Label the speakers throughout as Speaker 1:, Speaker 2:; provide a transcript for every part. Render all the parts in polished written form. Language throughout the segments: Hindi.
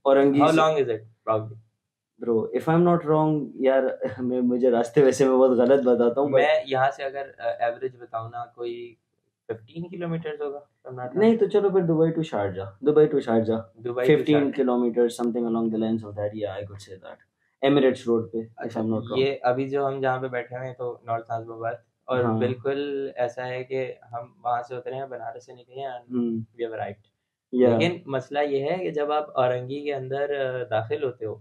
Speaker 1: औरंगी
Speaker 2: How
Speaker 1: से
Speaker 2: long is it probably?
Speaker 1: Bro if I am not wrong यार मुझे रास्ते वैसे मैं बहुत गलत बताता हूँ
Speaker 2: मैं
Speaker 1: बट
Speaker 2: यहाँ से अगर एवरेज बताऊँ ना, कोई 15 किलोमीटर होगा from that
Speaker 1: नहीं तो चलो फिर Dubai to Sharjah
Speaker 2: Dubai to
Speaker 1: 15
Speaker 2: Sharjah।
Speaker 1: Kilometre something along the lines of that या I could say that Emirates road पे इफ
Speaker 2: अच्छा,
Speaker 1: आई एम नॉट
Speaker 2: ये
Speaker 1: रॉन्ग।
Speaker 2: अभी जो हम जहाँ पे बैठे हुए हैं तो नॉर्थ नाजिबाबाद, और
Speaker 1: हाँ
Speaker 2: बिल्कुल ऐसा है कि हम वहाँ से उतरे हैं, बनारस से निकले हैं एंड वी हैव अराइव्ड।
Speaker 1: या
Speaker 2: लेकिन मसला ये है कि जब आप औरंगी के अंदर दाखिल होते हो,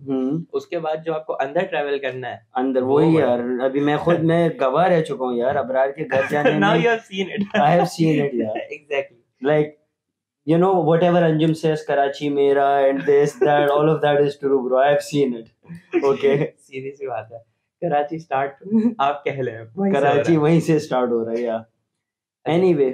Speaker 2: उसके बाद जो आपको अंदर ट्रैवल करना है
Speaker 1: अंदर
Speaker 2: वो
Speaker 1: वही
Speaker 2: बड़ा
Speaker 1: यार अभी मैं खुद मैं गवाह रह चुका हूँ यार अबरार के घर जाने
Speaker 2: नाउ
Speaker 1: में।
Speaker 2: You have seen it.
Speaker 1: I have seen it यार
Speaker 2: exactly.
Speaker 1: like you know whatever Anjum says Karachi Mera and this that all of that is true bro I have seen it okay
Speaker 2: सीधी सी बात है, कराची स्टार्ट आप कह ले वहीं से हो
Speaker 1: कराची
Speaker 2: रहा है।
Speaker 1: वहीं से स्टार्ट हो रहा है यार एनीवे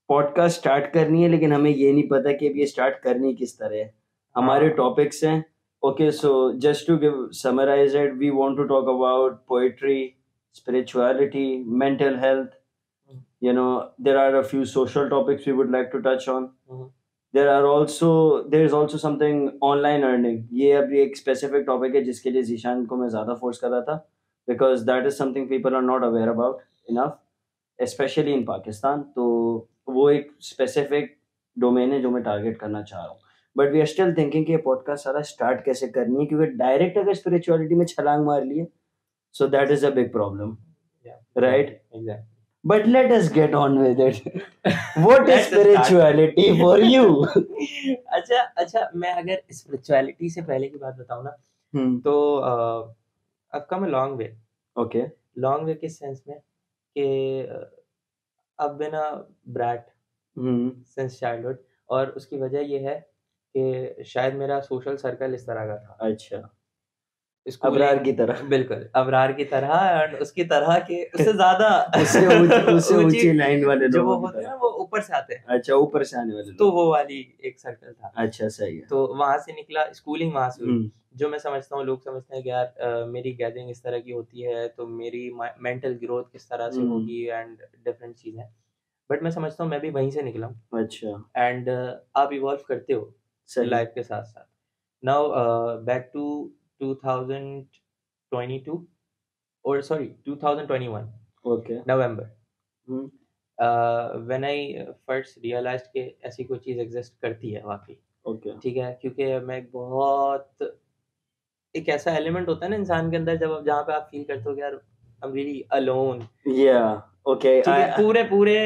Speaker 1: पॉडकास्ट स्टार्ट करनी है लेकिन हमें ये नहीं पता कि अब ये स्टार्ट करनी किस तरह है हमारे टॉपिक्स हैं okay so just to give summarize it we want to talk about poetry spirituality mental health you know there are a few social topics we would like to touch on there is also something online earning ये अभी एक specific topic है जिसके लिए जीशान को मैं ज़्यादा force कर रहा था because that is something people are not aware about enough especially in Pakistan तो वो एक specific domain है जो मैं target करना चाह रहा हूँ but we are still thinking कि ये podcast सारा start कैसे करनी है क्योंकि direct अगर spirituality में छलांग मार लिए so that is a big problem right
Speaker 2: exactly।
Speaker 1: but let us get on with it what is
Speaker 2: Let us start।
Speaker 1: spirituality for you
Speaker 2: अच्छा अच्छा, मैं अगर स्पिरिचुअलिटी से पहले की बात बताऊँ ना, तो I've come a long way।
Speaker 1: okay
Speaker 2: long way किस सेंस में कि I've been a brat since childhood, और उसकी वजह ये है कि शायद मेरा सोशल सर्कल इस तरह का था,
Speaker 1: अच्छा
Speaker 2: स्कूलिंग
Speaker 1: अबरार की तरह
Speaker 2: बिल्कुल अबरार की तरह, और उसकी तरह के उससे ज्यादा
Speaker 1: उससे ऊंची लाइन वाले
Speaker 2: जो वो
Speaker 1: लोगों की
Speaker 2: होते हैं
Speaker 1: तरह
Speaker 2: ना, वो ऊपर से आते हैं,
Speaker 1: अच्छा ऊपर से आने वाले
Speaker 2: तो
Speaker 1: लोग
Speaker 2: वो वाली एक सर्कल था।
Speaker 1: अच्छा सही है
Speaker 2: तो वहां से निकला, स्कूलिंग वहां से हुई। जो मैं समझता हूँ, लोग समझते हैं कि यार मेरी गैदरिंग इस तरह की होती है तो मेरी मेंटल ग्रोथ किस तरह से होगी एंड डिफरेंट चीजें, बट मैं समझता हूँ मैं भी वहीं से निकला हूँ।
Speaker 1: अच्छा
Speaker 2: एंड आप इवॉल्व करते हो
Speaker 1: सही
Speaker 2: लाइफ के साथ साथ। Now back to 2022 or sorry 2021
Speaker 1: okay
Speaker 2: November, when I first realized कि ऐसी कोई चीज़ एग्जिस्ट करती है वाकई।
Speaker 1: ओके
Speaker 2: ठीक है, क्योंकि मैं एक बहुत एक ऐसा एलिमेंट होता है ना इंसान के अंदर, जब आप जहाँ पे आप फील करते हो कि यार आई एम रियली अलोन।
Speaker 1: या ओके
Speaker 2: ठीक है, पूरे पूरे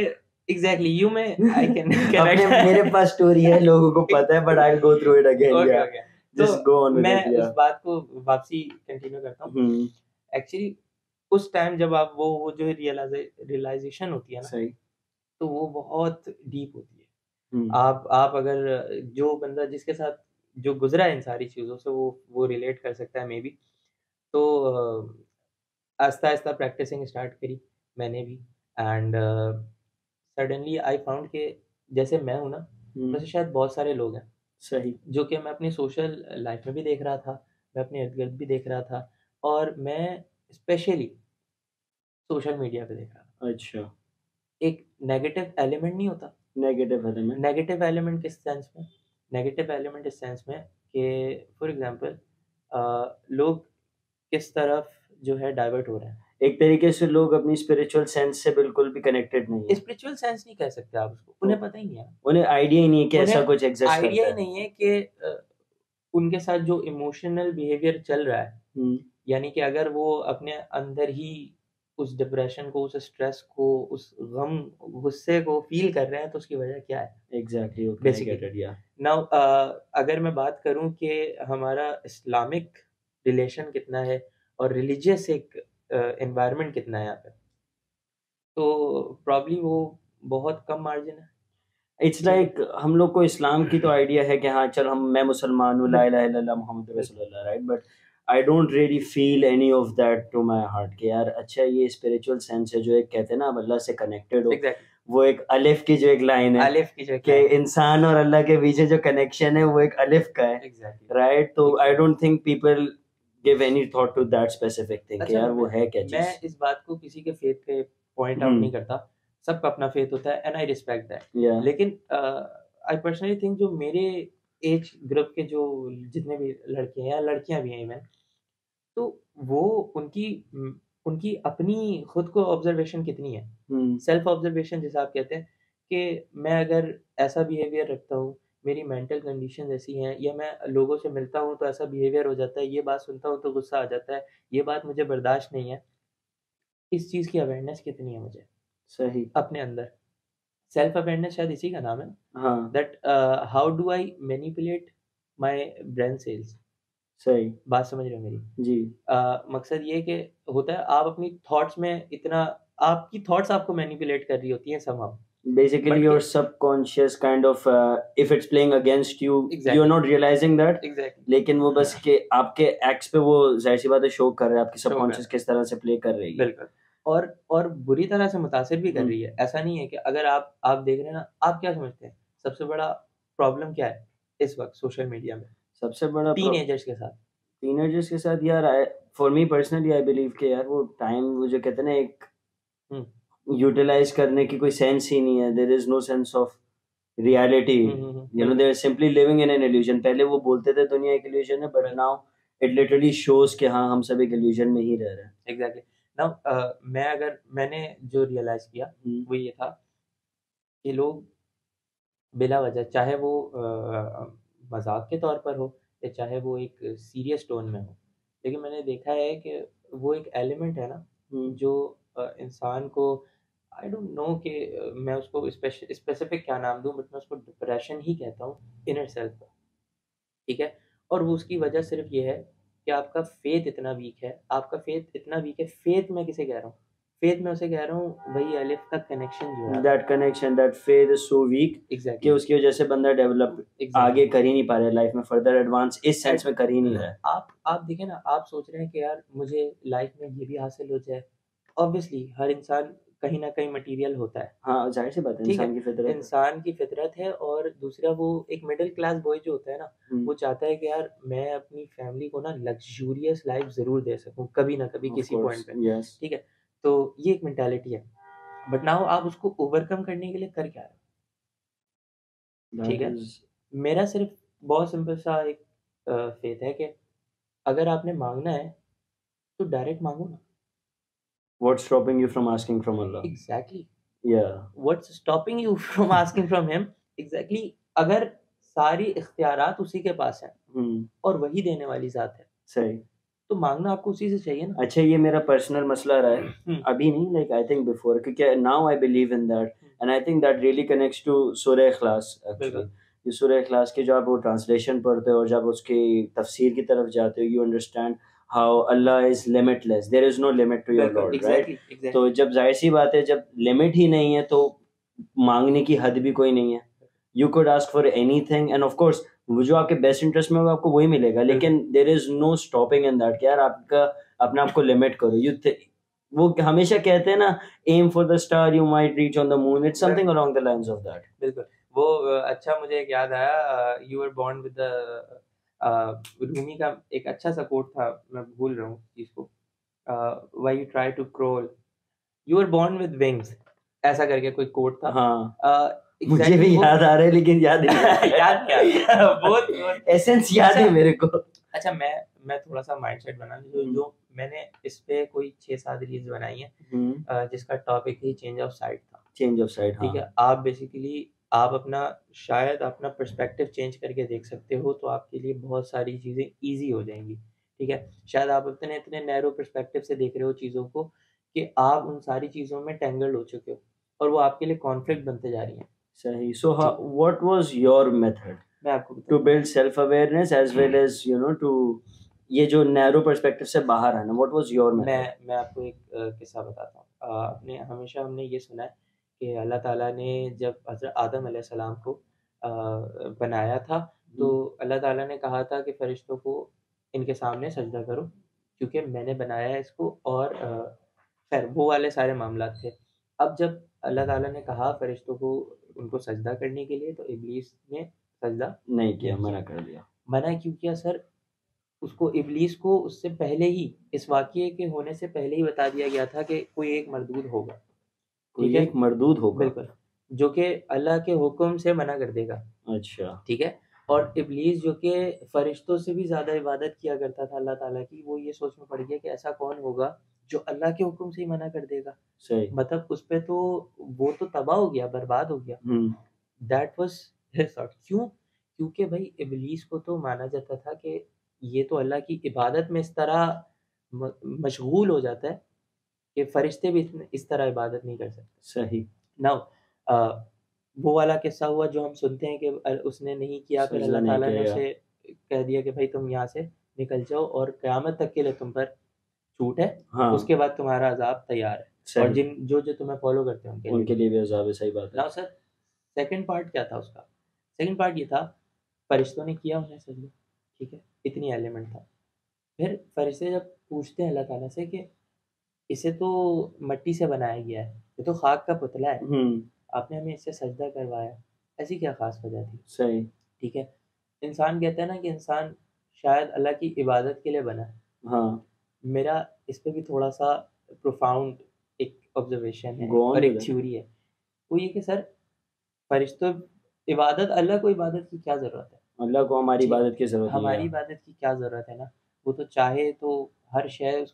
Speaker 2: एग्जैक्टली यू में आई कैन
Speaker 1: अपने मेरे पास स्टोरी है लोगों को पता है but I will go through it again
Speaker 2: okay
Speaker 1: yeah
Speaker 2: okay,
Speaker 1: just go on with
Speaker 2: मैं
Speaker 1: इट
Speaker 2: उस बात को वापसी कंटिन्यू करता हूँ। एक्चुअली उस टाइम जब आप वो जो रियलाइजेशन होती है ना,
Speaker 1: सही
Speaker 2: तो वो बहुत डीप होती है। आप अगर जो बंदा जिसके साथ जो गुजरा है इन सारी चीज़ों से, वो रिलेट कर सकता है मे बी। तो आहिस्ता आहिस्ता प्रैक्टिसिंग स्टार्ट करी मैंने भी, एंड सडनली आई फाउंड कि जैसे मैं हूँ ना, वैसे शायद बहुत सारे लोग हैं
Speaker 1: सही
Speaker 2: जो कि मैं अपनी सोशल लाइफ में भी देख रहा था, मैं अपने इर्द गिर्द भी देख रहा था, और मैं स्पेशली सोशल मीडिया पे देख रहा था।
Speaker 1: अच्छा
Speaker 2: एक नेगेटिव एलिमेंट नहीं होता, नेगेटिव एलिमेंट किस सेंस में, नेगेटिव एलिमेंट इस सेंस में कि फॉर एग्जांपल लोग किस तरफ जो है डाइवर्ट हो रहे हैं।
Speaker 1: एक तरीके से लोग अपनी स्पिरिचुअल सेंस से बिल्कुल भी कनेक्टेड नहीं है
Speaker 2: स्पिरिचुअल सेंस नहीं कह सकते आप उसको, उन्हें पता ही नहीं है,
Speaker 1: उन्हें आइडिया ही नहीं है कि ऐसा
Speaker 2: उन्हें
Speaker 1: कुछ एग्जिस्ट करता
Speaker 2: आइडिया ही
Speaker 1: है
Speaker 2: नहीं है कि उनके साथ जो इमोशनल बिहेवियर चल रहा है, यानी कि अगर वो अपने अंदर ही उस डिप्रेशन को, उस स्ट्रेस को, उस गम गुस्से को फील कर रहे हैं, तो उसकी वजह क्या है
Speaker 1: एग्जैक्टली
Speaker 2: बेसिकली। नाउ अगर मैं बात करूं कि हमारा इस्लामिक रिलेशन कितना है और रिलीजियस एक एनवायरनमेंट कितना है यहाँ पे, तो प्रॉब्ली वो बहुत कम मार्जिन है।
Speaker 1: इट्स लाइक हम लोग को इस्लाम की तो आइडिया है कि हाँ चल मैं मुसलमान हूँ ला इलाहा इल्लल्लाह मुहम्मद रसूलुल्लाह right but I don't really feel any of that to my heart कि यार अच्छा ये स्पिरिचुअल सेंस है जो एक कहते हैं ना आप अल्लाह से कनेक्टेड हो वो एक अलिफ की जो एक लाइन है
Speaker 2: अलिफ की जो
Speaker 1: कि इंसान और अल्लाह के बीच जो कनेक्शन है वो एक अलिफ का है राइट तो I don't think people give any thought to that specific thing कि यार वो है क्या चीज।
Speaker 2: मैं इस बात को किसी के फेथ पे पॉइंट आउट नहीं करता, सबका अपना फेथ होता है एंड आई रिस्पेक्ट दैट, लेकिन आई पर्सनली थिंक जो मेरे एज ग्रुप के जो जितने भी लड़के हैं या लड़कियां भी हैं इवन, तो वो उनकी अपनी खुद को ऑब्जर्वेशन कितनी है, सेल्फ ऑब्जर्वेशन जिसे आप कहते हैं, कि मैं अगर ऐसा बिहेवियर रखता हूँ, मेरी मेंटल कंडीशन ऐसी हैं, या मैं लोगों से मिलता हूँ तो ऐसा बिहेवियर हो जाता है, ये बात सुनता हूँ तो गुस्सा आ जाता है, ये बात मुझे बर्दाश्त नहीं है, इस चीज़ की अवेयरनेस कितनी है मुझे
Speaker 1: सही।
Speaker 2: अपने अंदर। सेल्फ अवेयरनेस शायद इसी का नाम है,
Speaker 1: हाँ
Speaker 2: that how do I manipulate my brain cells.
Speaker 1: सही।
Speaker 2: बात समझ रहे हो मेरी?
Speaker 1: जी।
Speaker 2: मकसद ये है कि होता है आप अपनी थॉट्स में इतना, आपकी थॉट्स आपको मैनिपुलेट कर रही होती हैं somehow,
Speaker 1: Basically,
Speaker 2: but
Speaker 1: your subconscious kind of, if it's playing against you, you're
Speaker 2: exactly
Speaker 1: not realizing that.
Speaker 2: Exactly
Speaker 1: लेकिन वो बस के आपके एक्ट्स पे वो जाहिर सी बात है शो कर रहा है, आपकी
Speaker 2: शो कर
Speaker 1: सबकॉन्शियस
Speaker 2: रहा
Speaker 1: किस तरह से प्ले कर रही है।
Speaker 2: बिल्कुल। और बुरी तरह से मुतासिर भी कर
Speaker 1: हम्म,
Speaker 2: रही है। ऐसा नहीं है कि अगर आप देख रहे हैं ना, आप क्या समझते हैं सबसे बड़ा प्रॉब्लम क्या है इस वक्त सोशल मीडिया में
Speaker 1: सबसे बड़ा
Speaker 2: टीनेजर्स के साथ?
Speaker 1: टीनेजर्स के साथ यार, for me personally I believe कि यार वो टाइम, वो जो कहते हैं ना, एक
Speaker 2: हम्म
Speaker 1: यूटिलाइज करने की कोई सेंस ही नहीं है। There is no sense of reality, you know, they are simply living in an illusion. पहले वो बोलते थे दुनिया एक इल्यूजन है, but now it literally shows कि हाँ हम सब एक इल्यूजन में ही रह रहे हैं।
Speaker 2: एग्जैक्टली। नाउ मैंने जो रियलाइज किया वो ये था कि लोग बिला वजह, चाहे वो मजाक के तौर पर हो या चाहे वो एक सीरियस टोन में हो, लेकिन मैंने देखा है कि वो एक एलिमेंट है ना जो इंसान को, आई डोंट नो कि मैं उसको स्पेसिफिक क्या नाम दूं, बट मैं उसको डिप्रेशन ही कहता हूँ इनर सेल्फ, ठीक है। और वो उसकी वजह सिर्फ ये है कि आपका फेथ इतना वीक है, आपका फेथ इतना वीक है। फेथ मैं किसे कह रहा हूँ? फेथ मैं उसे कह रहा हूँ वही अलिफ का कनेक्शन जो है,
Speaker 1: that connection, that faith is so weak कि
Speaker 2: एग्जैक्टली
Speaker 1: उसकी वजह से बंदा डेवलप आगे कर ही नहीं पा रहा है लाइफ में, फर्दर एडवांस इस सेंस में कर ही नहीं रहा है।
Speaker 2: आप देखिए ना, आप सोच रहे हैं कि यार मुझे लाइफ में ये भी हासिल हो जाए। ऑब्वियसली हर इंसान कहीं ना कहीं मटेरियल होता है,
Speaker 1: हाँ जाहिर सी बात है,
Speaker 2: ठीक है,
Speaker 1: इंसान की फितरत है।
Speaker 2: इंसान की फितरत है। और दूसरा वो एक मिडिल क्लास बॉय जो होता है ना, वो चाहता है कि यार मैं अपनी फैमिली को ना लग्जूरियस लाइफ ज़रूर दे सकूँ कभी ना कभी
Speaker 1: ऑफ
Speaker 2: किसी
Speaker 1: कोर्स,
Speaker 2: पॉइंट पे,
Speaker 1: यस।
Speaker 2: ठीक है। तो ये एक मेंटालिटी है, बट नाउ आप उसको ओवरकम करने के लिए कर क्या रहे हो, ठीक
Speaker 1: दैट
Speaker 2: है।
Speaker 1: इज,
Speaker 2: मेरा सिर्फ बहुत सिंपल सा एक फेथ है कि अगर आपने मांगना है तो डायरेक्ट मांगो ना।
Speaker 1: What's stopping you from asking from Allah?
Speaker 2: Exactly,
Speaker 1: yeah
Speaker 2: what's stopping you from asking from him. Exactly, अगर सारी इख्तियारात उसी के पास हैं और वही देने वाली ज़ात है,
Speaker 1: सही।
Speaker 2: तो मांगना आपको उसी से चाहिए ना।
Speaker 1: अच्छा, ये मेरा पर्सनल मसला रहा है, अभी नहीं, लाइक आई थिंक बिफोर, क्योंकि now I believe in that, and I think that really connects to सूरह इखलास एक्चुअली।
Speaker 2: बिल्कुल
Speaker 1: ये सूरह इखलास की जो आप वो ट्रांसलेशन पढ़ते हो और जब उसकी तफसीर की तरफ जाते हो, यू अंडरस्टैंड हाउ अल्लाह is limitless, there is no limit to your
Speaker 2: बिल्कुल
Speaker 1: लॉर्ड, राइट?
Speaker 2: एग्जैक्टली एग्जैक्टली
Speaker 1: तो जब जाहिर सी बात है, जब लिमिट ही नहीं है तो मांगने की हद भी कोई नहीं है। You could ask for anything, end of course वो जो आपके बेस्ट इंटरेस्ट में होगा आपको वही मिलेगा, लेकिन there is no stopping in that कि यार आपका अपने आप को लिमिट करो। वो हमेशा कहते हैं ना, aim for the star you might reach on the moon, it's something along the lines of that.
Speaker 2: बिल्कुल। वो अच्छा मुझे एक याद आया, you are born with the, Rumi का एक अच्छा सा कोट था, मैं भूल रहा हूँ इसको, why you try to crawl you are born with wings, ऐसा करके कोई कोट था।
Speaker 1: हाँ मुझे भी याद आ रहा है लेकिन याद नहीं
Speaker 2: याद क्या बहुत
Speaker 1: एसेंस याद है मेरे को।
Speaker 2: अच्छा, मैं थोड़ा सा माइंडसेट बना जो मैंने इस पे कोई 6-7 रील्स बनाई हैं, जिसका topic he change of side था।
Speaker 1: चेंज ऑफ साइड,
Speaker 2: ठीक है, आप बेसिकली आप शायद अपना पर्सपेक्टिव चेंज करके देख सकते हो तो आपके लिए बहुत सारी चीज़ें ईजी हो जाएंगी, ठीक है। शायद आप इतने इतने नैरो पर्सपेक्टिव से देख रहे हो चीज़ों को कि आप उन सारी चीज़ों में टेंगल्ड हो चुके हो और वो आपके लिए कॉन्फ्लिक्ट बनते जा रही हैं।
Speaker 1: सही। So what was your method
Speaker 2: मैं आपको
Speaker 1: to build self awareness as well as you know to, ये जो नैरो पर्सपेक्टिव से बाहर आना, व्हाट वाज योर मेथड?
Speaker 2: मैं आपको एक किस्सा बताता हूँ। हमने ये सुना है कि अल्लाह ताला ने जब हज़रत आदम अलैहिस्सलाम को बनाया था, तो अल्लाह ताला ने कहा था कि फ़रिश्तों को इनके सामने सजदा करो क्योंकि मैंने बनाया है इसको, और खैर वो वाले सारे मामलात थे। अब जब अल्लाह ताला ने कहा फ़रिश्तों को उनको सजदा करने के लिए, तो इब्लीस ने सजदा
Speaker 1: नहीं किया, मना कर दिया।
Speaker 2: मना क्यों किया सर? उसको इब्लीस को उससे पहले ही, इस वाक़ये के होने से पहले ही बता दिया गया था कि कोई एक मरदूद होगा,
Speaker 1: कोई
Speaker 2: ठीक है?
Speaker 1: एक मरदूद होगा।
Speaker 2: बिल्कुल, जो कि अल्लाह के हुक्म से मना कर देगा,
Speaker 1: अच्छा।
Speaker 2: ठीक है? और इब्लीस जो कि फरिश्तों से भी ज़्यादा इबादत किया करता था अल्लाह ताला की, वो ये सोच में पड़ गया कि ऐसा कौन होगा जो अल्लाह के हुक्म से ही मना कर देगा।
Speaker 1: सही।
Speaker 2: मतलब उस पे तो वो तो तबाह हो गया, बर्बाद हो गया। That was his thought. क्यों? क्योंकि भाई इब्लीस को तो माना जाता था कि ये तो अल्लाह की इबादत में इस तरह मशगूल हो जाता है कि फरिश्ते भी इस तरह इबादत नहीं कर सकते।
Speaker 1: सही।
Speaker 2: नाउ वो वाला किस्सा हुआ जो हम सुनते हैं कि उसने नहीं किया, फिर
Speaker 1: सजदा
Speaker 2: अल्लाह
Speaker 1: नहीं
Speaker 2: ताला ने
Speaker 1: किया।
Speaker 2: उसे कह दिया कि भाई तुम यहाँ से निकल जाओ और क़यामत तक के लिए तुम पर छूट है,
Speaker 1: हाँ,
Speaker 2: उसके बाद तुम्हारा अज़ाब तैयार है और
Speaker 1: सही।
Speaker 2: जो तुम्हें फ़ॉलो करते हैं
Speaker 1: उनके लिए भी अज़ाब है, सही बात है।
Speaker 2: नाउ सर, सेकंड पार्ट क्या था उसका? सेकंड पार्ट ये था, फरिश्तों ने किया उन्हें सजदा, ठीक है? इतनी एलिमेंट था। फिर फरिश्ते जब पूछते हैं अल्लाह ताला से कि इसे तो मिट्टी से बनाया गया है, ये तो खाक का पुतला है, आपने हमें इससे सजदा करवाया, ऐसी क्या ख़ास वजह थी?
Speaker 1: सही।
Speaker 2: ठीक है? इंसान कहता है ना कि इंसान शायद अल्लाह की इबादत के लिए बना है।
Speaker 1: हाँ।
Speaker 2: मेरा इस पे भी थोड़ा-सा प्रोफाउंड एक ऑब्ज़र्वेशन है
Speaker 1: गो ऑन
Speaker 2: और
Speaker 1: विद
Speaker 2: एक
Speaker 1: इट।
Speaker 2: थ्योरी है। वो ये कि सर फरिश्तों अल्लाह को इबादत की क्या ज़रूरत है?
Speaker 1: अल्लाह को हमारी
Speaker 2: ठीक,
Speaker 1: इबादत की ज़रूरत नहीं
Speaker 2: हमारी
Speaker 1: है।
Speaker 2: इबादत की क्या ज़रूरत है ना? वो तो चाहे तो हर शय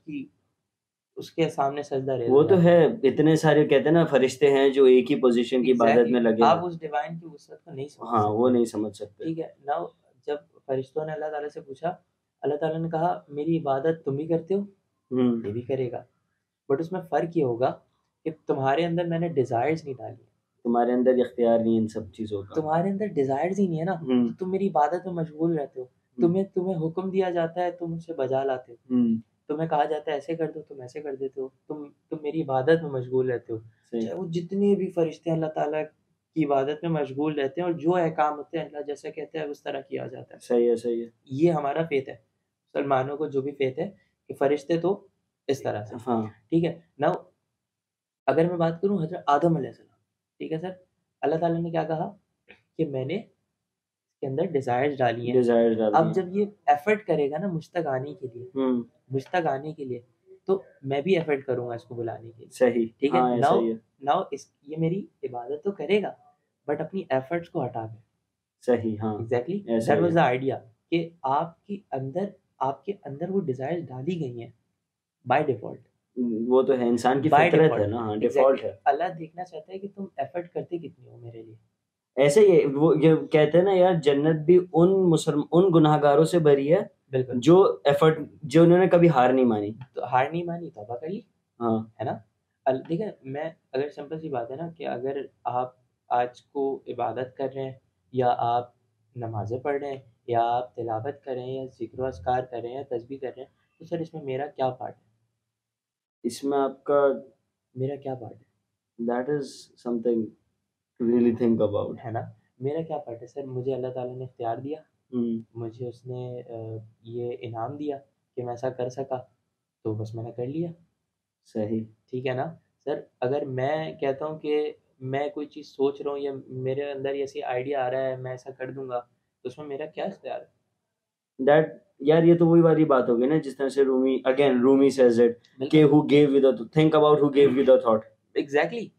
Speaker 2: उसके सामने सजदा
Speaker 1: वो
Speaker 2: रेज़
Speaker 1: तो
Speaker 2: जाती
Speaker 1: है,
Speaker 2: है।
Speaker 1: इतने सारे कहते हैं ना फरिश्ते हैं जो एक ही पोज़ीशन की इबादत
Speaker 2: एग्ज़ैक्टली,
Speaker 1: में लगे
Speaker 2: आप
Speaker 1: हैं।
Speaker 2: उस डिवाइन की वुसअत को नहीं समझ
Speaker 1: हाँ, वो
Speaker 2: सकते।
Speaker 1: नहीं समझ सकते।
Speaker 2: ठीक है, नाउ जब फरिश्तों ने अल्लाह ताला से पूछा, अल्लाह ताला ने कहा मेरी इबादत तुम भी करते हो, ये भी करेगा। बट उसमें फ़र्क ये होगा कि तुम्हारे अंदर मैंने डिज़ायर्स नहीं डाली है।
Speaker 1: तुम्हारे अंदर इख्तियार नहीं है इन सब चीज़ों का।
Speaker 2: तुम्हारे अंदर डिज़ायर्स ही नहीं है ना, तो तुम मेरी इबादत में मशगूल रहते हो। तुम्हें हुक्म दिया जाता है, तुम उसे बजा लाते हो। तुम्हें कहा जाता है ऐसे कर दो, तुम ऐसे कर देते हो। तुम मेरी इबादत में मशगूल रहते हो।
Speaker 1: सही।
Speaker 2: चाहे वो जितने भी फरिश्ते अल्लाह ताला की इबादत में मशगूल रहते हैं और जो अहकाम होते हैं अल्लाह जैसा कहता है उस तरह किया जाता है।
Speaker 1: सही है, सही है।
Speaker 2: ये हमारा फ़ेथ है। मुसलमानों को जो भी फ़ेथ है कि फरिश्ते तो इस तरह से।
Speaker 1: हाँ,
Speaker 2: ठीक है? नाउ अगर मैं बात करूँ हज़रत आदम अलैहिस्सलाम, ठीक है सर? अल्लाह ताला ने क्या कहा कि मैंने इसके अंदर डिज़ायर्स डाली हैं।
Speaker 1: डिज़ायर्स डाल
Speaker 2: अब
Speaker 1: दिए।
Speaker 2: जब ये एफ़र्ट करेगा ना मुझ तक आने के लिए, तो मैं भी एफ़र्ट करूँगा इसको बुलाने के लिए।
Speaker 1: सही।
Speaker 2: ठीक है?
Speaker 1: हाँ, ऐसा
Speaker 2: नाउ
Speaker 1: ही है।
Speaker 2: नाउ इस ये मेरी इबादत तो करेगा, बट अपनी एफ़र्ट्स को हटा के।
Speaker 1: सही, हाँ,
Speaker 2: एग्ज़ैक्टली
Speaker 1: ऐसा
Speaker 2: दैट
Speaker 1: ही
Speaker 2: वाज़
Speaker 1: है।
Speaker 2: द आइडिया कि आपके अंदर वो डिज़ायर्स डाली गई हैं बाय डिफ़ॉल्ट।
Speaker 1: वो तो है, इंसान की
Speaker 2: बाय
Speaker 1: फितरत है
Speaker 2: डिफ़ॉल्ट
Speaker 1: ना, हाँ,
Speaker 2: एग्ज़ैक्टली
Speaker 1: डिफ़ॉल्ट है।
Speaker 2: अल्लाह देखना चाहता है कि तुम एफ़र्ट करते कितनी हो मेरे लिए।
Speaker 1: ऐसे ही है, वो ये कहते हैं ना यार, जन्नत भी उन गुनहगारों से भरी है
Speaker 2: बिल्कुल।
Speaker 1: जो एफर्ट, जो उन्होंने कभी हार नहीं मानी।
Speaker 2: तो हार नहीं मानी, तौबा कर ली,
Speaker 1: हाँ,
Speaker 2: है ना? देखिए मैं अगर सिंपल सी बात है ना कि अगर आप आज को इबादत कर रहे हैं या आप नमाज़ें पढ़ रहे हैं या आप तिलावत कर रहे हैं या ज़िक्र व अस्कार कर रहे हैं या तस्बीह कर रहे हैं, तो सर इसमें मेरा क्या पार्ट है?
Speaker 1: इसमें आपका
Speaker 2: मेरा क्या part
Speaker 1: that is something to really think about.
Speaker 2: है ना? मेरा क्या पार्ट है? सर मुझे अल्लाह ताला ने इख्तियार दिया, मुझे उसने ये इनाम दिया कि मैं ऐसा कर सका, तो बस मैंने कर लिया।
Speaker 1: सही।
Speaker 2: ठीक है ना? सर अगर मैं कहता हूँ कि मैं कोई चीज़ सोच रहा हूँ या मेरे अंदर ऐसी आइडिया आ रहा है, मैं ऐसा कर दूँगा, तो उसमें मेरा क्या इख्तियार है?
Speaker 1: दैट यार, ये तो वही वाली बात हो गई ना, जिस तरह से रूमी सेज इट कि
Speaker 2: बिल्कुल,
Speaker 1: who gave you the think about who gave you the thought.
Speaker 2: Exactly,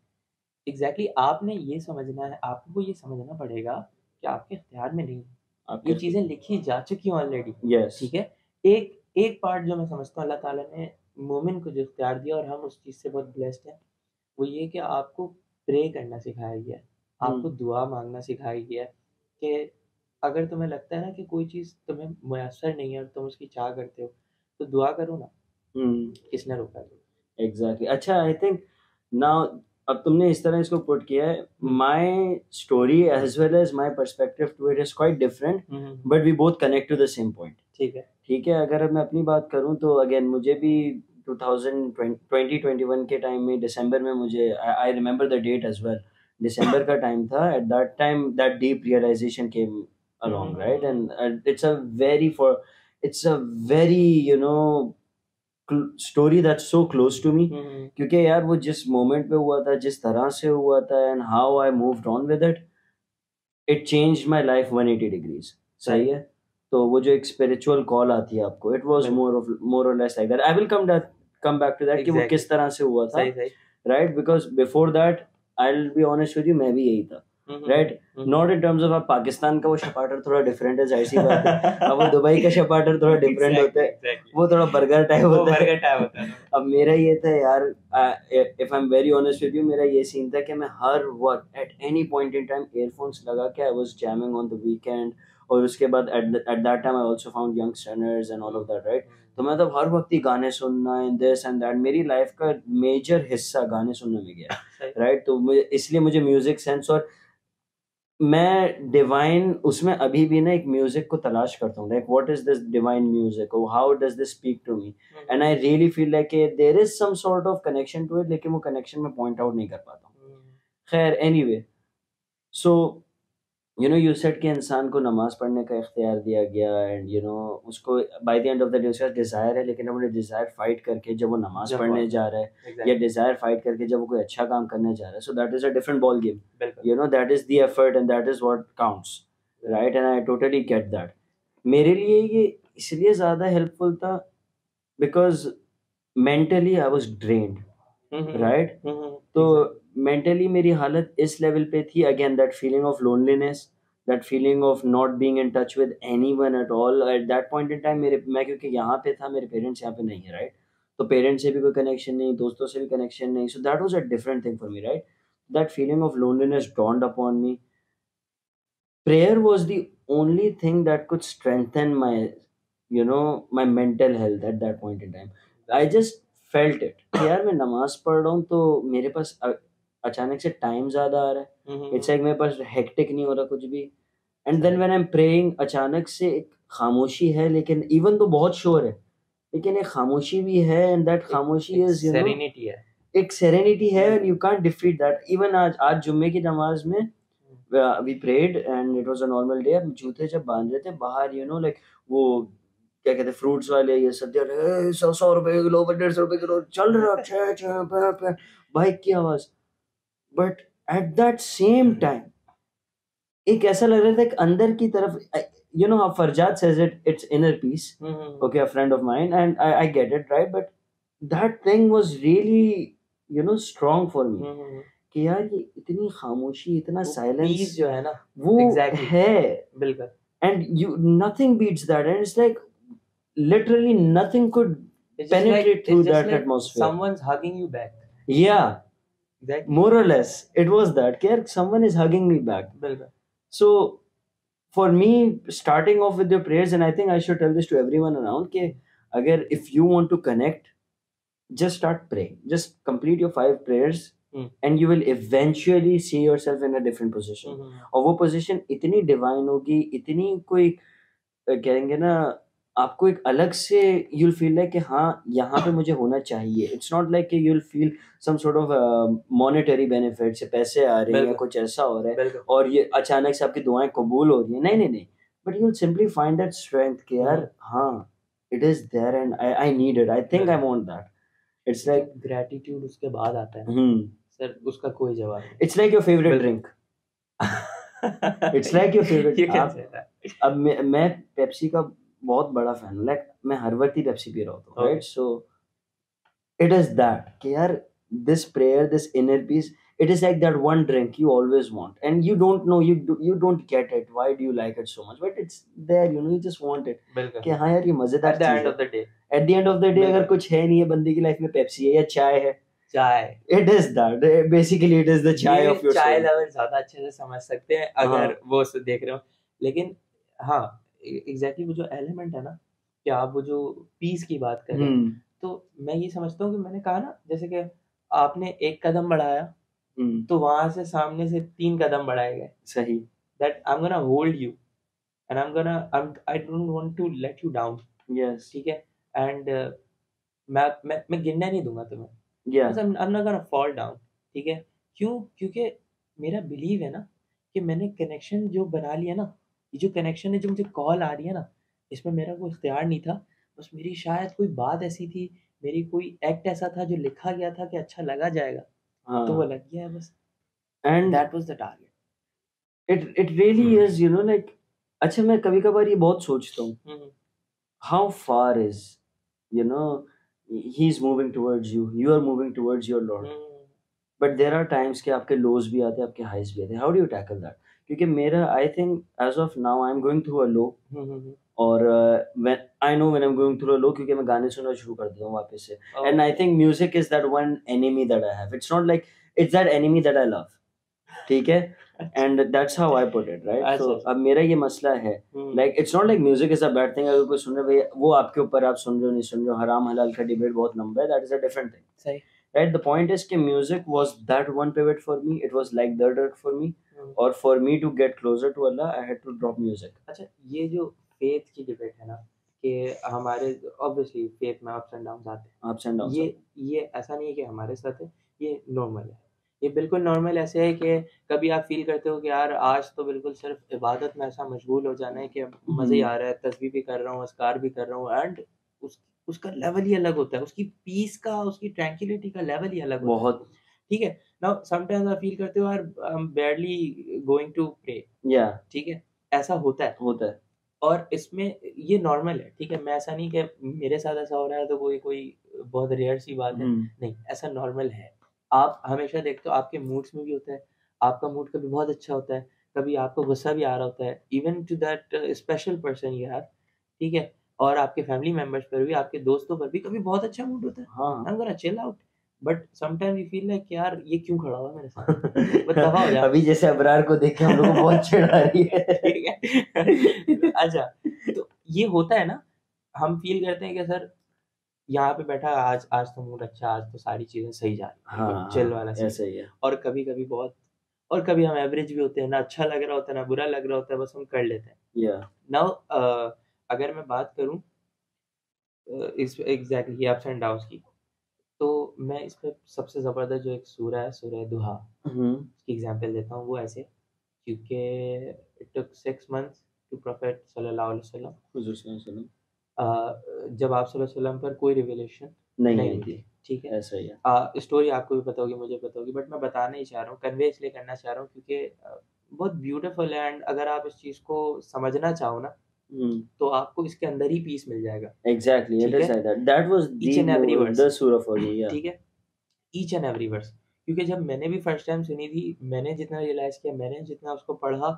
Speaker 2: exactly आपने ये समझना है आपको ये समझना पड़ेगा कि आपके इख्तियार में नहीं है।
Speaker 1: आपके
Speaker 2: ये चीज़ें लिखी जा चुकी हैं ऑलरेडी,
Speaker 1: यस।
Speaker 2: ठीक है? एक एक पार्ट जो मैं समझता हूँ अल्लाह ताला ने मोमिन को जो इख्तियार दिया और हम उस चीज़ से बहुत ब्लेस्ड हैं, वो ये कि आपको प्रे करना सिखाया गया है, आपको दुआ माँगना सिखाया गया है कि अगर तुम्हें लगता है ना कि कोई चीज़ तुम्हें मुयस्सर नहीं है और तुम उसकी चाह करते हो, तो दुआ करो ना, किसने रोका है?
Speaker 1: एग्जैक्टली। अच्छा, आई थिंक नाउ, अब तुमने इस तरह इसको पुट किया है, my story as well as my perspective to it is quite different, but we both connect to the same point.
Speaker 2: ठीक है।
Speaker 1: ठीक है, अगर मैं अपनी बात करूं तो अगेन मुझे भी 2021 के टाइम में दिसंबर में, मुझे I remember the date as well, दिसंबर का टाइम था। At that time that deep realisation came along, right? And it's a very story that's so close to me, क्योंकि यार वो जिस मोमेंट पे हुआ था, जिस तरह से हुआ था, and how I moved on with it, it changed my life 180 degrees. सही है। तो वो जो एक स्पिरिचुअल कॉल आती है आपको, it was more or less like that. I will come back to that कि वो किस तरह से हुआ था,
Speaker 2: सही, सही।
Speaker 1: Right? Because before that, I will be honest with you, मैं भी यही था। Right, not in terms of अब पाकिस्तान का वो शपाटर थोड़ा डिफरेंट है, जाहिर सी बात है, अब वो दुबई का शपाटर थोड़ा डिफरेंट होता है, वो थोड़ा बर्गर टाइप होता है। अब मेरा ये था यार, if I am very honest with you, मेरा ये सीन था कि मैं हर वक्त at any point in time earphones लगा के I was jamming on the weekend, और उसके बाद eight that time I also found youngsters and all of that, right. तो मैं तब हर वक्त ही गाने सुनना एंड दिस एंड दैट, मेरी लाइफ का मेजर हिस्सा गाने सुनने में गया, राइट। तो मुझे इसलिए मुझे म्यूजिक सेंस, और मैं डिवाइन उसमें अभी भी ना एक म्यूजिक को तलाश करता हूँ, like what is this divine music, how does this speak to me, and I really feel like there is some sort of connection to it, लेकिन वो कनेक्शन मैं पॉइंट आउट नहीं कर पाता हूँ। खैर एनीवे, सो यू सेड कि इंसान को नमाज पढ़ने का इख्तियार दिया गया, एंड उसको by the end of the day उसका डिज़ायर है, लेकिन अपने डिज़ायर फाइट करके जब वो नमाज पढ़ने जा रहा है, या डिज़ायर फाइट करके जब वो कोई अच्छा काम करने जा रहा है, सो that is a different ball game, that is the effort and that is what counts, right, and I totally get that. मेरे लिए ये इसलिए ज़्यादा हेल्पफुल था because mentally I was drained, right. तो मेंटली मेरी हालत इस लेवल पे थी, again that feeling of loneliness, that feeling of not being in touch with anyone at all at that point in time. मैं क्योंकि यहाँ पे था, मेरे पेरेंट्स यहाँ पे नहीं है, राइट। तो पेरेंट्स से भी कोई कनेक्शन नहीं, दोस्तों से भी कनेक्शन नहीं, so that was a different thing for me, right. That feeling of loneliness dawned upon me. Prayer was the only thing that could strengthen my mental health at that point in time. I just felt it कि यार मैं नमाज पढ़ रहा हूँ तो मेरे पास अचानक से टाइम ज़्यादा आ रहा है, इट्स लाइक मेरे पास हेक्टिक नहीं हो रहा कुछ भी, and then when I am praying अचानक से एक खामोशी है, लेकिन इवन तो बहुत शोर है, लेकिन एक खामोशी भी है, एंड दैट खामोशी इज
Speaker 2: सेरेनिटी है,
Speaker 1: एक सेरेनिटी है, and you can't defeat that. Even आज जुम्मे की नमाज में we prayed and it was a normal day, अब जूते जब बांध रहे थे बाहर, लाइक वो क्या कहते हैं फ्रूट्स वाले, ये सब 100 रुपए किलो, 150 रुपए किलो चल रहा बाइक की आवाज, but at that same time एक ऐसा लग रहा था कि अंदर की तरफ, how Farjad says it's inner peace, okay, a friend of mine, and I get it, right, but that thing was really strong for me, कि यार ये इतनी खामोशी, इतना साइलेंस
Speaker 2: जो है ना,
Speaker 1: वो
Speaker 2: exactly,
Speaker 1: है,
Speaker 2: बिल्कुल,
Speaker 1: and nothing beats that, and it's like literally nothing could penetrate through that atmosphere.
Speaker 2: Someone's hugging you back.
Speaker 1: Yeah,
Speaker 2: exactly,
Speaker 1: more or less it was that कि यार someone is hugging me back.
Speaker 2: बिल्कुल.
Speaker 1: So for me, starting off with your prayers, and I think I should tell this to everyone around, कि अगर if you want to connect, just start praying, just complete your 5 prayers, and you will eventually see yourself in a different position. और वो position इतनी divine होगी, इतनी कोई कहेंगे ना, आपको एक अलग से you'll feel like कि हाँ यहाँ पे मुझे होना चाहिए. It's not like कि you'll feel some sort of monetary benefits, पैसे आ रहे हैं या कुछ ऐसा हो रहा है और ये अचानक से आपकी दुआएं कबूल हो रही हैं, नहीं, but you'll simply find that strength कि यार हाँ it is there and I need it, I think I want that. It's like
Speaker 2: gratitude उसके बाद आता है, सर उसका कोई जवाब नहीं.
Speaker 1: It's like your favorite drink. It's like your favorite. अब मैं पेप्सी का बहुत बड़ा फैन हूँ, लाइक मैं हर वक्त ही पेप्सी पी रहा होता हूँ, right. So it is that कि यार this prayer, this inner peace, it is like that one drink you always want and you don't know, you don't get it, why do you like it so much, but it's there, you just want it कि हाँ यार ये मजेदार
Speaker 2: at the end of the day,
Speaker 1: at the end of the day अगर कुछ है नहीं है बंदे की लाइफ में, पेप्सी है या चाय है, it is that basically it is the chai of your
Speaker 2: चाय
Speaker 1: soul.
Speaker 2: लवर ज्यादा अच्छे से समझ सकते हैं अगर वो देख रहे हो, लेकिन हाँ एग्जैक्टली वो जो एलिमेंट है ना कि आप वो जो पीस की बात करें, तो मैं ये समझता हूँ कि मैंने कहा ना, जैसे कि आपने एक कदम बढ़ाया तो वहां से सामने से 3 कदम बढ़ाए गए,
Speaker 1: सही,
Speaker 2: that I'm gonna hold you and I don't want to let you down.
Speaker 1: Yes.
Speaker 2: ठीक है, and मैं गिरने नहीं दूंगा तुम्हें.
Speaker 1: Yeah.
Speaker 2: I'm not gonna fall down. ठीक है, क्यों? क्योंकि मेरा बिलीव है ना कि मैंने कनेक्शन जो बना लिया ना, ये जो कनेक्शन है, जो मुझे कॉल आ रही है ना, इसमें मेरा कोई इख्तियार नहीं था, बस मेरी शायद कोई बात ऐसी थी, मेरी कोई एक्ट ऐसा था जो लिखा गया था कि अच्छा लगा जाएगा, तो वो लग गया है बस. And that was the target.
Speaker 1: It really is, like अच्छा मैं कभी कभार ये बहुत सोचता हूँ, how far is, he's moving towards you, you are moving towards your Lord. But there are times कि आपके लोज भी आते हैं, आपके हाइज भी आते हैं। How do you tackle that? क्योंकि मेरा I think as of now I am going through a low, और when I know when I am going through a low, क्योंकि मैं गाने सुनना शुरू कर देता हूँ वापस से। And I think music is that one enemy that I have. It's not like it's that enemy that I love, ठीक है? And that's how I put it, right? So
Speaker 2: अच्छा।
Speaker 1: अब मेरा ये मसला है, like it's not like music is a bad thing. अगर कोई सुन रहे भाई, वो आपके ऊपर, आप सुन रहे हो नहीं सुन रहे हो, हराम हलाल का डिबेट बहुत लंबा है, that is a different thing,
Speaker 2: सही।
Speaker 1: right? The point is कि music was that one pivot for me. It was like the dirt for me, or for me to get closer to Allah, I had to drop music.
Speaker 2: अच्छा, ये जो फेथ की डिबेट है ना, कि हमारे ऑब्वियसली फेथ में अप्स एंड डाउन्स आते हैं।
Speaker 1: Ups and downs.
Speaker 2: ये ऐसा नहीं है कि हमारे साथ है, ये नॉर्मल है। ये बिल्कुल नॉर्मल ऐसे है कि कभी आप फ़ील करते हो कि यार आज तो बिल्कुल सिर्फ़ इबादत में ऐसा मशगूल हो जाना है कि मज़े ही आ रहा है, तस्बीह भी कर रहा हूँ, अज़कार भी कर रहा हूँ, एंड उस उसका लेवल ही अलग होता है, उसकी पीस का, उसकी ट्रैंक्विलिटी का लेवल ही अलग होता है।
Speaker 1: बहुत,
Speaker 2: ठीक है? नाउ समटाइम्स आप फ़ील करते हो यार I am badly going to pray,
Speaker 1: या
Speaker 2: ठीक है? ऐसा होता है।
Speaker 1: होता है।
Speaker 2: और इसमें ये नॉर्मल है, ठीक है? मैं ऐसा नहीं कि मेरे साथ ऐसा हो रहा है तो कोई कोई बहुत रेयर सी बात है। नहीं, ऐसा नॉर्मल है। आप हमेशा देखते हो आपके मूड्स में भी होता है। आपका मूड कभी बहुत अच्छा होता है, कभी आपको गुस्सा भी आ रहा होता है, even to that special person you have, ठीक है? और आपके फैमिली मेंबर्स पर भी, आपके दोस्तों पर भी कभी बहुत अच्छा मूड होता है।
Speaker 1: हाँ।
Speaker 2: I am gonna chill out, but sometime you feel like यार ये क्यों खड़ा हुआ है मेरे साथ? बस दफ़ा हो जा।
Speaker 1: अभी जैसे अबरार को देख के हम लोग को बहुत चिढ़ आ रही है।
Speaker 2: ठीक है? अच्छा, तो ये होता है ना, हम फ़ील करते हैं कि सर यहाँ पे बैठा आज आज तो मूड अच्छा, आज तो सारी चीज़ें सही जा रही हैं, बिल्कुल
Speaker 1: हाँ,
Speaker 2: चिल
Speaker 1: हाँ,
Speaker 2: वाला सीन।
Speaker 1: ऐसा ही है।
Speaker 2: और कभी-कभी बहुत, और कभी हम एवरेज भी होते हैं, ना अच्छा लग रहा होता है, ना बुरा लग रहा होता है, बस हम कर लेते हैं।
Speaker 1: या
Speaker 2: नाउ अगर मैं बात करूँ इस एग्ज़ैक्टली अप्स एंड डाउन्स की, तो मैं इस पे सबसे ज़बरदस्त जो एक सूरा है, सूरह दुहा, उसकी एग्ज़ाम्पल देता हूँ। वो ऐसे, क्योंकि it took 6 months to prophet सल्लल्लाहु अलैहि वसल्लम,
Speaker 1: हुज़ूर सल्लल्लाहु अलैहि वसल्लम
Speaker 2: जब आप सल्लल्लाहु अलैहि वसल्लम पर कोई रिवलेशन
Speaker 1: नहीं
Speaker 2: नहीं
Speaker 1: आई
Speaker 2: हुई
Speaker 1: थी,
Speaker 2: थी, ठीक है?
Speaker 1: ऐसा ही है।
Speaker 2: स्टोरी आपको भी पता होगी, मुझे पता होगी, बट मैं बताना ही चाह रहा हूँ, कन्वे इसलिए करना चाह रहा हूँ क्योंकि बहुत ब्यूटीफुल है, एंड अगर आप इस चीज़ को समझना चाहो ना, तो आपको इसके अंदर ही पीस मिल जाएगा,
Speaker 1: Exactly, it
Speaker 2: ठीक
Speaker 1: is
Speaker 2: है?
Speaker 1: like that. That was
Speaker 2: each and every verse,
Speaker 1: the surah for me, yeah.
Speaker 2: ठीक है? ईच एंड एवरी वर्स, क्योंकि जब मैंने भी फर्स्ट टाइम सुनी थी, मैंने जितना रियलाइज़ किया, मैंने जितना उसको पढ़ा,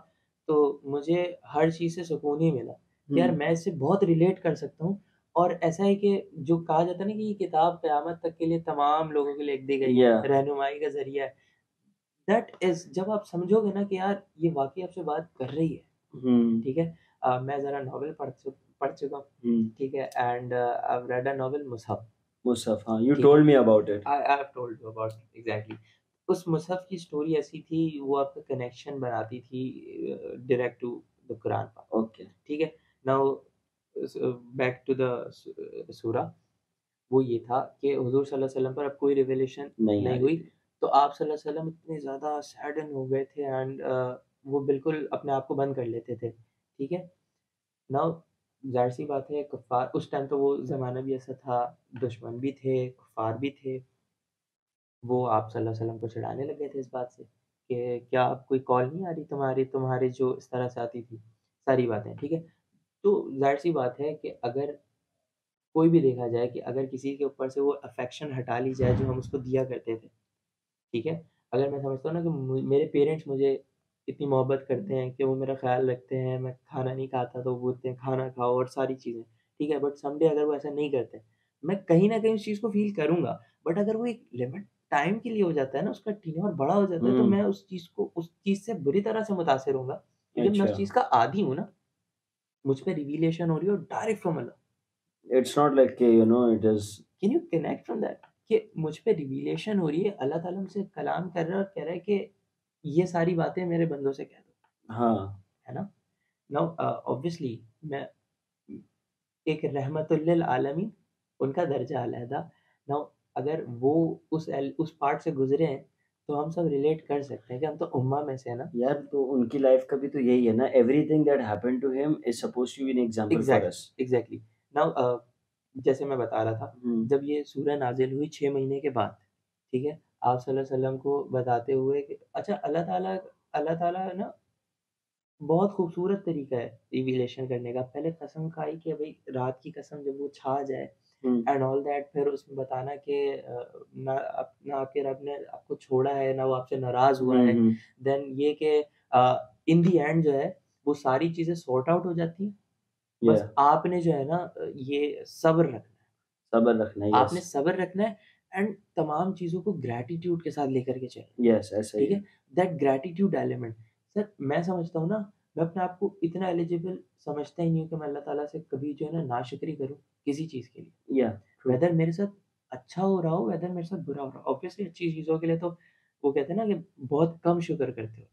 Speaker 2: तो मुझे हर चीज़ से सुकून ही मिला कि यार मैं इससे बहुत रिलेट कर सकता हूँ। और ऐसा है कि जो कहा जाता है ना कि ये किताब क़यामत तक के लिए तमाम लोगों के लिए लिख दी गई है,
Speaker 1: Yeah.
Speaker 2: रहनुमाई का ज़रिया है। दैट इज़, जब आप समझोगे ना कि यार ये वाक़ई आपसे बात कर रही है, ठीक है? मैं ज़रा नॉवेल पढ़ चुका हूँ, ठीक है? And I have read a novel Mushaf,
Speaker 1: Musaf, हाँ, you
Speaker 2: ठीक है?
Speaker 1: told me about it.
Speaker 2: I have told you about exactly. उस मुसहफ की स्टोरी ऐसी थी, वो आपका कनेक्शन बनाती थी डायरेक्ट टू द कुरान पाक,
Speaker 1: Okay.
Speaker 2: ठीक है? नाउ बैक टू द सूरा, वो ये था कि हुज़ूर सल्लल्लाहु अलैहि वसल्लम पर अब कोई रिवलेशन
Speaker 1: नहीं आ
Speaker 2: नहीं
Speaker 1: रही
Speaker 2: हुई,
Speaker 1: थी।
Speaker 2: तो आप सल्लल्लाहु अलैहि वसल्लम इतने ज़्यादा सैडन हो गए थे, एंड वो बिल्कुल अपने आप को बंद कर लेते थे, ठीक है? नाउ ज़ाहिर-सी बात है, कुफ़ार उस टाइम, तो वो ज़माना भी ऐसा था, दुश्मन भी थे, कुफ़ार भी थे। वो आप सल्लल्लाहु अलैहि वसल्लम को चिढ़ाने लग गए थे इस बात से कि क्या अब कोई कॉल नहीं आ रही तुम्हारी, तुम्हारी जो इस तरह से आती थी, सारी बातें, ठीक है? तो ज़ाहिर-सी बात है कि अगर कोई भी देखा जाए, कि अगर किसी के ऊपर से वो अफ़ेक्शन हटा ली जाए जो हम उसको दिया करते थे, ठीक है? अगर मैं समझता हूँ ना कि मेरे पेरेंट्स मुझे इतनी मोहब्बत करते हैं कि वो मेरा ख़्याल रखते हैं, मैं खाना नहीं खाता तो वो बोलते हैं खाना खाओ और सारी चीज़ें, ठीक है? बट समडे अगर वो ऐसा नहीं करते, मैं कहीं न कहीं उस चीज़ को फ़ील करूँगा, बट अगर वो एक लिमिट टाइम के लिए हो जाता है ना, उसका टेन्योर बड़ा हो जाता है, तो मैं उस चीज़ से बुरी तरह से मुतासिर होऊँगा, क्योंकि मैं
Speaker 1: अच्छा।
Speaker 2: उस चीज़ का आदी हूँ ना, मुझ पे रिवीलेशन हो रही है और direct from Allah.
Speaker 1: It's not like, you know, it is.
Speaker 2: Can you connect from that, कि मुझ पे रिवीलेशन हो रही है, अल्लाह ताला मुझसे कलाम कर रहा है और कह रहा है कि ये सारी बातें मेरे बंदों से कह दो,
Speaker 1: हाँ,
Speaker 2: है ना? नाउ ऑब्वियसली मैं एक रहमतुल लिल आलमीन, उनका दर्जा अलहदा। नाउ अगर वो उस पार्ट से गुज़रे हैं, तो हम सब रिलेट कर सकते हैं कि हम तो उम्मा में से हैं ना।
Speaker 1: यार तो उनकी लाइफ का भी तो यही है ना, everything that happened to him is supposed to be an example for us.
Speaker 2: Exactly. Now जैसे मैं बता रहा था,
Speaker 1: हुँ,
Speaker 2: जब ये सूरह नाज़िल हुई 6 महीने के बाद, ठीक है? आप सल्लल्लाहु अलैहि वसल्लम को बताते हुए कि अच्छा, अल्लाह ताला ना बहुत खूबसूरत तरीका है रिविलेशन करने का। पहले कसम खाई कि भई रात की कसम जब वो छा जाए एंड ऑल दैट, फिर उसमें बताना कि ना आपके रब ने आपको छोड़ा है, ना वो आपसे नाराज़ हुआ है। देन ये कि इन द एंड जो है वो सारी चीज़ें सॉर्ट आउट हो जाती हैं। बस
Speaker 1: या
Speaker 2: आपने जो है ना ये सब्र रखना है।
Speaker 1: सब्र रखना है,
Speaker 2: आपने
Speaker 1: यस
Speaker 2: सब्र रखना है एंड तमाम चीज़ों को ग्रैटिट्यूड के साथ लेकर के चलना है।
Speaker 1: यस, ऐसा ही
Speaker 2: ठीक
Speaker 1: है।
Speaker 2: है? दैट ग्रैटिट्यूड एलिमेंट, सर मैं समझता हूँ ना, मैं अपने आप को इतना एलिजिबल समझता ही नहीं हूँ कि मैं अल्लाह ताला से कभी जो है ना नाशुक्री करूँ किसी चीज़ के लिए।
Speaker 1: या ट्रू,
Speaker 2: वेदर मेरे साथ अच्छा हो रहा हो, वेदर मेरे साथ बुरा हो रहा हो। ऑब्वियसली अच्छी चीज़ों के लिए तो वो कहते हैं ना कि बहुत कम शुक्र करते हो।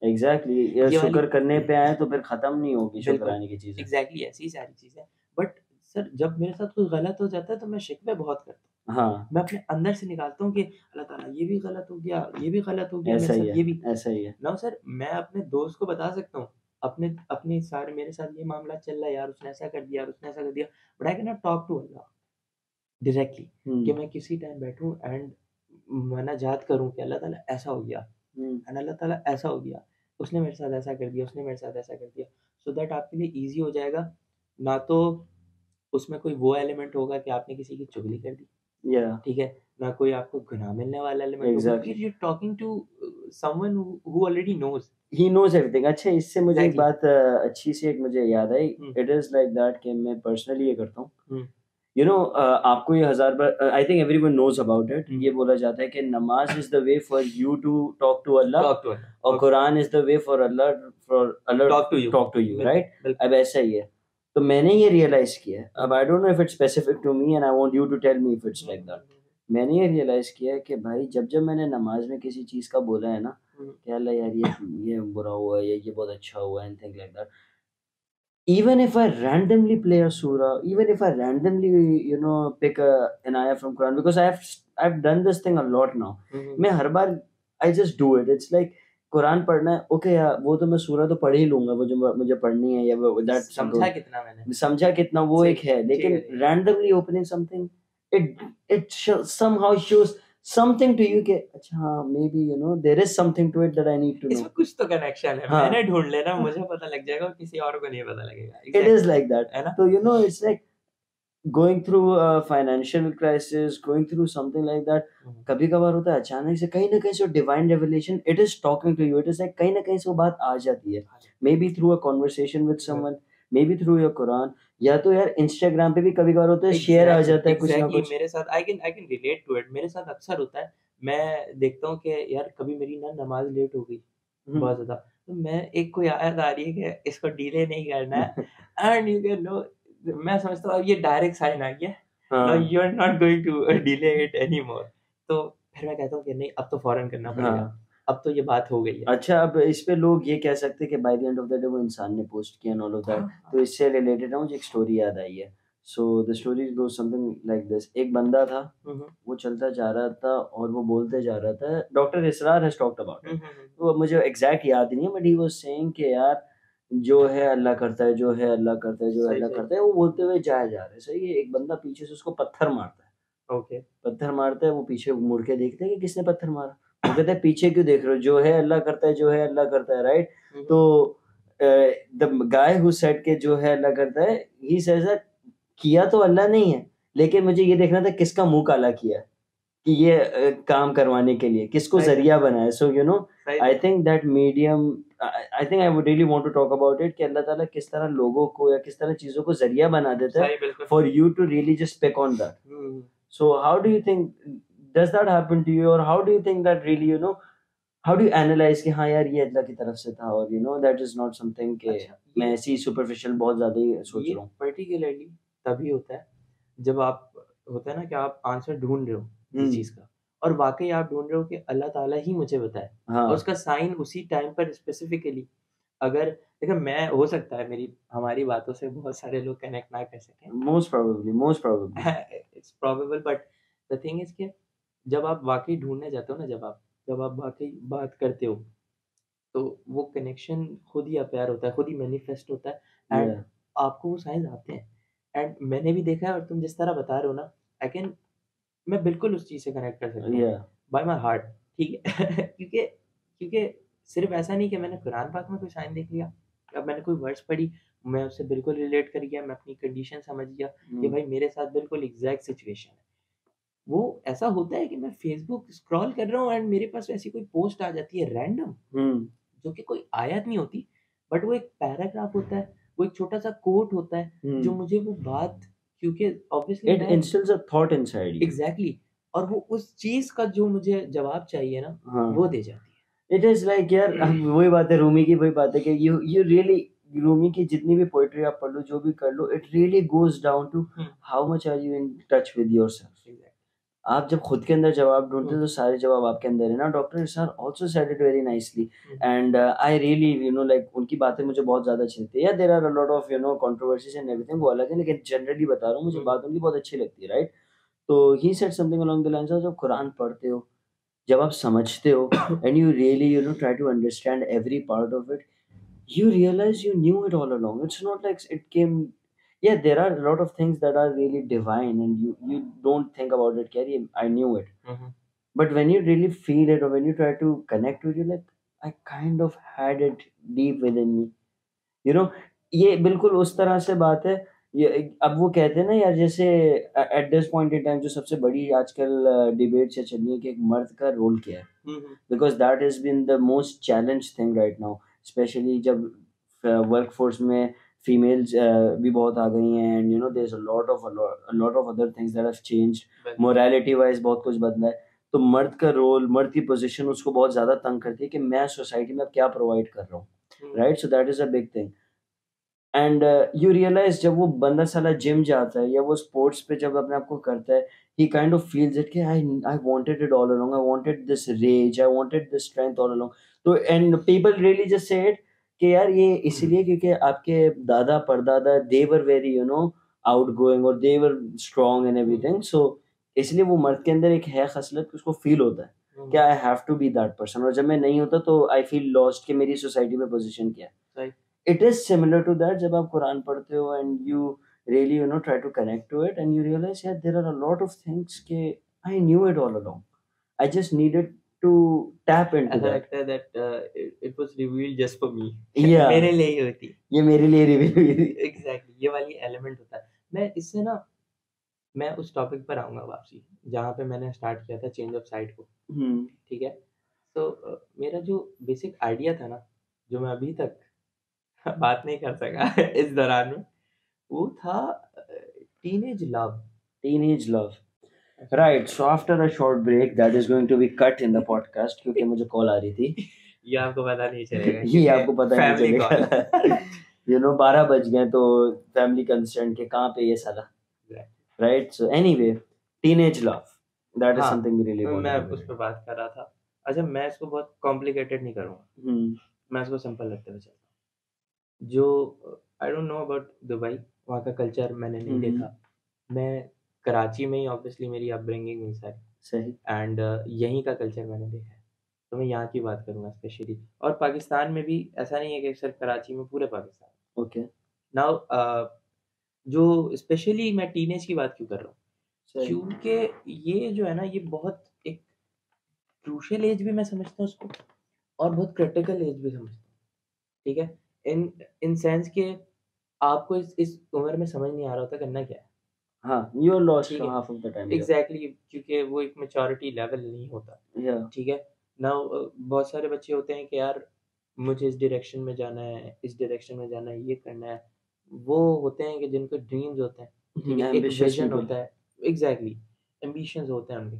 Speaker 1: एग्ज़ैक्टली, या
Speaker 2: ये वाली
Speaker 1: शुक्र करने पे आए तो फिर खत्म नहीं होगी
Speaker 2: बिल्कुल,
Speaker 1: शुक्राने की चीज़ें।
Speaker 2: एग्ज़ैक्टली ऐसी ही सारी चीज़ें हैं। बट सर जब मेरे साथ कुछ गलत हो जाता है तो मैं शिकवे बहुत करता हूँ।
Speaker 1: हाँ,
Speaker 2: मैं अपने अंदर से निकालता हूँ कि अल्लाह ताला ये भी गलत हो गया, ये भी गलत हो गया, मेरे
Speaker 1: ऐसा ही
Speaker 2: साथ
Speaker 1: है,
Speaker 2: ये भी।
Speaker 1: ऐसा ही है।
Speaker 2: नाउ सर मैं अपने दोस्त को बता सकता हूँ, अपने अपनी सारे मेरे साथ ये मामला चल रहा है यार, उसने ऐसा कर दिया यार, उसने ऐसा कर दिया। But I can not talk to Allah directly
Speaker 1: hmm,
Speaker 2: कि मैं किसी टाइम बैठूँ एंड मनाजात करूँ कि अल्लाह ताला ऐसा हो गया
Speaker 1: हुँ,
Speaker 2: एंड अल्लाह ताला ऐसा हो गया, उसने मेरे साथ ऐसा कर दिया, उसने मेरे साथ ऐसा कर दिया। सो दैट आपके लिए ईज़ी हो जाएगा। ना तो उसमें कोई वो एलिमेंट होगा कि आपने किसी की चुगली कर दी,
Speaker 1: या
Speaker 2: ठीक है? ना कोई आपको गुनाह मिलने वाला एलिमेंट होगा
Speaker 1: एग्ज़ैक्टली।
Speaker 2: क्योंकि you are talking to someone who already knows.
Speaker 1: He knows everything. अच्छा, इससे मुझे एक
Speaker 2: एग्ज़ैक्टली।
Speaker 1: बात अच्छी सी एक मुझे याद आई।
Speaker 2: हुँ,
Speaker 1: इट इज़ लाइक दैट कि मैं पर्सनली ये करता हूँ।
Speaker 2: हुँ,
Speaker 1: आपको ये हज़ार बार I think everyone knows about it.
Speaker 2: Hmm.
Speaker 1: ये बोला जाता है कि namaz is the way for you to talk to Allah
Speaker 2: talk to Allah.
Speaker 1: और
Speaker 2: okay.
Speaker 1: Quran is the way for Allah
Speaker 2: talk to you.
Speaker 1: Talk to you,
Speaker 2: बिल्कुल,
Speaker 1: राइट?
Speaker 2: बिल्कुल।
Speaker 1: अब ऐसा ही है। तो मैंने ये रियलाइज़ किया है। अब
Speaker 2: hmm,
Speaker 1: I don't know if it's specific to me and I want you to tell me if it's
Speaker 2: hmm,
Speaker 1: like
Speaker 2: hmm,
Speaker 1: that.
Speaker 2: Hmm,
Speaker 1: मैंने ये रियलाइज़ किया है कि भाई जब-जब मैंने नमाज़ में किसी चीज़ का बोला है ना,
Speaker 2: हुँ,
Speaker 1: कि अल्लाह यार ये बुरा हुआ है, ये बहुत अच्छा हुआ है and thing like that. Even if I randomly play a surah, even if I randomly, pick an ayah from Quran, because I've done this thing a lot now.
Speaker 2: हुँ, हुँ,
Speaker 1: मैं हर बार I just do it. It's like Quran पढ़ना है, ओके यार वो तो मैं सूरह तो पढ़ ही लूँगा, वो जो मुझे पढ़नी है, या वो दैट्स
Speaker 2: समझा
Speaker 1: गुड।
Speaker 2: कितना मैंने?
Speaker 1: समझा कितना वो
Speaker 2: सही,
Speaker 1: एक है,
Speaker 2: ठीक
Speaker 1: लेकिन
Speaker 2: है, ठीक है।
Speaker 1: Randomly opening something, it somehow shows something to you कि अच्छा हाँ, maybe there is something to it that I need to know.
Speaker 2: इसमें कुछ तो कनेक्शन है।
Speaker 1: हाँ,
Speaker 2: मैंने ढूँढ लेना, मुझे पता लग जाएगा और किसी और को नहीं पता लगेगा।
Speaker 1: it is
Speaker 2: exactly,
Speaker 1: like that.
Speaker 2: है ना?
Speaker 1: So it's like going through a financial crisis, going through something like that,
Speaker 2: हुँ,
Speaker 1: कभी-कभार होता है अचानक से कहीं न कहीं से divine revelation, it is talking to you, it is like कहीं न कहीं से वो बात आ जाती है।
Speaker 2: हाँ जी,
Speaker 1: maybe through a conversation with
Speaker 2: बिल्कुल।
Speaker 1: Someone, maybe through your Quran, या तो यार इंस्टाग्राम पे भी कभी-कभार होता है, शेयर आ
Speaker 2: एग्ज़ैक्टली,
Speaker 1: जाता है कुछ ना
Speaker 2: एग्ज़ैक्टली
Speaker 1: कुछ।
Speaker 2: मेरे साथ I can relate to it. मेरे साथ अक्सर होता है। मैं देखता हूँ कि यार कभी मेरी ना नमाज़ लेट हो गई,
Speaker 1: हुँ।
Speaker 2: बहुत ज़्यादा। तो मैं एक कोई आयत आ रही है कि इसको डिले नहीं करना है एंड यू कैन नो, मैं समझता हूँ अब ये डायरेक्ट साइन आ गया। नाउ
Speaker 1: हाँ,
Speaker 2: you are not going to delay it anymore. तो फिर मैं कहता हूँ कि नहीं अब तो फ़ौरन करना पड़ेगा।
Speaker 1: हाँ।
Speaker 2: अब तो ये बात हो गई है।
Speaker 1: अच्छा, अब इस पे लोग ये कह सकते हैं कि by the end of the day वो इंसान ने पोस्ट किया एंड ऑल ऑफ दैट।
Speaker 2: हाँ,
Speaker 1: तो
Speaker 2: हाँ।
Speaker 1: इससे रिलेटेड ना मुझे एक स्टोरी याद आई है। So the story goes something like this. एक बंदा था,
Speaker 2: हुँ, हुँ।
Speaker 1: वो चलता जा रहा था और वो बोलते जा रहा था, doctor Israr has talked about
Speaker 2: hmm,
Speaker 1: it.
Speaker 2: Hmm, hmm.
Speaker 1: तो मुझे एग्ज़ैक्ट याद नहीं है, बट ही वाज़ सेइंग कि यार जो है अल्लाह करता है, जो है अल्लाह करता है, जो है
Speaker 2: सही,
Speaker 1: अल्लाह
Speaker 2: सही।
Speaker 1: करता है, वो बोलते हुए जाया जा रहा है, सही है? एक बंदा पीछे से उसको पत्थर मारता है।
Speaker 2: ओके।
Speaker 1: पत्थर मारता है, वो पीछे मुड़ के देखता है कि किसने पत्थर मारा। वो कहता है पीछे क्यों देख रहे हो? जो है अल्लाह करता है, जो है अल्लाह करता है, राइट?
Speaker 2: हुँ,
Speaker 1: तो
Speaker 2: हुँ।
Speaker 1: द गाय हू सेड के जो है अल्लाह करता है, ही सेज दैट किया तो अल्लाह नहीं है, लेकिन मुझे ये देखना था किसका मुँह काला किया है, कि ये काम करवाने के लिए, किसको
Speaker 2: सही है,
Speaker 1: ज़रिया बनाया। सो
Speaker 2: सही
Speaker 1: आई
Speaker 2: है।
Speaker 1: Think that medium, I think I would really want to talk about it कि अल्लाह ताला किस तरह लोगों को या किस तरह चीज़ों को ज़रिया बना देता है
Speaker 2: सही, बिल्कुल।
Speaker 1: For you to really just pick on that.
Speaker 2: Hmm, hmm.
Speaker 1: So how do you think, does that happen to you, or how do you think that really, how do you analyze कि हाँ यार ये अल्लाह की तरफ से था, और that is not something कि
Speaker 2: अच्छा,
Speaker 1: मैं
Speaker 2: ये
Speaker 1: ऐसे ही superficial बहुत ज़्यादा ही सोच
Speaker 2: ये
Speaker 1: रहा हूँ।
Speaker 2: पर्टिकुलरली तभी होता है, जब आप होता है ना कि आप आंसर ढूँढ रहे हो किसी
Speaker 1: हुँ,
Speaker 2: चीज़ का और वाक़ई आप ढूँढ रहे हो कि अल्लाह ताला ही मुझे बताए और
Speaker 1: हाँ,
Speaker 2: उसका साइन उसी टाइम पर स्पेसिफिकली अगर देखिए मैं हो सकता है मेरी हमारी बातों से बहुत सारे लोग कनेक्ट ना कर सकें।
Speaker 1: most probably,
Speaker 2: it's probable but the thing is कि जब आप वाक़ई ढूँढने जाते हो ना जब आप वाक़ई बात करते हो, तो वो कनेक्शन खुद ही अपीयर होता है, खुद ही मैनिफेस्ट होता है एंड
Speaker 1: yeah,
Speaker 2: आपको वो साइन्स आते हैं। एंड मैंने भी देखा है और तुम जिस तरह बता रहे हो ना, आई कैन मैं बिल्कुल उस चीज़ से कनेक्ट कर सकता हूँ,
Speaker 1: yeah,
Speaker 2: बाय माय हार्ट, ठीक है? क्योंकि क्योंकि सिर्फ़ ऐसा नहीं कि मैंने कुरान पाक में कोई साइन देख लिया, अब मैंने कोई वर्ड्स पढ़ी, मैं उससे बिल्कुल रिलेट कर गया, मैं अपनी कंडीशन समझ गया कि भाई मेरे साथ बिल्कुल एग्जैक्ट सिचुएशन है। वो ऐसा होता है कि मैं फेसबुक स्क्रॉल कर रहा हूँ एंड मेरे पास ऐसी कोई पोस्ट आ जाती है रैंडम, जो कि कोई आयत नहीं होती, बट वो एक पैराग्राफ होता है, वो एक छोटा सा कोट होता है जो मुझे वो बात, क्योंकि obviously
Speaker 1: It instills a thought inside you.
Speaker 2: Exactly और वो उस चीज का जो मुझे जवाब चाहिए ना,
Speaker 1: हाँ
Speaker 2: वो दे जाती है।
Speaker 1: इट इज लाइक यार वही बात है, रूमी की वही बात है कि यू रियली, रूमी की जितनी भी पोइट्री आप पढ़ लो, जो भी कर लो, it really goes down to how much are you in touch with yourself. आप जब खुद के अंदर जवाब ढूंढते हो तो सारे जवाब आपके अंदर है ना। Doctor sir also said it very nicely and I really you know like उनकी बातें मुझे बहुत ज्यादा अच्छी लगती है। यार there are a lot of you know controversies and everything, वो अलग है, लेकिन जनरली बता रहा हूँ मुझे बात उनकी बहुत अच्छी लगती है, राइट। तो ही said something along the lines of, जब कुरान पढ़ते हो, जब आप समझते हो and you really you know try to understand every part of it, you realize you knew it all along. It's not like it came. Yeah, there are a lot of things that are really divine, and you don't think about it. Carry, I knew it, but when you really feel it, or when you try to connect with it, like I kind of had it deep within me. You know, ये बिल्कुल उस तरह से बात है। ये अब वो कहते हैं ना यार, जैसे at this point in time जो सबसे बड़ी आजकल डिबेट से चल रही है कि एक मर्द का रोल क्या है, because that is been the most challenge thing right now, specially जब वर्क फोर्स में फीमेल्स भी बहुत आ गई हैं, and you know there is a lot of other things that have changed, morality wise बहुत कुछ बदला है। तो मर्द का रोल, मर्द की पोजीशन उसको बहुत ज़्यादा तंग करती है कि मैं सोसाइटी में अब क्या प्रोवाइड कर रहा हूँ, right. So that is a big thing. And you realize जब वो बंदा साला जिम जाता है या वो स्पोर्ट्स पे जब अपने आप को करता है, he kind of feels it कि I wanted it all along, I wanted this rage, I wanted this strength all along। तो and people really just say it कि यार ये इसलिए क्योंकि आपके दादा परदादा they were very you know outgoing और they were strong and everything, so इसलिए वो मर्द के अंदर एक है खसलत कि उसको फील होता है कि I have to be that person, और जब मैं नहीं होता तो I feel lost कि मेरी सोसाइटी में पोजीशन क्या है। It is similar to that जब आप कुरान पढ़ते हो and you really you know try to connect to it and you realize yeah there are a lot of things के I knew it all along, I just needed to tap into
Speaker 2: ऐसा
Speaker 1: that।
Speaker 2: लगता है that it was revealed just for me।
Speaker 1: Yeah,
Speaker 2: मेरे लिए ही होती,
Speaker 1: ये मेरे लिए रिवील हुई थी।
Speaker 2: एग्जैक्टली ये वाली एलिमेंट होता है। मैं इससे ना, मैं उस टॉपिक पर आऊंगा वापसी जहाँ पे मैंने स्टार्ट किया था चेंज ऑफ साइड को, ठीक है। तो मेरा जो बेसिक आइडिया था ना, जो मैं अभी तक बात नहीं कर सका इस दौरान में, वो था teenage love.
Speaker 1: Teenage love, right। So after a short break that is going to be cut in the podcast क्योंकि मुझे कॉल आ रही थी।
Speaker 2: ये आपको पता नहीं चलेगा
Speaker 1: ये आपको पता नहीं
Speaker 2: फैमिली
Speaker 1: चलेगा। you know 12 बज गए तो फैमिली कंसर्न के कहाँ पे ये साला, right। So anyway, teenage love, that is
Speaker 2: हाँ,
Speaker 1: something we really
Speaker 2: मैं
Speaker 1: wanted to
Speaker 2: उस पर बात कर रहा था। अच्छा, मैं इसको बहुत कॉम्प्लिकेटेड नहीं करूँगा, मैं इसको सिंपल रखते हुए चलता हूँ। जो आई डोंट नो अबाउट दुबई, वहाँ का कल्चर मैंने नहीं देखा। मैं कराची में ही ऑब्वियसली मेरी अपब्रिंगिंग हुई सारी,
Speaker 1: सही,
Speaker 2: एंड यहीं का कल्चर मैंने देखा है, तो मैं यहाँ की बात करूँगा स्पेशली। और पाकिस्तान में भी ऐसा नहीं है कि सिर्फ कराची में, पूरे पाकिस्तान।
Speaker 1: ओके
Speaker 2: नाउ जो स्पेशली मैं टीनेज की बात क्यों कर रहा हूँ,
Speaker 1: सही,
Speaker 2: क्योंकि ये जो है ना, ये बहुत एक क्रूशियल एज भी मैं समझता हूँ उसको, और बहुत क्रिटिकल एज भी समझता हूँ, ठीक है। इन सेंस के आपको इस उम्र में समझ नहीं आ रहा होता करना क्या है।
Speaker 1: हाँ, यू आर लॉस्ट
Speaker 2: ठीक है,
Speaker 1: half of the time.
Speaker 2: Exactly, क्योंकि वो एक मैच्योरिटी लेवल नहीं होता,
Speaker 1: या
Speaker 2: ठीक है। नाउ बहुत सारे बच्चे होते हैं कि यार मुझे इस डायरेक्शन में जाना है, इस डायरेक्शन में जाना है, ये करना है। वो होते हैं कि जिनको ड्रीम्स होते हैं, ठीक है, एक
Speaker 1: ambitious
Speaker 2: विजन
Speaker 1: people।
Speaker 2: होता है, एग्जैक्टली, एम्बिशंस होते हैं उनके।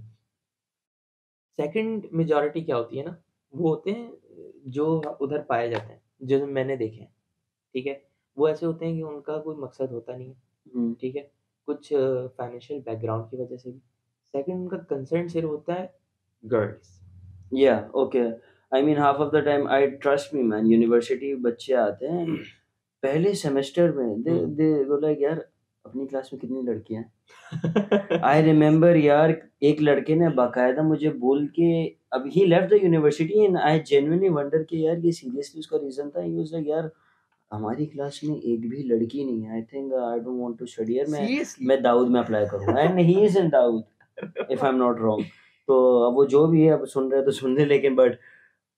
Speaker 2: सेकंड मेजॉरिटी क्या होती है ना, वो होते हैं जो उधर पाए जाते हैं, जो मैंने देखे हैं, ठीक है। वो ऐसे होते हैं कि उनका कोई मकसद होता नहीं है, ठीक है, कुछ फाइनेंशियल बैकग्राउंड की वजह से भी। सेकंड, उनका कंसर्न सिर्फ होता है गर्ल्स।
Speaker 1: या okay, I mean half of the time I trust me man, university बच्चे आते हैं पहले सेमेस्टर में, दे वो लाइक यार अपनी क्लास में कितनी लड़कियां हैं। आई रिमेम्बर यार एक लड़के ने बाकायदा मुझे बोल के, अब he left the university and I genuinely wonder कि यार ये सीरियसली उसका रीजन था। ही वाज लाइक यार हमारी क्लास में एक भी लड़की नहीं है, I think I don't want to study here, मैं दाऊद में अप्लाई करूंगा, and he is in Dawood if I am not wrong. तो अब वो जो भी है अब सुन रहे तो सुन रहे, लेकिन but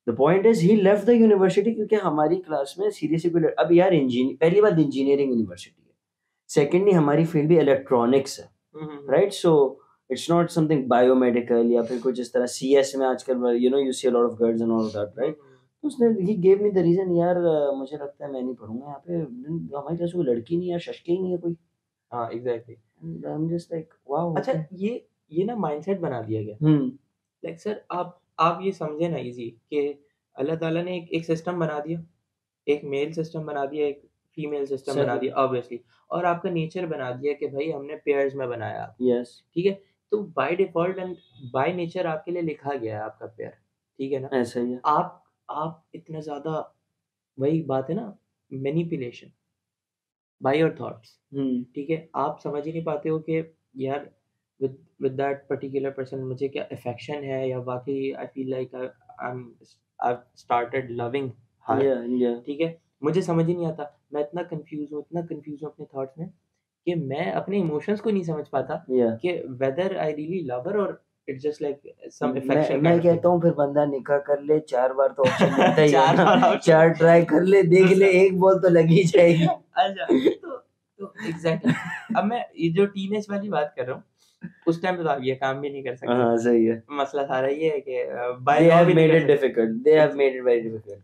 Speaker 1: the point is he left the university क्योंकि हमारी क्लास में सीरियसली कोई अब यार पहली बात इंजीनियरिंग यूनिवर्सिटी है, सेकेंडली हमारी फील्ड भी इलेक्ट्रॉनिक्स है, right? So it's not something biomedical या फिर कुछ इस तरह सीएस में आजकल you see a lot of girls and all that, right? उसने ही गेव मी द रीजन, यार मुझे लगता है मैं नहीं पढ़ूंगा यहाँ पे, हमारी क्लास में कोई लड़की नहीं है, शशके ही नहीं है कोई।
Speaker 2: हाँ exactly.
Speaker 1: I am just like wow.
Speaker 2: अच्छा ये ना माइंडसेट बना दिया गया। लाइक सर आप ये समझे ना इजी कि अल्लाह ताला ने एक सिस्टम बना दिया, एक मेल सिस्टम बना दिया, एक फीमेल सिस्टम बना दिया ऑब्वियसली, और आपका नेचर बना दिया कि भाई हमने पेयर्स में बनाया।
Speaker 1: यस,
Speaker 2: ठीक है, तो by default and by nature आपके लिए लिखा गया है आपका पेयर, ठीक है ना?
Speaker 1: ऐसा ही है।
Speaker 2: आप इतना ज्यादा, वही बात है ना, मैनिपुलेशन बाय योर थॉट्स, ठीक है? आप समझ ही नहीं पाते हो कि यार with that particular person मुझे क्या अफेक्शन है, या वाकई I feel like I've started loving her, ठीक है? मुझे समझ ही नहीं आता, मैं इतना कंफ्यूज हूँ अपने थॉट्स में कि मैं अपने इमोशंस को नहीं समझ पाता कि whether I really love her or it's just like some affection।
Speaker 1: मैं कहता हूँ फिर बंदा निकाह कर ले, 4 बार तो ऑप्शन मिलता ही है ना, 4 ट्राई कर ले, देख ले, एक बॉल तो लग ही जाएगी।
Speaker 2: अच्छा, तो एग्जैक्टली अब मैं ये जो टीनेज वाली बात कर रहा हूँ, उस टाइम पे तो आप ये काम भी नहीं कर सकते।
Speaker 1: हाँ सही है।
Speaker 2: मसला सारा ये है कि
Speaker 1: they have made it difficult, they have made it very difficult।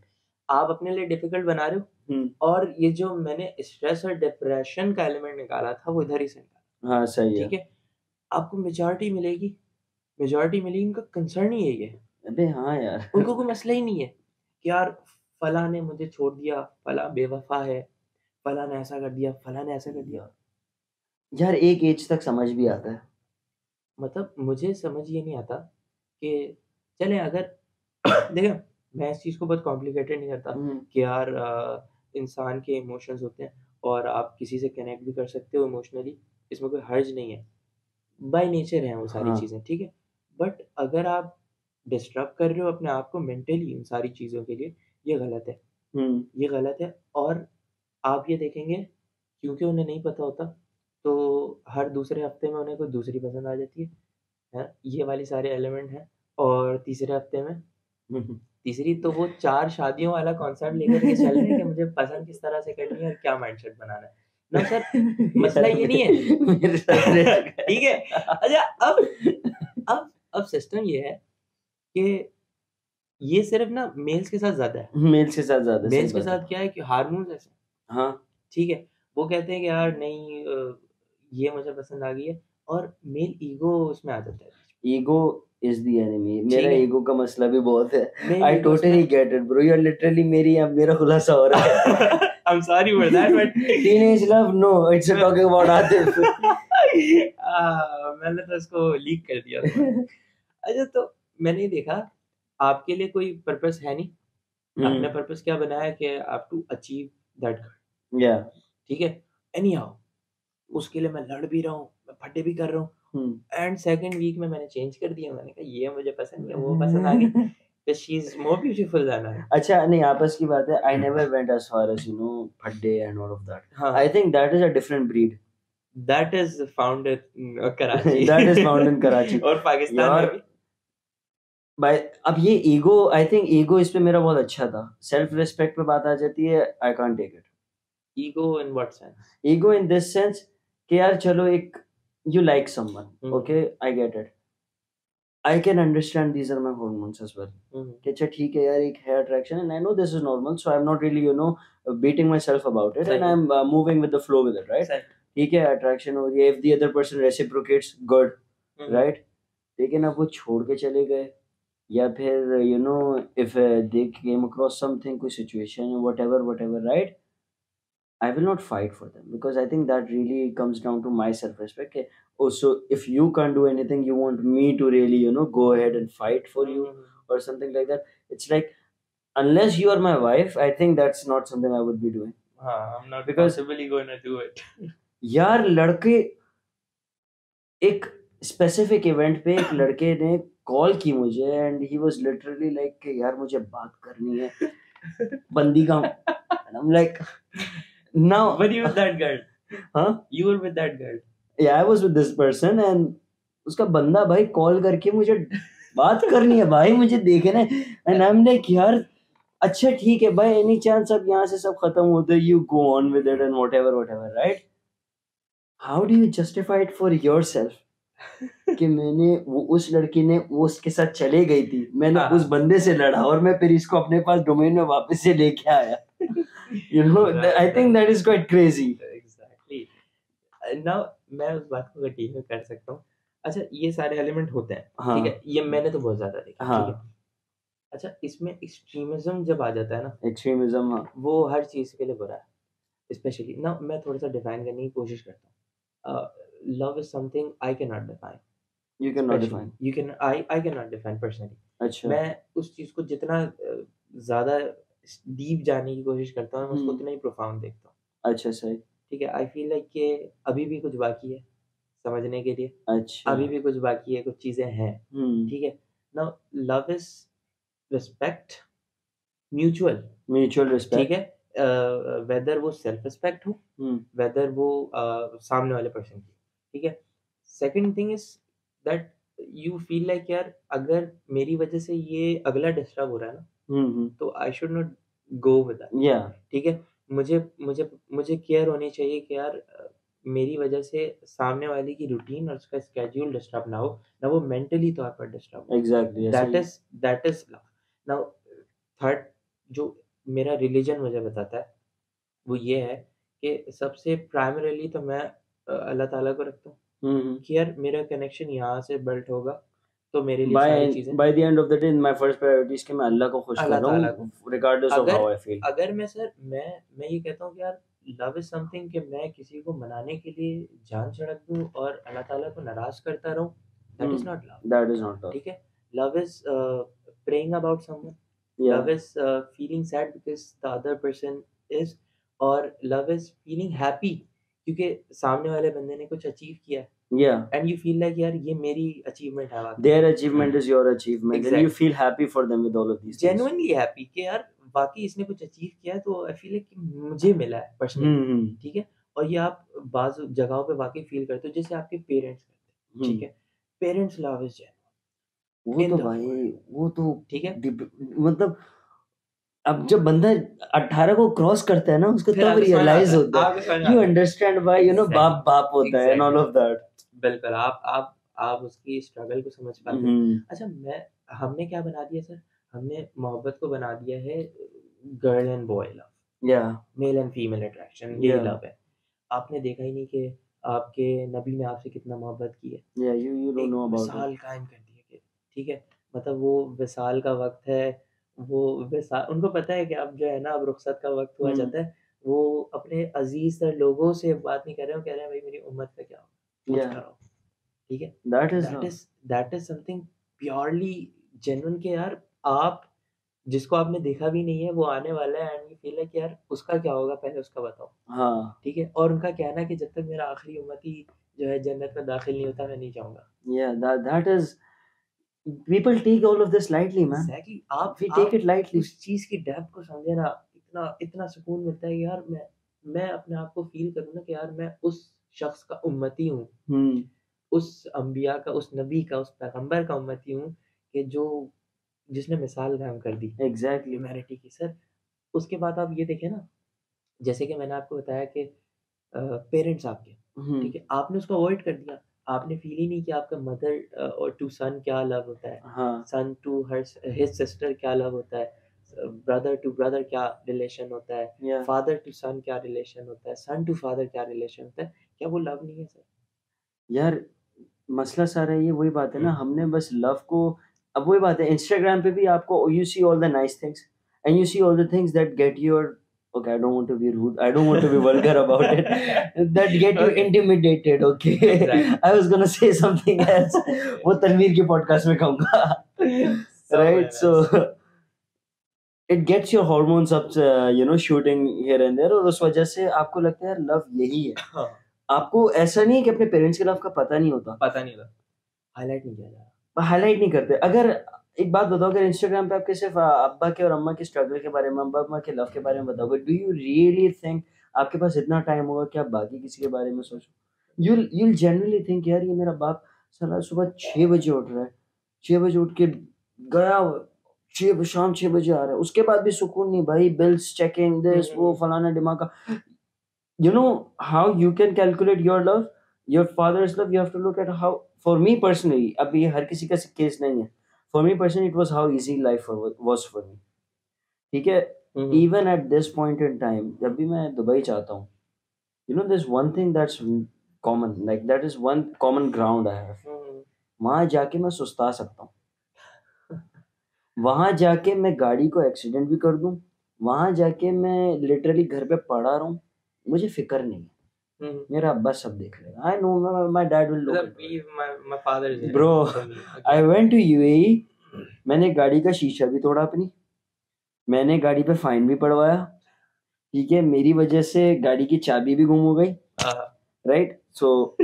Speaker 2: आप अपने लिए डिफिकल्ट बना रहे हो, और ये जो मैंने स्ट्रेस और डिप्रेशन का एलिमेंट निकाला था वो इधर ही से निकाला।
Speaker 1: हाँ सही है।
Speaker 2: ठीक है, आपको मेजॉरिटी मिलेगी, उनका कंसर्न ही यही है।
Speaker 1: अबे हाँ यार,
Speaker 2: उनको कोई मसला ही नहीं है कि यार फला ने मुझे छोड़ दिया, फला बेवफा है, फला ने ऐसा कर दिया, फला ने ऐसा कर दिया।
Speaker 1: यार एक एज तक समझ भी आता है,
Speaker 2: मतलब मुझे समझ ये नहीं आता कि चले अगर देखो मैं इस चीज़ को बहुत कॉम्प्लिकेटेड नहीं करता कि यार इंसान के इमोशंस होते हैं और आप किसी से कनेक्ट भी कर सकते हो इमोशनली, इसमें कोई हर्ज नहीं है, बाय नेचर है वो सारी चीज़ें, ठीक है? बट अगर आप डिस्टर्ब कर रहे हो अपने आप को मेंटली इन सारी चीज़ों के लिए, ये गलत है। ये गलत है, और आप ये देखेंगे क्योंकि उन्हें नहीं पता होता तो हर दूसरे हफ्ते में उन्हें कोई दूसरी पसंद आ जाती है, ये वाली सारे एलिमेंट हैं। और तीसरे हफ्ते में तीसरी तो वो 4 शादियों वाला कॉन्सेप्ट लेकर के चल रहे हैं कि मुझे पसंद किस तरह से करनी है और क्या माइंडसेट बनाना है ना सर। मसला ये नहीं है, ठीक है? अच्छा अब सिस्टम ये है कि ये सिर्फ ना मेल्स के साथ ज्यादा है, मेल्स के साथ क्या है कि हार्मोन्स ऐसे, हाँ ठीक है, वो कहते हैं कि यार नहीं ये मुझे पसंद आ गई है, और मेल ईगो उसमें आ जाता है।
Speaker 1: Ego is the enemy. मेरा ईगो का मसला भी बहुत है। I totally get it bro, you are literally मेरा खुलासा हो रहा है।
Speaker 2: I am sorry for that, but
Speaker 1: teenage love no, it's talking about Atif.
Speaker 2: मैंने तो इसको लीक कर दिया था। अच्छा, तो मैंने देखा आपके लिए कोई पर्पस है नहीं, आपने पर्पस क्या बनाया कि आप टू अचीव दैट गोल,
Speaker 1: या
Speaker 2: ठीक है? एनी हाउ उसके लिए मैं लड़ भी रहा हूँ, मैं फटे भी कर रहा हूँ, एंड सेकंड वीक में मैंने चेंज कर दिया, मैंने कहा ये मुझे पसंद है, वो पसंद आ गई, तो she is more beautiful than I.
Speaker 1: अच्छा नहीं, आपस की बात है, I never went as far as फड्डे and all of that. I think that is a different breed,
Speaker 2: that is found in Karachi,
Speaker 1: that is found in Karachi
Speaker 2: और पाकिस्तान में भी।
Speaker 1: भाई अब ये ईगो, आई थिंक ईगो इस पे मेरा बहुत अच्छा था, सेल्फ रिस्पेक्ट पे बात आ जाती है, I can't take it.
Speaker 2: Ego in what sense?
Speaker 1: Ego in this sense कि यार चलो एक you like someone, okay, I get it, I can understand these are my hormones as well, कि अच्छा ठीक है यार, एक है attraction and I know this is normal, so I'm not really beating myself about it, and I'm moving with the flow with it, right? ठीक है, attraction हो रही है, if the other person reciprocates, good, right? लेकिन अब वो छोड़ के चले गए, या फिर if they came across something, कोई situation, whatever, right? I will not fight for them, because I think that really comes down to my self-respect. Also, if you can't do anything, you want me to really, go ahead and fight for you or something like that. It's like, unless you are my wife, I think that's not something I would be doing.
Speaker 2: I'm not possibly going to do it.
Speaker 1: यार लड़के, एक स्पेसिफिक इवेंट पे एक लड़के ने कॉल की मुझे, and he was literally like यार मुझे बात करनी है बंदी का, and I'm like, now
Speaker 2: but you with that girl,
Speaker 1: huh?
Speaker 2: You were with that girl?
Speaker 1: Yeah, I was with this person, and उसका बंदा भाई कॉल करके मुझे बात करनी है भाई, मुझे देखना है। एंड आई एम लाइक यार अच्छा ठीक है भाई, एनी चांस अब यहाँ से सब खत्म होते, you go on with it and whatever right. How do you justify it for yourself कि मैंने वो उस लड़की ने वो उसके साथ चले गई थी, मैंने
Speaker 2: हाँ
Speaker 1: उस बंदे से लड़ा और मैं फिर इसको अपने पास डोमेन में वापस से लेके आया। You know I think that is quite crazy.
Speaker 2: Exactly. Now मैं उस बात को कंटिन्यू कर सकता हूँ। अच्छा ये सारे एलिमेंट होते हैं, ठीक
Speaker 1: हाँ
Speaker 2: है, ये मैंने तो बहुत ज्यादा देखा, ठीक है।
Speaker 1: हाँ
Speaker 2: अच्छा इसमें एक्सट्रीमिज्म जब आ जाता है ना,
Speaker 1: एक्सट्रीमिज्म, हाँ
Speaker 2: वो हर चीज के लिए बुरा है। स्पेशली ना मैं थोड़ा सा डिफाइन करने की कोशिश करता हूँ। Love is something I can not define.
Speaker 1: You can not define.
Speaker 2: You can I can not define personally.
Speaker 1: अच्छा
Speaker 2: मैं उस चीज को जितना ज्यादा डीप जाने की कोशिश करता हूँ, मैं उसको उतना ही प्रोफाउंड देखता हूँ।
Speaker 1: अच्छा सही।
Speaker 2: ठीक है, आई फील लाइक कि अभी भी कुछ बाकी है समझने के लिए,
Speaker 1: अच्छा
Speaker 2: अभी भी कुछ बाकी है, कुछ चीजें हैं, ठीक है। Now love is respect, mutual,
Speaker 1: mutual
Speaker 2: ठीक
Speaker 1: रिस्पेक्ट।
Speaker 2: है। वेदर वो सेल्फ रिस्पेक्ट हो, वेदर वो सामने वाले पर्सन की, ठीक है। Second thing is that you feel like यार अगर मेरी वजह से ये अगला डिस्टर्ब हो रहा है ना, तो I should not go with that,
Speaker 1: या
Speaker 2: ठीक है। मुझे मुझे मुझे केयर होनी चाहिए कि यार मेरी वजह से सामने वाले की रूटीन और उसका स्केड्यूल डिस्टर्ब ना हो, ना वो मेंटली तौर पर डिस्टर्ब हो।
Speaker 1: Exactly
Speaker 2: that is love. Now third जो मेरा रिलीजन मुझे बताता है वो ये है कि सबसे प्राइमरीली तो मैं अल्लाह ताला को रखता हूँ कि यार मेरा कनेक्शन यहाँ से बिल्ट होगा तो मेरे लिए सारी चीजें
Speaker 1: by the end of the day my first priority is कि मैं अल्लाह को खुश कर
Speaker 2: अल्लाह
Speaker 1: रहा
Speaker 2: ताला को।
Speaker 1: हूँ regardless of how I feel.
Speaker 2: अगर मैं सर मैं ये कहता हूँ कि यार लव इज समथिंग कि मैं किसी को मनाने के लिए जान छिड़क दूँ और अल्लाह ताला को नाराज करता रहूँ, that is not love,
Speaker 1: that is not love.
Speaker 2: ठीक है। Love is praying about someone,
Speaker 1: या
Speaker 2: love is feeling sad because the other person is, और लव इज फीलिंग हैप्पी क्योंकि सामने वाले बंदे ने कुछ अचीव किया है
Speaker 1: या
Speaker 2: एंड यू फील लाइक यार ये मेरी अचीवमेंट है वाकई,
Speaker 1: there achievement is your achievement and you
Speaker 2: exact
Speaker 1: feel happy for them with all of these things.
Speaker 2: Genuinely happy कि यार वाकई इसने कुछ अचीव किया है तो आई फील लाइक कि मुझे मिला है पर्सनली, ठीक है। और ये आप बाज़ जगहों पे वाकई फील करते हो जैसे आपके पेरेंट्स करते हैं, ठीक है। पेरेंट्स लव इज
Speaker 1: वो
Speaker 2: जेन्युइन
Speaker 1: तो
Speaker 2: इन द
Speaker 1: भाई
Speaker 2: वर्ल्ड,
Speaker 1: वो तो
Speaker 2: ठीक है।
Speaker 1: मतलब अब जब बंदा 18 को क्रॉस करता है ना उसको
Speaker 2: फिर
Speaker 1: तब
Speaker 2: आपको समझ में
Speaker 1: रियलाइज
Speaker 2: आता है,
Speaker 1: होता
Speaker 2: आपको
Speaker 1: है,
Speaker 2: समझ में
Speaker 1: यू
Speaker 2: आता है।
Speaker 1: अंडरस्टैंड व्हाई यू नो बाप
Speaker 2: एग्जैक्टली
Speaker 1: बाप होता है and all
Speaker 2: exactly
Speaker 1: of that.
Speaker 2: बिल्कुल आप उसकी स्ट्रगल को समझ पाते हो। अच्छा मैं हमने क्या बना दिया सर, हमने मोहब्बत को बना दिया है गर्ल एंड बॉय लव,
Speaker 1: या
Speaker 2: मेल एंड फीमेल अट्रैक्शन, यही
Speaker 1: या
Speaker 2: लव है। आपने देखा ही नहीं कि आपके नबी ने आपसे कितना मोहब्बत की है,
Speaker 1: या यू डोंट
Speaker 2: एक
Speaker 1: नो अबाउट इट।
Speaker 2: विसाल कायम कर दी है कि ठीक है, मतलब वो विसाल का वक़्त है, वो विसाल उनको पता है कि अब जो है ना अब रुखसत का वक़्त हुआ जाता है। वो अपने अज़ीज़ तर लोगों से बात नहीं कर रहे हो, कह रहे हैं भाई मेरी उम्मत का क्या होगा?
Speaker 1: या
Speaker 2: सोचता रहो, ठीक है?
Speaker 1: That is
Speaker 2: that
Speaker 1: love.
Speaker 2: Is that is something purely genuine कि यार आप जिसको आपने देखा भी नहीं है वो आने वाला है एंड यू फील लाइक यार उसका क्या होगा पहले उसका बताओ।
Speaker 1: हाँ
Speaker 2: ठीक है? और उनका कहना है कि जब तक मेरा आखिरी उम्मती जो है जन्नत में दाखिल नहीं होता मैं नहीं जाऊँगा।
Speaker 1: या that is people take all of this lightly man,
Speaker 2: exactly
Speaker 1: we take
Speaker 2: आप
Speaker 1: it lightly।
Speaker 2: उस चीज़ की डेप्थ को समझे ना, इतना इतना सुकून मिलता है कि यार मैं अपने आप को फ़ील करूँ ना कि यार मैं उस शख़्स का उम्मती हूँ, उस अंबिया का, उस नबी का, उस पैगंबर का उम्मती हूँ कि जो जिसने मिसाल कायम कर दी
Speaker 1: एग्जैक्टली
Speaker 2: ह्यूमैनिटी की। सर उसके बाद आप ये देखें ना, जैसे कि मैंने आपको बताया कि पेरेंट्स आपके, ठीक है, आपने उसको अवॉइड कर दिया। आपने फ़ील ही नहीं किया आपका मदर और टू सन क्या लव होता है,
Speaker 1: हाँ
Speaker 2: सन टू हर हिज सिस्टर क्या लव होता है, ब्रदर टू ब्रदर क्या रिलेशन होता है,
Speaker 1: या
Speaker 2: फादर टू सन क्या रिलेशन होता है, सन टू फादर क्या रिलेशन होता है। क्या वो लव नहीं है सर?
Speaker 1: यार मसला सारा ये वही बात है ना,
Speaker 2: हुँ।
Speaker 1: हमने बस लव को अब वही बात है इंस्टाग्राम पे भी आपको you see all the nice things and you see all the things that get your okay I don't want to be rude, I don't want to be vulgar about it, that get you
Speaker 2: okay,
Speaker 1: intimidated, okay?
Speaker 2: Exactly.
Speaker 1: I was gonna say something else, वो तनवीर के पॉडकास्ट में कहूंगा।
Speaker 2: सो
Speaker 1: right,
Speaker 2: मैन
Speaker 1: so
Speaker 2: ऐसा
Speaker 1: it gets your hormones up, you know, shooting here and there, और उस वजह से आपको लगता है यार लव यही है।
Speaker 2: हाँ,
Speaker 1: आपको ऐसा नहीं है कि अपने पेरेंट्स के लव का पता नहीं होता,
Speaker 2: पता नहीं लगा, हाइलाइट नहीं किया जा रहा।
Speaker 1: हाईलाइट नहीं करते। अगर एक बात बताओ, अगर इंस्टाग्राम पे आपके सिर्फ अब्बा के और अम्मा के स्ट्रगल के बारे में, अब्बा अम्मा के लव के बारे में बताओगे, डू यू रियली थिंक आपके पास इतना टाइम होगा कि आप बाकी किसी के बारे में सोचो? you'll genuinely think यार ये मेरा बाप साला सुबह 6 बजे उठ रहा है, 6 बजे उठ के गया, शाम 6 बजे आ रहा है, उसके बाद भी सुकून नहीं भाई, बिल्स चेकिंग, दिस वो फलाना दिमाग का। You know how you can calculate your love, your father's love? You have to look at how, for me personally, अब ये हर किसी का केस नहीं है, for me personally it was how easy life was for me, ठीक है। Even at this point in time, जब भी मैं दुबई चाहता हूँ, you know there's one thing that's common, like that is one common ground I have, वहां जाके मैं सुस्ता सकता हूँ, वहां जाके मैं गाड़ी को एक्सीडेंट भी कर दूं, वहां जाके मैं लिटरली घर पे पड़ा रहूं, मुझे फिक्र नहीं है, मेरा अब्बा सब देख लेगा, I know my dad will look
Speaker 2: please my father is
Speaker 1: bro. I went to UAE, मैंने गाड़ी का शीशा भी तोड़ा अपनी, मैंने गाड़ी पे फाइन भी पड़वाया, ठीक है, मेरी वजह से गाड़ी की चाबी भी गुम हो गई, राइट। सो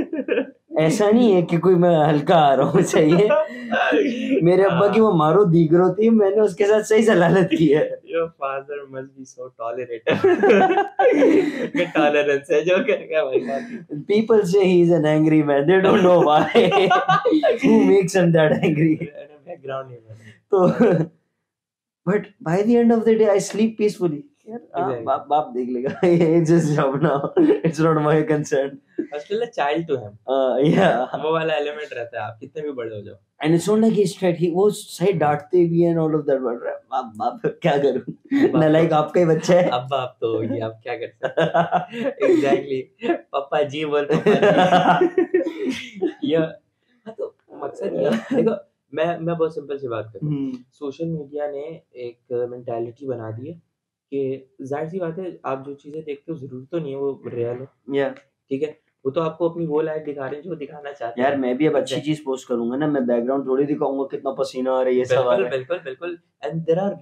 Speaker 1: ऐसा नहीं है कि कोई मैं हल्का आ रहा हूँ, चाहिए मेरे अब्बा की वो मारो दीगरो थी, मैंने उसके साथ सही सलालत की है।
Speaker 2: Your father must be so tolerant. Good tolerance है जो करेगा भाई।
Speaker 1: People say he is an angry man. They don't know why. Who makes him that angry?
Speaker 2: Background नहीं है।
Speaker 1: तो but by the end of the day I sleep peacefully.
Speaker 2: Exactly.
Speaker 1: बाप देख लेगा, it's his job now, it's not my concern.
Speaker 2: Still a child to him.
Speaker 1: Yeah.
Speaker 2: वो वाला एलिमेंट रहता है, आप कितने भी बड़े हो जाओ।
Speaker 1: And it's not like he's straight, he वो सही डांटते भी हैं and all of that, but बाप क्या करूं, नालायक आपका ही बच्चा है।
Speaker 2: अब आप तो ये आप क्या कर सकते हैं? Exactly. पापा जी बोल पापा जी। ये तो मकसद ये है, देखो मैं बहुत सिंपल सी बात करूं, सोशल मीडिया ने एक मेंटालिटी बना दी है कि जाहिर सी बात है, आप जो चीजें देखते हो जरूर तो नहीं है वो रियल है,
Speaker 1: या
Speaker 2: ठीक है, वो तो आपको अपनी वो लाइफ दिखा रहे हैं जो दिखाना चाहते हैं।
Speaker 1: यार मैं भी अब अच्छी चीज पोस्ट करूंगा ना, मैं बैकग्राउंड थोड़ी दिखाऊंगा कितना पसीना आ रहा है, ये सब आ रहा है।
Speaker 2: बिल्कुल बिल्कुल। And there are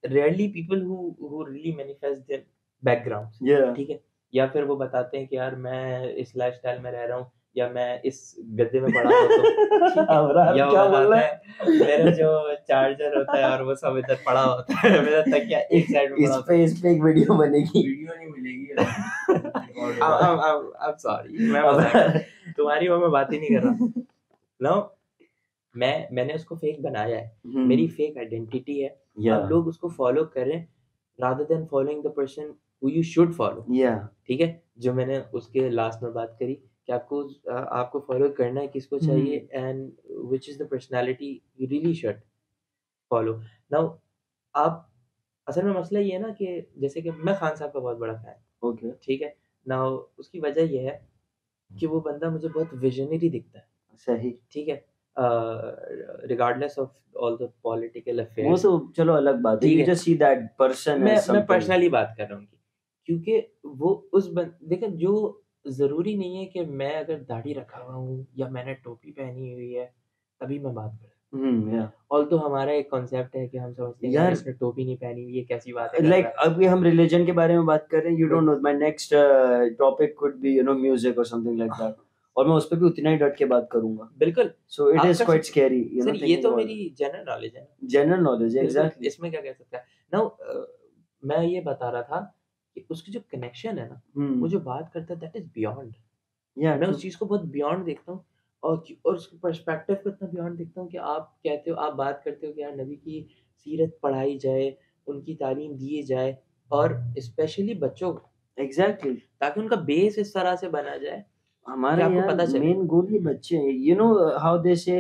Speaker 2: rarely people who really manifest their background, ठीक है, या फिर वो बताते हैं कि यार मैं इस लाइफस्टाइल में रह रहा हूँ, या मैं इस गद्दे में पड़ा होता हूँ, या क्या बोल रहा है मेरा जो चार्जर होता है और वो सब इधर पड़ा होता है, मेरा तकिया एक साइड में पड़ा होता है।
Speaker 1: इस पे एक वीडियो बनेगी,
Speaker 2: वीडियो नहीं मिलेगी। I'm sorry, मैं तुम्हारी वो मैं बात ही नहीं कर रहा। नो, मैंने उसको फेक बनाया है, मेरी फेक आइडेंटिटी है, अब लोग उसको फॉलो करें rather than following the person who you should follow, ठीक है, जो मैंने उसके लास्ट में बात करी कि आपको फॉलो करना है किसको चाहिए, and which is the personality you really should follow. Now आप असल में मसला ये है ना कि जैसे कि मैं खान साहब का बहुत बड़ा फैन,
Speaker 1: ओके,
Speaker 2: ठीक है, नाउ उसकी वजह ये है कि वो बंदा मुझे बहुत विजनरी दिखता है,
Speaker 1: सही,
Speaker 2: ठीक है, regardless of all the political affairs,
Speaker 1: वो तो चलो अलग बात है, you just see that person as something.
Speaker 2: मैं पर्सनली बात कर रहा हूँ, क्योंकि वो उस देखो, जो जरूरी नहीं है कि मैं अगर दाढ़ी रखा हुआ हूँ या मैंने टोपी पहनी हुई है तभी मैं बात कर, ऑल तो हमारा एक कॉन्सेप्ट है कि हम समझते हैं यार इसने टोपी नहीं पहनी हुई है, कैसी बात है,
Speaker 1: लाइक अभी हम रिलीजन के बारे में बात कर रहे हैं, you don't know my next topic could be music और समथिंग लाइक दैट, और मैं उस पे भी उतना ही डट के बात करूंगा,
Speaker 2: बिल्कुल,
Speaker 1: so it is quite scary,
Speaker 2: sir ये तो मेरी जनरल नॉलेज है,
Speaker 1: जनरल नॉलेज, एग्जैक्टली,
Speaker 2: इसमें क्या कह सकता है। नाउ मैं ये बता रहा था कि उसकी जो कनेक्शन है ना, वो जो बात करता है दैट इज बियॉन्ड, मैं उस चीज को बहुत बियॉन्ड देखता हूँ, और उसके पर्सपेक्टिव को इतना बियॉन्ड देखता हूँ कि आप कहते हो, आप बात करते हो कि यार नबी की सीरत पढ़ाई जाए, उनकी तालीम दी जाए, और स्पेशली बच्चों को,
Speaker 1: एग्जैक्टली,
Speaker 2: ताकि उनका बेस इस तरह से बना जाए,
Speaker 1: हमारा यार मेन गोल ही बच्चे हैं, यू नो हाउ दे से,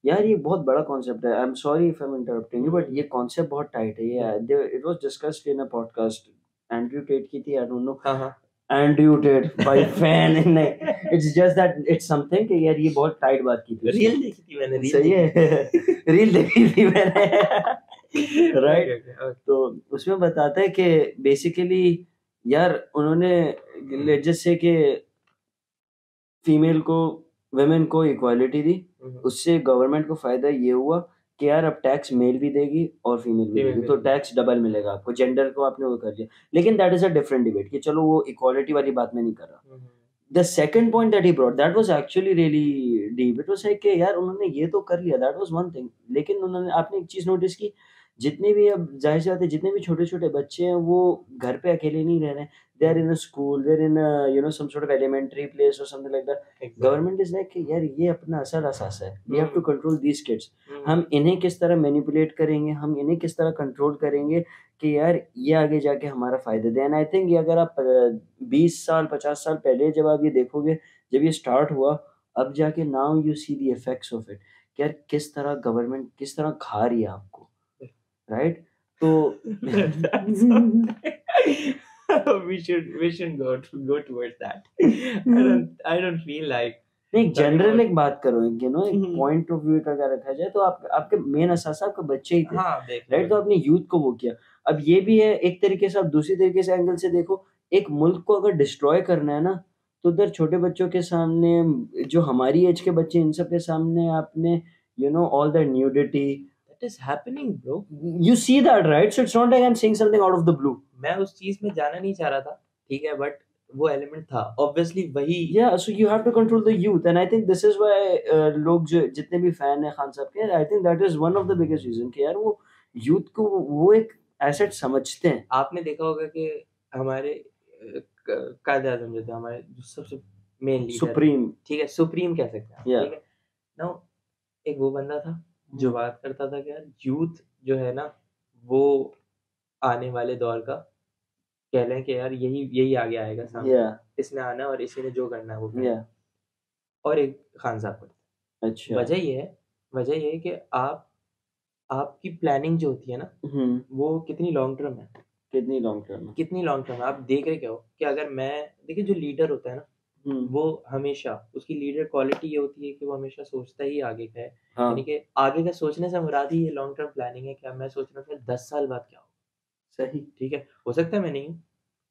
Speaker 1: यार ये बहुत बड़ा कॉन्सेप्ट है, I am sorry if I am interrupting you, but ये कॉन्सेप्ट बहुत टाइट है, ये it was discussed in a podcast, Andrew Tate की थी, I don't know, Andrew Tate by fan, नहीं, it's just that it's something कि यार ये बहुत टाइट बात की थी,
Speaker 2: रील देखी थी मैंने,
Speaker 1: सही है, रील देखी थी मैंने, राइट, तो उसमें बताता है कि बेसिकली यार उन्होंने लेट्स जस्ट से कि फीमेल को, वुमेन को इक्वालिटी दी, उससे गवर्नमेंट को फायदा ये हुआ कि यार अब टैक्स मेल भी देगी और फीमेल भी देगी, तो टैक्स डबल मिलेगा आपको, जेंडर को आपने वो कर दिया, लेकिन that is a different debate कि चलो वो इक्वालिटी वाली बात मैं नहीं कर रहा। The second point that he brought that was actually really deep, it was like कि यार उन्होंने ये तो कर लिया, दैट वाज वन थिंग, लेकिन उन्होंने, आपने एक चीज नोटिस की जितने भी अब जाहिर सी बात है जितने भी छोटे-छोटे बच्चे हैं वो घर पे अकेले नहीं रह रहे हैं। They are in a school, they're in a some sort of elementary place or something like that.
Speaker 2: Exactly.
Speaker 1: Government is like कि यार ये अपना असल असासा है। We have to control these kids.
Speaker 2: हम्म,
Speaker 1: हम इन्हें किस तरह मैनिपुलेट करेंगे, हम इन्हें किस तरह कंट्रोल करेंगे कि यार ये आगे जाके हमारा फ़ायदा दे। एंड आई थिंक ये अगर आप 20 साल, 50 साल पहले जब आप ये देखोगे, जब ये स्टार्ट हुआ, अब जाके now you see the effects of it कि यार किस तरह गवर्नमेंट किस तरह खा रही है आपको, राइट? तो
Speaker 2: we should go towards that. I don't feel like
Speaker 1: नहीं
Speaker 2: talking
Speaker 1: जनरल
Speaker 2: about
Speaker 1: एक बात करो एक
Speaker 2: हम्म,
Speaker 1: पॉइंट ऑफ व्यू का अगर रखा जाए तो आप आपके मेन असासा आपके बच्चे ही थे,
Speaker 2: हाँ देख
Speaker 1: राइट? तो
Speaker 2: लो
Speaker 1: आपने यूथ को वो किया। अब ये भी है एक तरीके से, आप दूसरी तरीके से एंगल से देखो, एक मुल्क को अगर डिस्ट्रॉय करना है ना, तो उधर छोटे बच्चों के सामने, जो हमारी एज के बच्चे, इन सब के सामने आपने all the nudity,
Speaker 2: that is happening bro.
Speaker 1: you see that, right? So it's not like I'm saying something out of the blue.
Speaker 2: मैं उस चीज में जाना नहीं चाह रहा था, ठीक है, बट वो एलिमेंट था ऑब्वियसली वही।
Speaker 1: Yeah, so you have to control the youth, and I think this is why लोग जो जितने भी फैन हैं खान साहब के, I think that is one of the biggest reason कि यार वो youth को वो एक एसेट समझते हैं।
Speaker 2: आपने देखा होगा कि हमारे कायदे आजम जो थे, हमारे जो सबसे मेन लीडर,
Speaker 1: सुप्रीम,
Speaker 2: ठीक है, सुप्रीम कह सकते हैं,
Speaker 1: Yeah.
Speaker 2: ठीक है ना। एक वो बंदा था जो बात करता था कि यार यूथ जो है ना वो आने वाले दौर का, कह लें कि यार यही यही आगे आएगा सामने,
Speaker 1: Yeah,
Speaker 2: इसने आना है और इसी ने जो करना है वो करना है।
Speaker 1: yeah,
Speaker 2: और एक खान साहब को
Speaker 1: अच्छा,
Speaker 2: वजह ये है कि आपकी प्लानिंग जो होती है ना वो कितनी लॉन्ग टर्म है,
Speaker 1: कितनी लॉन्ग टर्म है?
Speaker 2: कितनी लॉन्ग टर्म है। आप देख रहे क्या हो कि अगर मैं देखिए जो लीडर होता है ना वो हमेशा, उसकी लीडर क्वालिटी ये होती है कि वो हमेशा सोचता ही आगे का है,
Speaker 1: हाँ,
Speaker 2: यानी कि आगे का सोचने से मुराद ही ये लॉन्ग टर्म प्लानिंग है। क्या मैं सोच रहा हूँ कि 10 साल बाद क्या होगा,
Speaker 1: सही।
Speaker 2: ठीक है, हो सकता है मैं नहीं हूँ,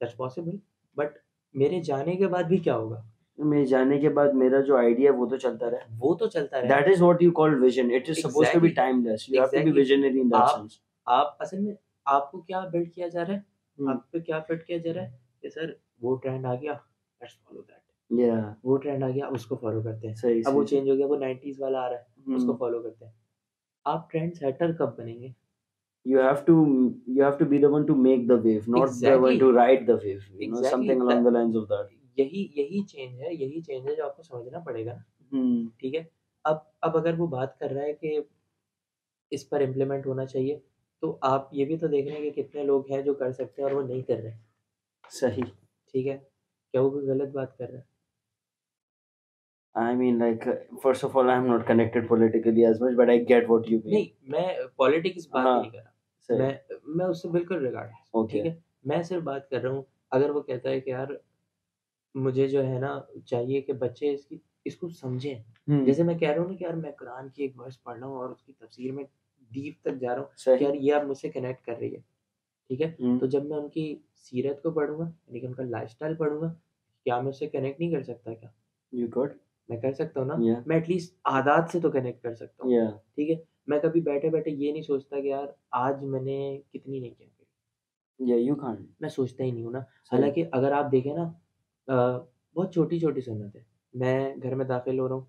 Speaker 2: दैट्स पॉसिबल, बट मेरे जाने के बाद भी क्या होगा,
Speaker 1: मेरे जाने के बाद मेरा जो आइडिया है वो तो चलता रहे।
Speaker 2: वो तो चलता रहे।
Speaker 1: That is what you call vision. It is supposed to be
Speaker 2: Exactly.
Speaker 1: timeless. You have to be
Speaker 2: Exactly.
Speaker 1: visionary in that
Speaker 2: आप
Speaker 1: sense.
Speaker 2: आप असल में आपको क्या बिल्ड किया जा रहा है, आप पे क्या फिट किया जा रहा है कि सर वो ट्रेंड आ गया, लेट्स फॉलो दैट।
Speaker 1: Yeah,
Speaker 2: वो ट्रेंड आ गया, उसको फॉलो करते हैं।
Speaker 1: सही
Speaker 2: अब वो
Speaker 1: सही।
Speaker 2: चेंज हो गया, वो 90s वाला आ रहा है, उसको
Speaker 1: हम्म।
Speaker 2: फॉलो करते हैं। आप ट्रेंड सेटर कब बनेंगे?
Speaker 1: You have to be the one to make the wave, not the one
Speaker 2: Exactly.
Speaker 1: to ride the wave.
Speaker 2: Exactly.
Speaker 1: Something along the lines of that.
Speaker 2: यही चेंज है जो आपको समझना पड़ेगा ना,
Speaker 1: हम्म,
Speaker 2: ठीक है। अब अगर वो बात कर रहा है कि इस पर इम्प्लीमेंट होना चाहिए, तो आप ये भी तो देख रहे हैं कि कितने लोग हैं जो कर सकते हैं और वो नहीं कर रहे,
Speaker 1: सही।
Speaker 2: ठीक है। क्या वो कोई गलत बात कर रहा है?
Speaker 1: I mean, like, first of all, I'm not connected politically as much, but I get what you mean.
Speaker 2: नहीं, मैं पॉलिटिक्स बात
Speaker 1: हाँ,
Speaker 2: नहीं कर रहा,
Speaker 1: सही।
Speaker 2: मैं उससे बिल्कुल रिगार्ड, ठीक
Speaker 1: Okay.
Speaker 2: है। मैं सिर्फ बात कर रहा हूँ, अगर वो कहता है कि यार मुझे जो है ना चाहिए कि बच्चे इसको समझें। जैसे मैं कह रहा हूँ ना कि यार मैं कुरान की एक वर्स पढ़ रहा हूँ और उसकी तफसीर में डीप तक जा रहा हूँ कि
Speaker 1: सही।
Speaker 2: यार ये अब मुझसे कनेक्ट कर रही है, ठीक है। तो
Speaker 1: हम्म,
Speaker 2: जब मैं उनकी सीरत को पढ़ूँगा, यानी कि उनका लाइफ़स्टाइल पढ़ूँगा, क्या मैं उससे कनेक्ट नहीं कर सकता क्या?
Speaker 1: You got?
Speaker 2: मैं कर सकता हूँ ना।
Speaker 1: Yeah,
Speaker 2: मैं एटलीस्ट आदात से तो कनेक्ट कर सकता हूँ,
Speaker 1: yeah,
Speaker 2: ठीक है। मैं कभी बैठे-बैठे ये नहीं सोचता कि यार आज मैंने कितनी नेकियाँ करी,
Speaker 1: yeah. You can't.
Speaker 2: मैं सोचता ही नहीं हूँ ना।
Speaker 1: सही।
Speaker 2: हालाँकि अगर आप देखें ना बहुत छोटी-छोटी सुन्नत है। मैं घर में दाखिल हो रहा हूँ,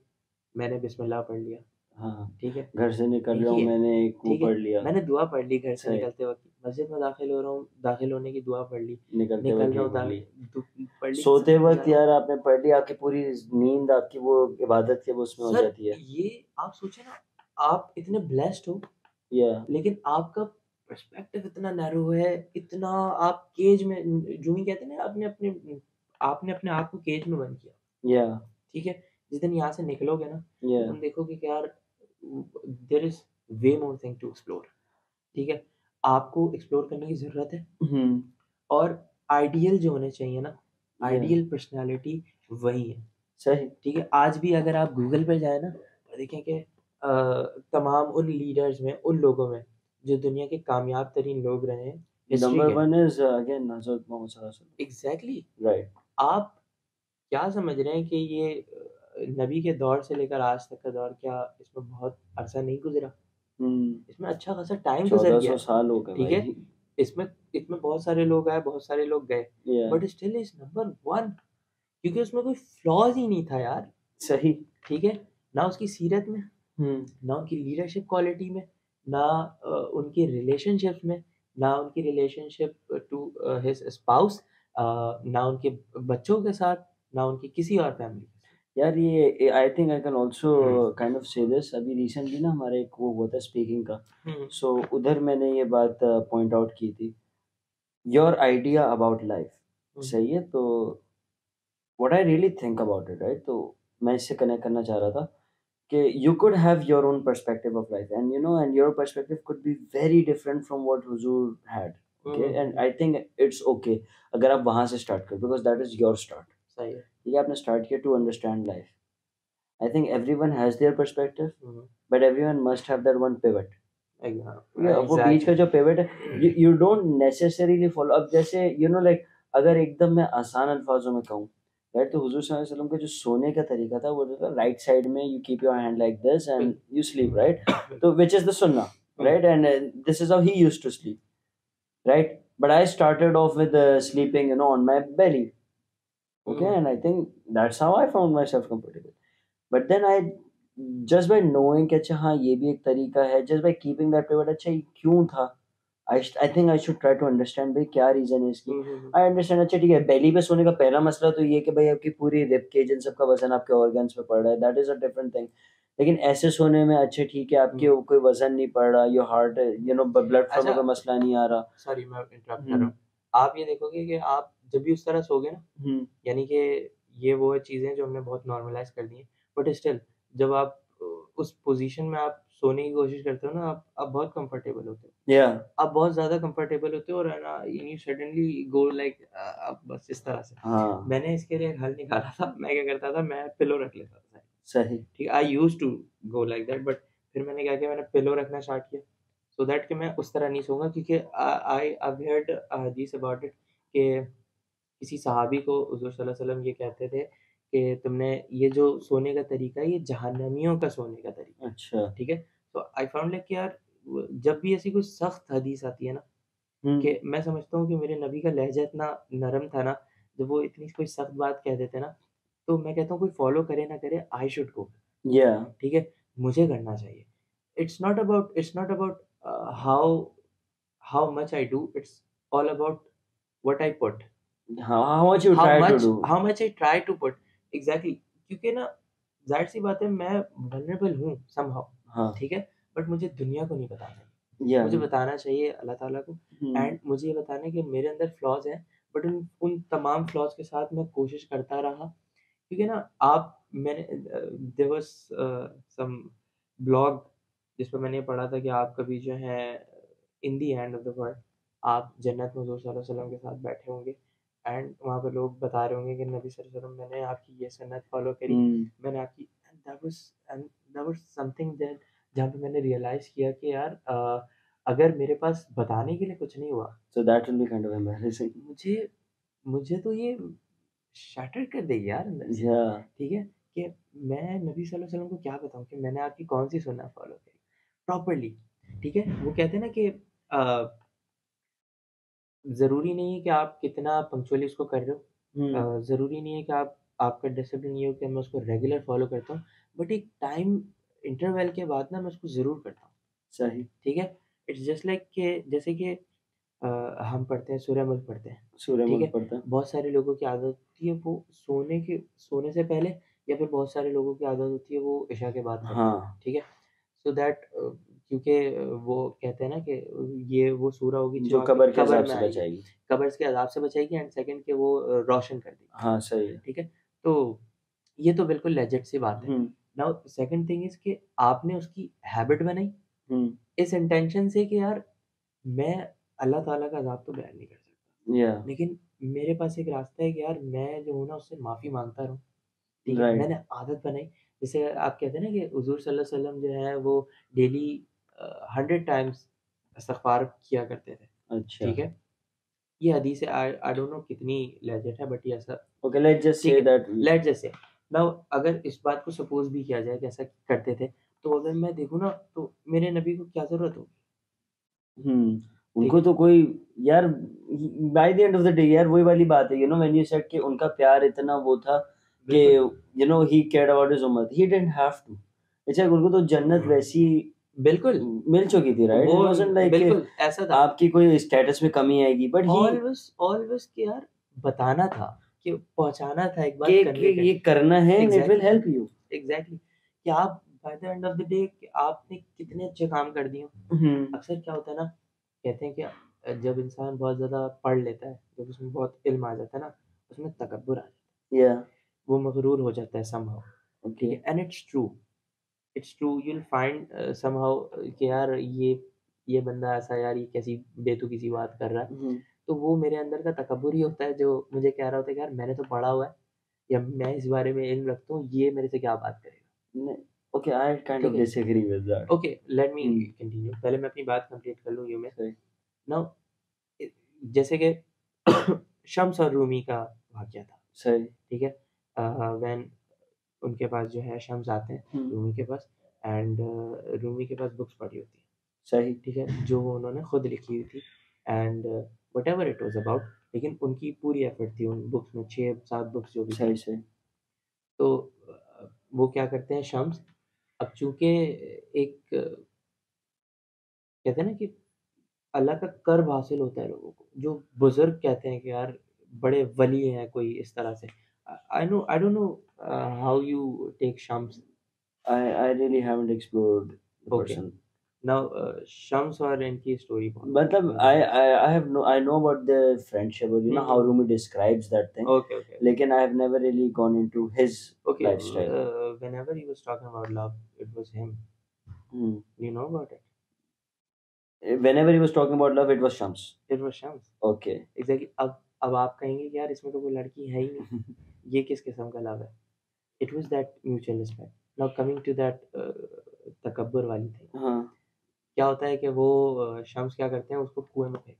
Speaker 2: मैंने बिस्मिल्लाह पढ़ लिया,
Speaker 1: हाँ,
Speaker 2: ठीक है।
Speaker 1: घर से निकल
Speaker 2: एक
Speaker 1: रहा
Speaker 2: ही
Speaker 1: हूँ,
Speaker 2: है,
Speaker 1: मैंने एक वो
Speaker 2: ठीक है।
Speaker 1: पढ़ लिया,
Speaker 2: मैंने दुआ पढ़ ली घर से
Speaker 1: सही।
Speaker 2: निकलते वक़्त, मस्जिद में दाखिल हो रहा हूँ, दाखिल होने की दुआ पढ़ ली,
Speaker 1: निकलते
Speaker 2: निकल
Speaker 1: वक्त
Speaker 2: रहा
Speaker 1: ये
Speaker 2: हूँ
Speaker 1: पढ़ ली।
Speaker 2: पढ़ ली,
Speaker 1: सोते
Speaker 2: सर में
Speaker 1: वक्त
Speaker 2: जा रहा हूँ।
Speaker 1: यार आपने पढ़ ली, आपकी पूरी नींद आपकी वो इबादत के वो उसमें हो
Speaker 2: सर
Speaker 1: जाती है।
Speaker 2: ये आप सोचिए ना, आप इतने ब्लेस्ड हो,
Speaker 1: या
Speaker 2: लेकिन आपका पर्सपेक्टिव इतना नैरो है, इतना आप केज में जो भी कहते हैं ना, आपने अपने आप को केज में बंद किया,
Speaker 1: या
Speaker 2: ठीक है। जिस दिन यहाँ से निकलोगे ना,
Speaker 1: या
Speaker 2: तो तुम देखोगे कि यार there is way more thing to explore, ठीक है। आपको एक्सप्लोर करने की ज़रूरत है
Speaker 1: हम्म,
Speaker 2: और आइडियल जो होने चाहिए ना,
Speaker 1: या
Speaker 2: आइडियल पर्सनैलिटी वही है,
Speaker 1: सही।
Speaker 2: ठीक है। आज भी अगर आप गूगल पे जाएँ ना, तो देखें कि तमाम उन लीडर्स में, उन लोगों में, जो दुनिया के कामयाब तरीन लोग रहे हैं हिस्ट्री
Speaker 1: नंबर
Speaker 2: के,
Speaker 1: 1 इज अगेन हज़रत मोहम्मद सल्लल्लाहु अलैहि वसल्लम,
Speaker 2: एग्ज़ैक्टली।
Speaker 1: राइट।
Speaker 2: आप क्या समझ रहे हैं कि ये नबी के दौर से लेकर आज तक का दौर, क्या इसमें बहुत अरसा नहीं गुज़रा? इसमें अच्छा खासा टाइम गुज़र गया
Speaker 1: 1400
Speaker 2: है,
Speaker 1: साल हो गए
Speaker 2: ठीक
Speaker 1: भाई।
Speaker 2: है। इसमें इसमें बहुत सारे लोग आए, बहुत सारे लोग गए,
Speaker 1: या
Speaker 2: बट स्टिल इज़ नंबर 1, क्योंकि उसमें कोई फ्लॉज़ ही नहीं था यार,
Speaker 1: सही।
Speaker 2: ठीक है। ना उसकी सीरत में,
Speaker 1: हम्म,
Speaker 2: ना उनकी लीडरशिप क्वालिटी में, ना उनकी रिलेशनशिप में, ना उनकी रिलेशनशिप टू हिज स्पाउस, ना उनके बच्चों के साथ, ना उनकी किसी और फैमिली के साथ।
Speaker 1: यार ये आई think I can also
Speaker 2: hmm
Speaker 1: kind of से दिस। अभी रिसेंटली ना हमारे एक वो हुआ था स्पीकिंग का,
Speaker 2: हम्म
Speaker 1: सो उधर मैंने ये बात पॉइंट आउट की थी, योर आइडिया अबाउट लाइफ।
Speaker 2: हम्म
Speaker 1: सही है, तो what I really think about it, right, तो मैं इससे कनेक्ट करना चाह रहा था कि you could have your own perspective of life, and and your perspective could be very different from what Huzur had. Okay, and I think it's okay अगर आप वहाँ से start करो, because that is your start.
Speaker 2: सही है।
Speaker 1: ठीक है, आपने start किया to understand life. I think everyone has their perspective,
Speaker 2: hmm
Speaker 1: but everyone must have that one pivot. ठीक है, वो बीच का
Speaker 2: एग्जैक्टली।
Speaker 1: जो pivot है, you don't necessarily follow। अब जैसे like अगर एकदम मैं आसान अल्फाजों में कहूँ, राइट, तो हुजूर सल्लल्लाहु अलैहि वसल्लम का जो सोने का तरीका था वो था राइट साइड में you keep your hand like this and you sleep, right, तो which is the sunnah, right, and this is how he used to sleep, right, but I started off with sleeping on my belly, okay, and I think that's how I found myself comfortable. But then I just by knowing कि अच्छा हाँ ये भी एक तरीका है, just by keeping that pivot, अच्छा ये क्यों था, I think I should try to understand भाई क्या रीजन है इसकी। I understand, अच्छा ठीक है, बेली पे सोने का पहला मसला तो ये कि भाई आपकी पूरी रिब केज इन सब का वजन आपके ऑर्गन्स पे पड़ रहा है, that is a different thing. लेकिन ऐसे सोने में अच्छा ठीक है आपके कोई वजन नहीं पड़ रहा, योर हार्ट ब्लड फ्लो में कोई मसला नहीं आ रहा।
Speaker 2: सॉरी मैं इंटरप्ट कर रहा हूँ। आप ये देखोगे कि आप जब भी उस तरह सोगे ना, यानी कि ये वो चीज़ें जो हमने बहुत नॉर्मलाइज कर दी हैं, बट स्टिल जब आप उस पोजीशन में आप सोने की कोशिश करते हो ना, आप बहुत कंफर्टेबल होते हो।
Speaker 1: या
Speaker 2: आप बहुत ज़्यादा कंफर्टेबल होते हो और है ना, यू सडनली गो लाइक अब बस इस तरह से।
Speaker 1: हाँ
Speaker 2: मैंने इसके लिए एक हल निकाला था। मैं क्या करता था, मैं पिलो रख लेता था।
Speaker 1: सही।
Speaker 2: ठीक, I used to go like that, but फिर मैंने क्या किया, मैंने पिलो रखना स्टार्ट किया सो दैट कि मैं उस तरह नहीं सोऊंगा, क्योंकि आई आई हेard हदीस अबाउट इट कि किसी सहाबी को हुज़ूर सल्लल्लाहु अलैहि वसल्लम ये कहते थे कि तुमने ये जो सोने का तरीका है, ये जहन्नमियों का सोने का तरीका है।
Speaker 1: अच्छा।
Speaker 2: ठीक है? तो आई फाउंड लाइक कि यार जब भी ऐसी कोई सख्त हदीस आती है ना, कि मैं समझता हूँ कि मेरे नबी का लहज़ा इतना नरम था ना, जब वो इतनी कोई सख्त बात कह देते ना, तो मैं कहता हूँ कोई फ़ॉलो करे ना करे, आई शुड गो।
Speaker 1: या
Speaker 2: ठीक है? मुझे करना चाहिए। It's not about how how much I do, it's all about what I put.
Speaker 1: how much you try to do।
Speaker 2: How much I try to put. Exactly, क्योंकि ना ज़ाहिर-सी बात है, मैं वल्नरेबल हूँ समहाउ,
Speaker 1: हाँ
Speaker 2: ठीक है? बट मुझे दुनिया को नहीं बताना है।
Speaker 1: या
Speaker 2: मुझे बताना चाहिए अल्लाह ताला को, एंड मुझे ये बताना है कि मेरे अंदर फ्लॉज़ हैं, बट उन उन तमाम फ्लॉज़ के साथ मैं कोशिश करता रहा। क्योंकि ना आप मैंने देयर वाज़ सम ब्लॉग जिस पे मैंने पढ़ा था कि आप कभी जो है in the end of the world आप जन्नत में हुज़ूर सल्लल्लाहु अलैहि वसल्लम के साथ बैठे होंगे, एंड वहाँ पे लोग बता रहे होंगे कि नबी सल्लल्लाहु अलैहि वसल्लम, मैंने आपकी ये सुन्नत फ़ॉलो करी, मैंने आपकी, and that was something that जहाँ पे मैंने रियलाइज़ किया कि यार अगर मेरे पास बताने के लिए कुछ नहीं हुआ,
Speaker 1: so that will be kind of embarrassing।
Speaker 2: मुझे मुझे तो ये शैटर कर देगी यार अंदर से।
Speaker 1: या
Speaker 2: ठीक है? कि मैं नबी सल्लल्लाहु अलैहि वसल्लम को क्या बताऊँ कि मैंने आपकी कौन-सी सुन्नत फ़ॉलो करी प्रॉपर्ली। ठीक है? वो कहते हैं ना कि ज़रूरी नहीं है कि आप कितना पंक्चुअली उसको कर रहे हो। ज़रूरी नहीं है कि आपका डिसिप्लिन ये हो कि मैं उसको रेगुलर फ़ॉलो करता हूँ, बट एक टाइम इंटरवल के बाद ना मैं उसको ज़रूर करता हूँ।
Speaker 1: सही।
Speaker 2: ठीक है? इट्स जस्ट लाइक कि जैसे कि हम पढ़ते हैं, सूरह मुल्क पढ़ते हैं।
Speaker 1: सूर्य
Speaker 2: ठीक
Speaker 1: मुल्क
Speaker 2: है?
Speaker 1: पड़ता है।
Speaker 2: बहुत सारे लोगों की आदत होती है वो सोने से पहले, या फिर बहुत सारे लोगों की आदत होती है वो इशा के बाद पढ़ते हैं।
Speaker 1: हाँ
Speaker 2: ठीक है? सो दैट क्योंकि वो कहते हैं ना कि ये वो सूरह होगी जो
Speaker 1: जो
Speaker 2: आपकी
Speaker 1: कब्र के
Speaker 2: कब्र
Speaker 1: हिसाब
Speaker 2: में
Speaker 1: से
Speaker 2: आएगी,
Speaker 1: बचाएगी।
Speaker 2: कब्र के अज़ाब से बचाएगी, एंड सेकंड कि वो रोशन कर देगी।
Speaker 1: हाँ सही है।
Speaker 2: ठीक है? तो ये तो बिल्कुल लेजिट सी बात है।
Speaker 1: हम्म
Speaker 2: नाउ सेकंड थिंग इज़ कि आपने उसकी हैबिट बनाई
Speaker 1: हम्म
Speaker 2: इस इंटेंशन से कि यार मैं अल्लाह ताला का अज़ाब तो बयान नहीं कर सकता।
Speaker 1: या
Speaker 2: लेकिन मेरे पास एक रास्ता है कि यार मैं जो हूँ ना उससे माफ़ी माँगता रहूँ। ठीक है?
Speaker 1: राइट।
Speaker 2: मैंने आदत बनाई, जैसे आप कहते हैं ना कि हुज़ूर सल्लल्लाहु अलैहि वसल्लम जो है वो डेली 100 टाइम्स इस्तिग़फ़ार किया करते थे।
Speaker 1: अच्छा।
Speaker 2: ठीक है? ये हदीस है, आई डोंट नो कितनी लेजिट है, बट ये ऐसा
Speaker 1: ओके, लेट्स जस्ट
Speaker 2: ठीक
Speaker 1: से
Speaker 2: है,
Speaker 1: that.
Speaker 2: Let's just say now अगर इस बात को सपोज़ भी किया जाए कि ऐसा करते थे, तो अगर मैं देखूँ ना तो मेरे नबी को क्या ज़रूरत होगी? ठीक
Speaker 1: उनको
Speaker 2: है?
Speaker 1: तो कोई, यार, by the end of the day यार वही वाली बात है, व्हेन यू सेड कि उनका प्यार इतना वो था कि
Speaker 2: बिल्कुल।
Speaker 1: ही केयर्ड अबाउट हिज उम्मत, ही डिडंट हैव टू। अच्छा, उनको तो जन्नत वैसी
Speaker 2: बिल्कुल
Speaker 1: मिल चुकी थी, राइट?
Speaker 2: वो
Speaker 1: इट वाजंट लाइक
Speaker 2: बिल्कुल ऐसा था
Speaker 1: आपकी कोई स्टेटस में कमी आएगी, बट ही
Speaker 2: ऑलवेज कि यार बताना था, कि पहुंचाना था एक बात
Speaker 1: कि
Speaker 2: कन्वे
Speaker 1: ये करना है and it will
Speaker 2: exactly
Speaker 1: help you.
Speaker 2: Exactly कि आप by the end of the day आपने कितने अच्छे काम कर दिए हो। अक्सर क्या होता है ना, कहते हैं कि जब इंसान बहुत ज़्यादा पढ़ लेता है, जब उसमें बहुत इल्म आ जाता है ना, उसमें तकब्बुर आ जाता है,
Speaker 1: या
Speaker 2: वो मगरूर हो जाता है समहाउ, ठीक
Speaker 1: ओके
Speaker 2: है। And it's true you will find somehow कि यार ये बंदा ऐसा, यार ये कैसी बेतुकी सी बात कर रहा है। तो वो मेरे अंदर का तकब्बुर ही होता है जो मुझे कह रहा होता है कि यार मैंने तो पढ़ा हुआ है, या मैं इस बारे में इल्म रखता हूँ, ये मेरे से क्या बात करेगा।
Speaker 1: ओके, आई काइंड ऑफ
Speaker 2: ठीक है,
Speaker 1: disagree with that.
Speaker 2: Okay let me continue, पहले मैं अपनी बात कंप्लीट कर लूँ। यू में
Speaker 1: सही
Speaker 2: नाउ जैसे कि शम्स और रूमी का वाक़या था,
Speaker 1: सही
Speaker 2: ठीक है। व्हेन उनके पास जो है शम्स आते हैं रूमी के पास, एंड रूमी के पास बुक्स पड़ी होती है,
Speaker 1: सही
Speaker 2: ठीक है, जो वो उन्होंने खुद लिखी हुई थी, and whatever it was about, लेकिन उनकी पूरी एफर्ट थी उन बुक्स में, 6-7 बुक्स जो भी थी।
Speaker 1: सही सही
Speaker 2: तो वो क्या करते हैं शम्स, अब चूँकि एक कहते हैं ना कि अल्लाह का कर्ब हासिल होता है लोगों को, जो बुज़ुर्ग कहते हैं कि यार बड़े वली हैं कोई इस तरह से। I don't know how you take Shams.
Speaker 1: I really haven't explored the
Speaker 2: okay,
Speaker 1: person.
Speaker 2: Now Shams और इनकी स्टोरी बहुत
Speaker 1: मतलब
Speaker 2: मज़ेदार है।
Speaker 1: I have no, I know about the friendship, or you know how Rumi describes that thing.
Speaker 2: Okay, okay,
Speaker 1: लेकिन I have never really gone into his
Speaker 2: okay.
Speaker 1: lifestyle.
Speaker 2: Whenever he was talking about love, it was him.
Speaker 1: Hmm.
Speaker 2: You know about it?
Speaker 1: Whenever he was talking about love, it was Shams.
Speaker 2: It was Shams,
Speaker 1: Okay.
Speaker 2: Exactly. अब आप कहेंगे कि यार इसमें तो कोई लड़की है ही नहीं, ये किस किस्म का लव है? It was that mutual respect. Now coming to that तकब्बुर वाली थिंग,
Speaker 1: हाँ
Speaker 2: क्या होता है कि वो शम्स क्या करते हैं, उसको कुएँ में फेंक,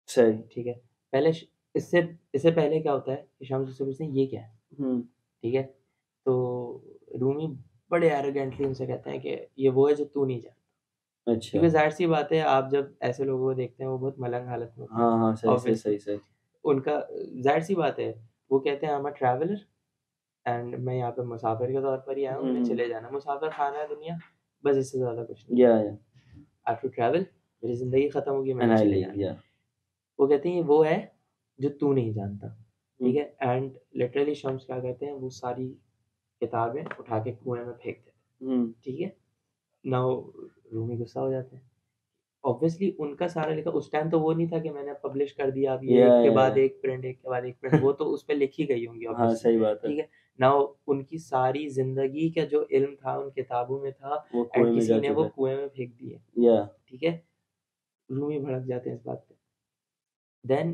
Speaker 1: सही
Speaker 2: ठीक है। पहले इससे इससे पहले क्या होता है कि शम्स उससे पूछते हैं ये क्या है, ठीक है। तो रूमी बड़े एरोगेंटली उनसे कहते हैं कि ये वो है जो तू नहीं जानता,
Speaker 1: अच्छा
Speaker 2: क्योंकि ज़ाहिर-सी बात है आप जब ऐसे लोगों को देखते हैं वो बहुत मलंग हालत में होते हैं,
Speaker 1: हाँ हाँ सही सही
Speaker 2: ऑब्वियसली।
Speaker 1: सही सही
Speaker 2: उनका ज़ाहिर-सी बात है, वो कहते हैं I am a traveller and मैं यहाँ पे मुसाफिर के तौर पर ही आया हूँ, मुझे चले जाना है, मुसाफिर खाना है दुनिया, बस इससे ज़्यादा कुछ नहीं।
Speaker 1: या
Speaker 2: आई हैव टू ट्रैवल, मेरी ज़िंदगी ख़त्म होगी,
Speaker 1: एंड
Speaker 2: मैंने
Speaker 1: आई
Speaker 2: चले
Speaker 1: लीव
Speaker 2: जाना है।
Speaker 1: या
Speaker 2: वो कहते हैं ये वो है जो तू नहीं जानता, ठीक है। एंड लिटरली शम्स क्या कहते हैं, वो सारी किताबें उठा के कुएँ में फेंक देते हैं, ठीक है। नाउ रूमी गुस्सा हो जाते हैं। ऑब्वियसली उनका सारा लिखा उस टाइम तो वो नहीं था कि मैंने पब्लिश कर दिया, अब ये
Speaker 1: या
Speaker 2: एक के बाद एक प्रिंट, एक के बाद एक प्रिंट, वो तो उस पे लिखी गई होंगी
Speaker 1: हाँ
Speaker 2: ऑब्वियसली,
Speaker 1: सही बात है।
Speaker 2: ठीक है। नाउ उनकी सारी ज़िंदगी का जो इल्म था उन किताबों में था,
Speaker 1: वो
Speaker 2: एंड
Speaker 1: कुएं में
Speaker 2: किसी
Speaker 1: जा
Speaker 2: ने वो
Speaker 1: चुका
Speaker 2: कुएँ में फेंक दिए,
Speaker 1: है या
Speaker 2: ठीक है। रूमी भड़क जाते हैं इस बात पे। देन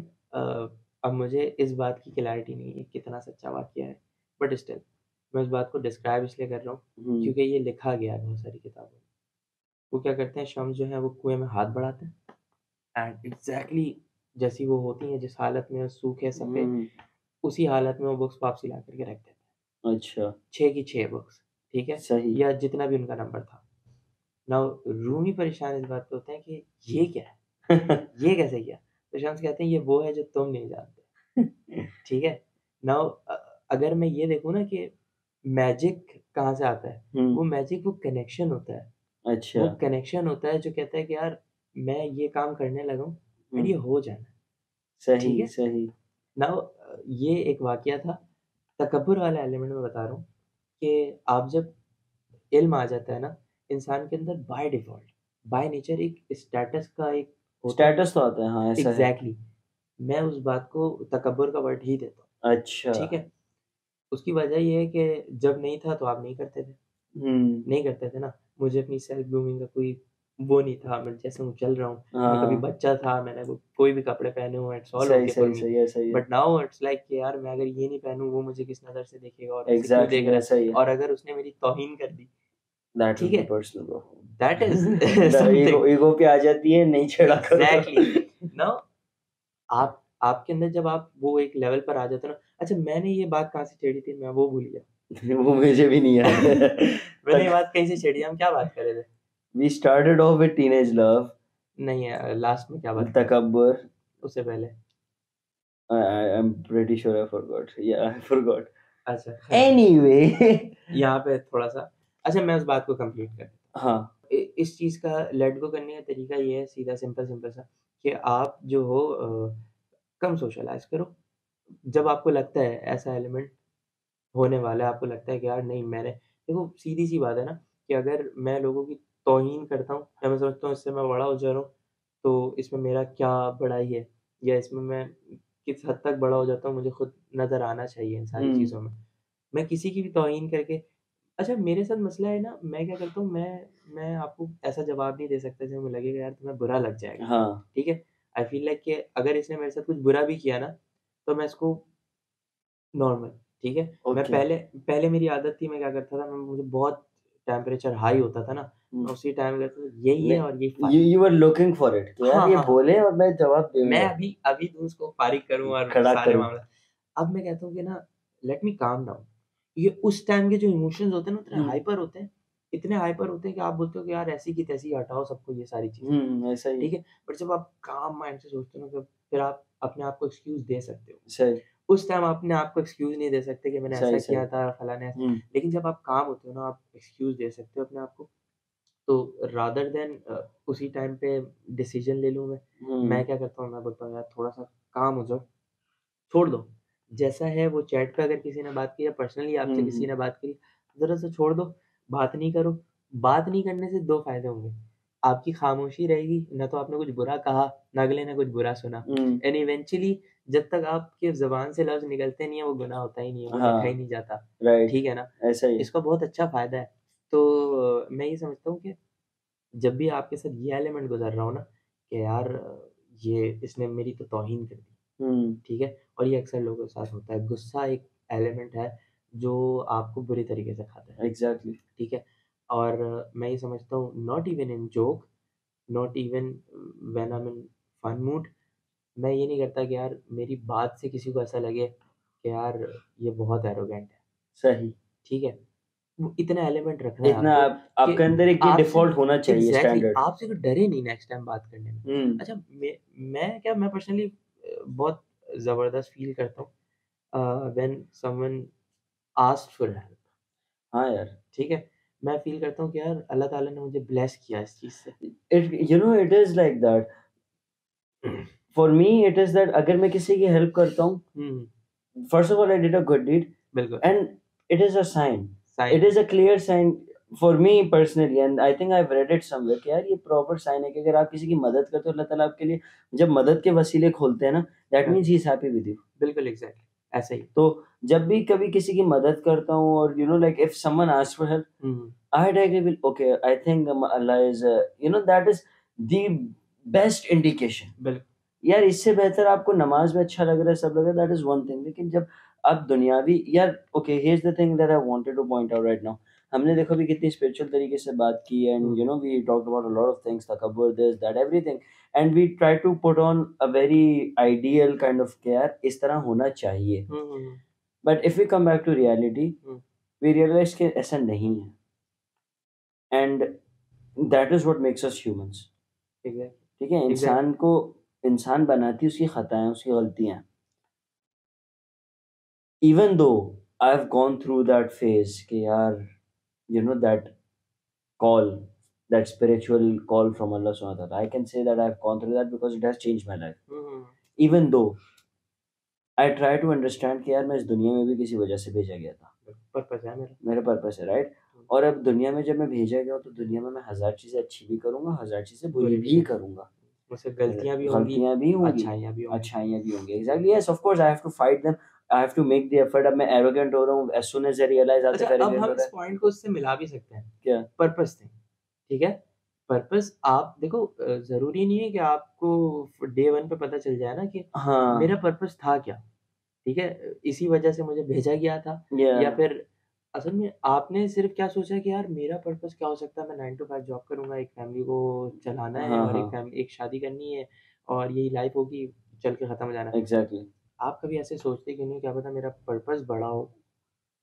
Speaker 2: अब मुझे इस बात की क्लैरिटी नहीं है कितना सच्चा वाक़या है, बट स्टिल मैं इस बात को डिस्क्राइब इसलिए कर रहा हूँ क्योंकि ये लिखा गया है बहुत सारी किताबों में। वो क्या करते हैं शम्स जो है वो कुएँ में हाथ बढ़ाते हैं, एंड एग्ज़ैक्टली जैसी वो होती हैं जिस हालत में सूखे सफ़ेद, उसी हालत में वो बुक्स वापसी ला कर के रख देते हैं।
Speaker 1: अच्छा
Speaker 2: 6 की 6 बुक्स, ठीक है?
Speaker 1: सही
Speaker 2: या जितना भी उनका नंबर था। नाउ रूमी परेशान इस बात पे होते हैं कि ये क्या है? ये कैसे किया? तो शम्स कहते हैं ये वो है जो तुम नहीं जानते, ठीक है? नाउ अगर मैं ये देखूँ ना कि मैजिक कहाँ से आता है? वो मैजिक वो कनेक्शन होता है।
Speaker 1: अच्छा
Speaker 2: वो कनेक्शन होता है जो कहता है कि यार मैं ये काम करने लगा हूँ एंड ये हो जाना है, ठीक
Speaker 1: सही
Speaker 2: है?
Speaker 1: सही
Speaker 2: नाउ ये एक वाक़या था। तकब्बुर वाला एलिमेंट मैं बता रहा हूँ कि आप जब इल्म आ जाता है ना, इंसान के अंदर बाय डिफ़ॉल्ट, बाय नेचर एक स्टेटस का एक होता है।
Speaker 1: स्टेटस तो आता है, हाँ ऐसा है।
Speaker 2: एग्ज़ैक्टली, मैं उस बात को तकब्बुर का वर्ड ही देता हूँ,
Speaker 1: अच्छा
Speaker 2: ठीक है? उसकी वजह ये है कि जब नहीं था तो आप नहीं करते थे, नहीं करते थे ना। मुझे अपनी सेल्फ ग्रूमिंग का कोई वो नहीं था, मैं जैसे हूँ चल रहा हूँ। मैं कभी
Speaker 1: हाँ
Speaker 2: बच्चा था, मैंने कोई भी कपड़े पहने हुए इट्स ऑल
Speaker 1: सही
Speaker 2: ओके फॉर
Speaker 1: सही
Speaker 2: मी।
Speaker 1: सही है सही है
Speaker 2: बट नाउ इट्स लाइक कि यार मैं अगर ये नहीं पहनूँ वो मुझे किस नज़र से देखेगा और ऐसे क्यों देख
Speaker 1: एग्जैक्टली
Speaker 2: रहा
Speaker 1: ऐसा ही
Speaker 2: है?
Speaker 1: है।
Speaker 2: और अगर उसने मेरी तौहीन कर दी,
Speaker 1: दैट विल
Speaker 2: ठीक
Speaker 1: बी
Speaker 2: है?
Speaker 1: Personal bro.
Speaker 2: That is
Speaker 1: ego
Speaker 2: something.
Speaker 1: Ego पे आ जाती है, नहीं छेड़ा करो।
Speaker 2: एग्ज़ैक्टली। नाउ आपके अंदर जब आप वो एक लेवल पर आ जाते हो ना, अच्छा मैंने ये बात कहाँ से छेड़ी थी मैं वो भूल गया।
Speaker 1: वो मुझे भी नहीं याद है।
Speaker 2: मैंने ये बात कहीं से छेड़ी, हम क्या बात कर रहे थे?
Speaker 1: We started off with teenage love,
Speaker 2: नहीं लास्ट में क्या बात कर रहे थे?
Speaker 1: takabbur.
Speaker 2: उससे पहले?
Speaker 1: I'm pretty sure I forgot. Yeah, I forgot.
Speaker 2: अच्छा
Speaker 1: Anyway,
Speaker 2: यहाँ पे थोड़ा-सा अच्छा मैं उस बात को कंप्लीट कर देता
Speaker 1: हाँ
Speaker 2: इस चीज़ का लेट गो करने का तरीका ये है सीधा सिंपल सा कि आप जो हो कम सोशलाइज़ करो। जब आपको लगता है ऐसा एलिमेंट होने वाला है, आपको लगता है कि यार नहीं मैंने देखो सीधी-सी बात है ना कि अगर मैं लोगों की तौहीन करता हूँ या मैं समझता हूँ इससे मैं बड़ा हो जा रहा हूँ, तो इसमें मेरा क्या बड़ाई है या इसमें मैं किस हद तक बड़ा हो जाता हूँ, मुझे खुद नज़र आना चाहिए इन सारी
Speaker 1: हम्म
Speaker 2: चीज़ों में। मैं किसी की भी तौहीन करके अच्छा मेरे साथ मसला है ना, मैं क्या करता हूँ मैं आपको ऐसा जवाब नहीं दे सकता जो मुझे लगेगा यार तुम्हें बुरा लग जाएगा,
Speaker 1: हाँ
Speaker 2: ठीक है? आई फ़ील लाइक कि अगर इसने मेरे साथ कुछ बुरा भी किया ना, तो मैं इसको नॉर्मल, ठीक है? मैं
Speaker 1: ओके
Speaker 2: पहले पहले मेरी आदत थी मैं क्या करता था, मैं मुझे बहुत टेम्परेचर हाई होता था ना, मैं उसी टाइम करता था यही है और यही
Speaker 1: you
Speaker 2: final.
Speaker 1: You were looking for it कि यार
Speaker 2: हाँ,
Speaker 1: ये
Speaker 2: हाँ, हाँ।
Speaker 1: बोले और मैं जवाब
Speaker 2: मैं
Speaker 1: दूंगा,
Speaker 2: अभी दूँ उसको फारिग करूँ और
Speaker 1: खड़ा
Speaker 2: सारे
Speaker 1: करूँ।
Speaker 2: मामला अब मैं कहता हूँ कि ना लेट मी काम डाउन। ये उस टाइम के जो इमोशंस होते हैं ना इतने हाइपर होते हैं कि आप बोलते हो कि यार ऐसी की तैसी हटाओ सबको ये सारी चीज़ें,
Speaker 1: ऐसा ही
Speaker 2: ठीक है? बट जब आप काम माइंड से सोचते हो ना तो फिर आप अपने आप को एक्सक्यूज़ दे सकते हो।
Speaker 1: सही
Speaker 2: उस टाइम आप अपने आप को एक्सक्यूज़ नहीं दे सकते कि मैंने
Speaker 1: सही
Speaker 2: ऐसा
Speaker 1: सही।
Speaker 2: किया था, फलाना ऐसा
Speaker 1: हम्म
Speaker 2: लेकिन जब आप काम होते हो ना आप एक्सक्यूज़ दे सकते हो अपने आप को। तो रादर देन उसी टाइम पे डिसीज़न ले लूँ मैं
Speaker 1: हम्म
Speaker 2: क्या करता हूँ मैं बोलता हूँ यार थोड़ा-सा काम हो जाओ, छोड़ दो। जैसा है वो चैट पे अगर किसी ने बात की या पर्सनली आपसे किसी
Speaker 1: हम्म
Speaker 2: ने बात करी, ज़रा-सा छोड़ दो, बात नहीं करो। बात नहीं करने से 2 फ़ायदे होंगे, आपकी खामोशी रहेगी, ना तो आपने कुछ बुरा कहा, ना अगले ने कुछ बुरा सुना
Speaker 1: हम्म
Speaker 2: एंड इवेंचुअली जब तक आपके ज़ुबान से लफ्ज़ निकलते नहीं है, वो गुनाह होता ही नहीं है, वो लिखा ही
Speaker 1: हाँ
Speaker 2: नहीं जाता।
Speaker 1: राइट
Speaker 2: ठीक है ना?
Speaker 1: ऐसा ही।
Speaker 2: इसका बहुत अच्छा फ़ायदा है। तो मैं ये समझता हूँ कि जब भी आपके साथ ये एलिमेंट गुज़र रहा हो ना कि यार ये इसने मेरी तो तौहीन कर दी,
Speaker 1: हम्म
Speaker 2: ठीक है? और ये अक्सर लोगों के साथ होता है। गुस्सा एक एलिमेंट है जो आपको बुरी तरीके से खाता है,
Speaker 1: एग्जैक्टली
Speaker 2: ठीक है? और मैं ये समझता हूँ not even in joke, not even when I am in fun mood मैं ये नहीं करता कि यार मेरी बात से किसी को ऐसा लगे कि यार ये बहुत एरोगेंट है,
Speaker 1: सही।
Speaker 2: ठीक है? वो इतना एलिमेंट रखना है
Speaker 1: एक ना
Speaker 2: आपको कि
Speaker 1: आपके अंदर एक ये
Speaker 2: आपसे
Speaker 1: डिफ़ॉल्ट होना चाहिए
Speaker 2: एग्ज़ैक्टली
Speaker 1: स्टैंडर्ड।
Speaker 2: आपसे कोई डरे नहीं नेक्स्ट टाइम बात करने में।
Speaker 1: हुँ,
Speaker 2: अच्छा मैं पर्सनली बहुत ज़बरदस्त फ़ील करता हूँ when someone asks for help
Speaker 1: हाँ यार।
Speaker 2: ठीक है? मैं फ़ील करता हूँ कि यार अल्लाह ताला ने मुझे ब्लेस किया इस चीज़ से।
Speaker 1: It is like that. For me it is that अगर मैं किसी की हेल्प करता हूँ,
Speaker 2: hmm,
Speaker 1: first of all I did a good deed
Speaker 2: बिल्कुल,
Speaker 1: and it is a sign.
Speaker 2: Sign
Speaker 1: it
Speaker 2: है।
Speaker 1: Is a clear sign for me personally and I think I have read it somewhere कि यार ये प्रॉपर साइन है कि अगर आप किसी की मदद करते हो, अल्लाह ताला आपके लिए जब मदद के वसीले खोलते हैं ना, दैट
Speaker 2: हाँ,
Speaker 1: means he is happy with you.
Speaker 2: बिल्कुल एग्ज़ैक्टली ऐसे ही।
Speaker 1: तो जब भी कभी किसी की मदद करता हूँ और like if someone asks for help,
Speaker 2: hmm, hmm,
Speaker 1: I had agree with okay. I think Allah is that is the best indication.
Speaker 2: बिल्कुल।
Speaker 1: यार इससे बेहतर आपको नमाज में अच्छा लग रहा है सब लग रहा है दैट इज वन थिंग, लेकिन जब आप दुनियावी यार okay here is the thing that I wanted to point out right now. हमने देखो भी कितनी स्पिरिचुअल तरीके से बात की
Speaker 2: hmm,
Speaker 1: and
Speaker 2: hmm,
Speaker 1: we talked about a lot of things तकब्बुर this that everything and we try to put on a very ideal kind of care इस तरह होना चाहिए।
Speaker 2: Hmm, hmm, hmm,
Speaker 1: but if we come back to reality
Speaker 2: hmm,
Speaker 1: we realise कि ऐसा नहीं है and that is what makes us humans.
Speaker 2: Exactly,
Speaker 1: ठीक है?
Speaker 2: एग्ज़ैक्टली।
Speaker 1: इंसान को इंसान बनाती उसकी खताएँ, उसकी गलतियाँ। Even though I have gone through that phase कि यार that call, that spiritual call from Allah सुब्हानहू व तआला, I can say that I have gone through that because it has changed my life.
Speaker 2: Hmm, hmm,
Speaker 1: even though I try to understand कि यार मैं इस दुनिया में भी किसी वजह से भेजा गया था।
Speaker 2: हुँ, पर्पज़ है मेरा।
Speaker 1: मेरा पर्पस है, राइट?
Speaker 2: हुँ,
Speaker 1: और अब दुनिया में जब मैं भेजा गया हूँ, तो दुनिया में मैं हज़ार चीज़ें अच्छी भी करूँगा, हज़ार चीज़ें बुरी
Speaker 2: बुरी भी
Speaker 1: भी
Speaker 2: करूँ।
Speaker 1: करूँगा।
Speaker 2: मुझसे गलतियाँ भी होंगी,
Speaker 1: गलतियाँ भी होंगी,
Speaker 2: अच्छाइयाँ भी होंगी।
Speaker 1: अच्छाइयाँ भी होंगी। Exactly yes of course I have to fight them, I have to make the effort. अब मैं एरोगेंट हो रहा हूँ, as soon as I realize
Speaker 2: अच्छा,
Speaker 1: आसिफ
Speaker 2: अब
Speaker 1: एरोगेंट
Speaker 2: हम
Speaker 1: हो रहा
Speaker 2: इस
Speaker 1: है।
Speaker 2: पॉइंट को उससे मिला भी सकते हैं,
Speaker 1: क्या?
Speaker 2: पर्पज़ से, ठीक है? पर्पज़ आप देखो ज़रूरी नहीं है कि आपको डे 1 पे पता चल जाए ना कि मेरा
Speaker 1: हाँ,
Speaker 2: पर्पज़ था क्या, ठीक है? इसी वजह से मुझे भेजा गया था
Speaker 1: या
Speaker 2: या फिर असल में आपने सिर्फ़ क्या सोचा कि यार मेरा पर्पज़ क्या हो सकता है, मैं 9 टू 5 जॉब करूँगा, एक फैमिली को चलाना है
Speaker 1: हाँ,
Speaker 2: और
Speaker 1: हाँ,
Speaker 2: एक शादी करनी है और यही लाइफ़ होगी, चल के खत्म हो जाना है।
Speaker 1: एग्ज़ैक्टली,
Speaker 2: आप कभी ऐसे सोचते क्यों नहीं हो, क्या पता मेरा पर्पज़ बड़ा हो?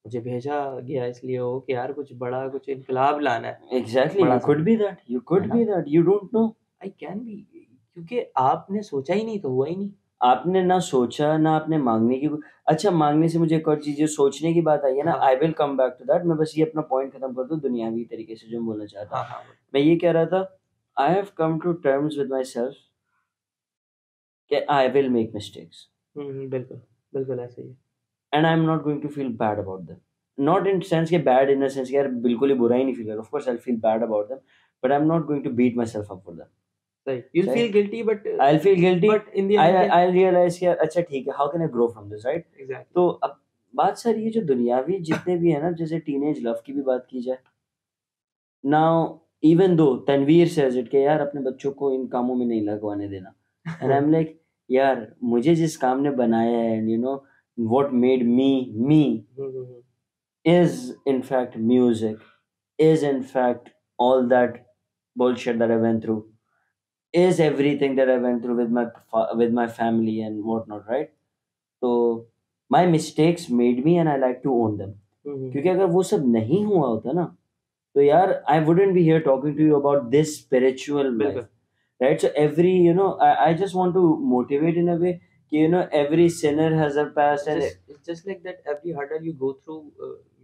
Speaker 2: मुझे भेजा गया इसलिए हो कि यार कुछ बड़ा कुछ इनकलाब लाना है,
Speaker 1: एग्ज़ैक्टली
Speaker 2: बड़ा
Speaker 1: यू
Speaker 2: सा
Speaker 1: कुड
Speaker 2: कुछ,
Speaker 1: बी दैट,
Speaker 2: है ना?
Speaker 1: You don't know.
Speaker 2: I can be क्योंकि आपने सोचा ही नहीं तो हुआ ही नहीं।
Speaker 1: आपने ना सोचा ना आपने मांगने की। अच्छा, मांगने से मुझे एक और चीज़, सोचने की बात आई है ना,
Speaker 2: हाँ
Speaker 1: I will come back to that. मैं बस ये अपना पॉइंट खत्म कर दूं दुनियावी तरीके से जो मैं बोलना चाहता
Speaker 2: हाँ
Speaker 1: हूँ।
Speaker 2: हाँ
Speaker 1: मैं ये कह रहा था, I have come to terms with myself कि आई विल मेक मिस्टेक्स
Speaker 2: बिल्कुल बिल्कुल ऐसे ही है।
Speaker 1: And I am not going to feel bad about them. Not in sense के बैड इन द सेंस यार बिल्कुल ही बुरा ही नहीं फील कर रहा, of course I feel bad about them, but I am not going to beat myself up for them.
Speaker 2: सही, you'll
Speaker 1: सही,
Speaker 2: feel guilty but
Speaker 1: I'll feel guilty.
Speaker 2: but in the end again
Speaker 1: I'll realize कि यार अच्छा ठीक है, how can I grow from this, right?
Speaker 2: exactly
Speaker 1: तो अब बात सर ये जो दुनियावी जितने भी है ना, जैसे टीनेज लव की भी बात की जाए, now even though Tanveer says it कि यार अपने बच्चों को इन कामों में नहीं लगवाने देना, and I'm like यार मुझे जिस काम ने बनाया है, and you know what made me me
Speaker 2: hmm
Speaker 1: is in fact music, is in fact all that bullshit that I went through, is everything that I went through with with my family and whatnot, right? So my mistakes made me and I like to own them. क्योंकि अगर वो सब नहीं हुआ होता ना, तो यार I wouldn't be here talking to you about this spiritual life,
Speaker 2: बिल्कुल
Speaker 1: right? So every, I just want to motivate in a way कि every sinner has a past and
Speaker 2: it's just like that every hurdle you go through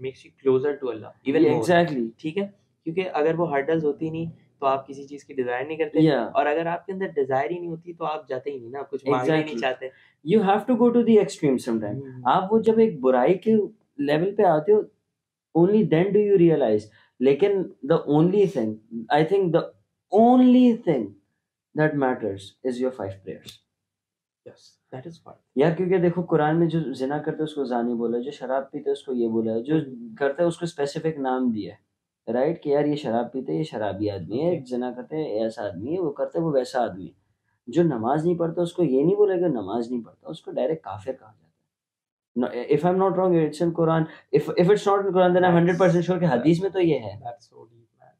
Speaker 2: makes you closer to Allah even
Speaker 1: yeah,
Speaker 2: more
Speaker 1: exactly,
Speaker 2: ठीक है क्योंकि अगर वो हर्डल्स होती नहीं तो आप किसी चीज की डिजायर नहीं करते
Speaker 1: yeah,
Speaker 2: और अगर आपके अंदर डिजायर ही नहीं होती तो आप जाते ही नहीं ना, आप कुछ मांगना ही नहीं
Speaker 1: exactly.
Speaker 2: चाहते।
Speaker 1: You have to go to the extreme sometime. आप वो जब एक बुराई के लेवल पे आते हो, only then do you realize. लेकिन the only thing, I think the only thing that matters is your 5 prayers.
Speaker 2: Yes that is fun
Speaker 1: यार क्योंकि देखो कुरान में जो जिना करता है उसको जानी बोला है, जो शराब पीता है उसको ये बोला है, जो करता है उसको स्पेसिफिक नाम दिया है, राइट? कि यार ये शराब पीते है, ये शराबी आदमी है,
Speaker 2: Okay.
Speaker 1: जिना करते हैं ऐसा आदमी है, वो करते है वो वैसा आदमी है। जो नमाज नहीं पढ़ता उसको ये नहीं बोला कि नमाज नहीं पढ़ता, उसको डायरेक्ट काफिर कहा जाता है। No, if I'm not wrong, it's in Quran. If it's not in Quran, then I'm 100% sure कि हदीस में तो ये है।
Speaker 2: That's so deep, man.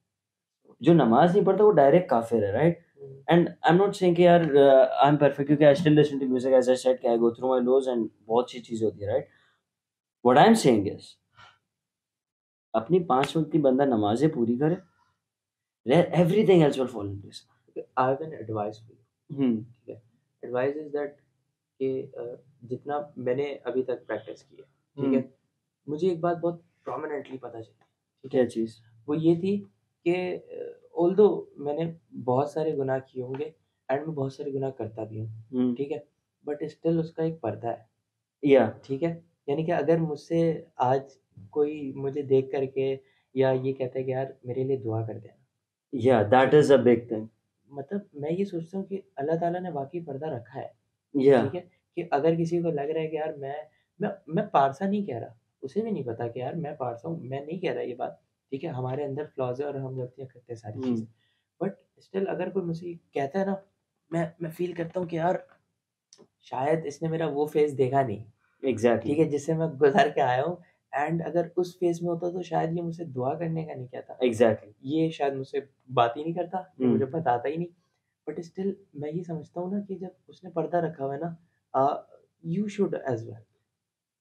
Speaker 1: जो नमाज नहीं पढ़ता वो डायरेक्ट काफिर है, right? And I am not saying कि यार आई एम परफेक्ट, क्योंकि I still listen to music as I said कि I go through my lows and बहुत सी चीजें होती है, right? What I am saying is अपनी 5 वक्त की बंदा नमाजें पूरी करे, everything else will follow in place.
Speaker 2: I have an advice for you. ठीक है, एडवाइस इज दैट कि जितना मैंने अभी तक प्रैक्टिस की है ठीक है, मुझे एक बात बहुत प्रोमिनेंटली पता चली, ठीक
Speaker 1: क्या
Speaker 2: है,
Speaker 1: चीज?
Speaker 2: वो ये थी कि ऑल्दो मैंने बहुत सारे गुनाह किए होंगे एंड मैं बहुत सारे गुनाह करता भी हूँ ठीक है, बट स्टिल उसका एक पर्दा है
Speaker 1: या
Speaker 2: ठीक है, यानी कि अगर मुझसे आज कोई मुझे देख करके या ये कहता है कि यार मेरे लिए दुआ कर देना,
Speaker 1: या that is a big thing.
Speaker 2: मतलब मैं ये सोचता हूँ कि अल्लाह ताला ने वाक़ई पर्दा रखा है,
Speaker 1: या
Speaker 2: ठीक है? कि अगर किसी को लग रहा है कि यार मैं पारसा नहीं कह रहा, उसे भी नहीं पता कि यार मैं पारसा हूँ, मैं नहीं कह रहा ये बात, ठीक है? हमारे अंदर फ्लॉज़ है और हम गलतियाँ करते हैं सारी चीज़ें। बट स्टिल अगर कोई मुझसे ये कहता है ना, मैं फ़ील करता हूँ कि यार शायद इसने मेरा वो फ़ेज़ देखा नहीं,
Speaker 1: एग्जैक्टली,
Speaker 2: ठीक है? जिससे मैं गुज़र के आया हूँ एंड अगर उस फ़ेज़ में होता तो शायद ये मुझसे दुआ करने का नहीं कहता।
Speaker 1: एग्जैक्टली।
Speaker 2: ये शायद मुझसे बात ही नहीं करता, ये मुझे
Speaker 1: हम्म।
Speaker 2: बताता ही नहीं। बट स्टिल मैं ये समझता हूँ ना कि जब उसने पर्दा रखा हुआ है ना, you should as well.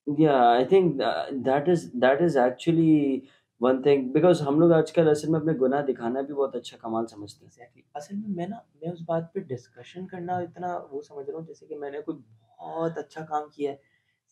Speaker 1: Yeah, I think that is actually one thing, because हम लोग आजकल असल में अपने गुनाह दिखाना भी बहुत अच्छा कमाल समझते हैं।
Speaker 2: एग्ज़ैक्टली, असल में मैं उस बात पे डिस्कशन करना इतना वो समझ रहा हूँ जैसे कि मैंने कोई बहुत अच्छा काम किया है।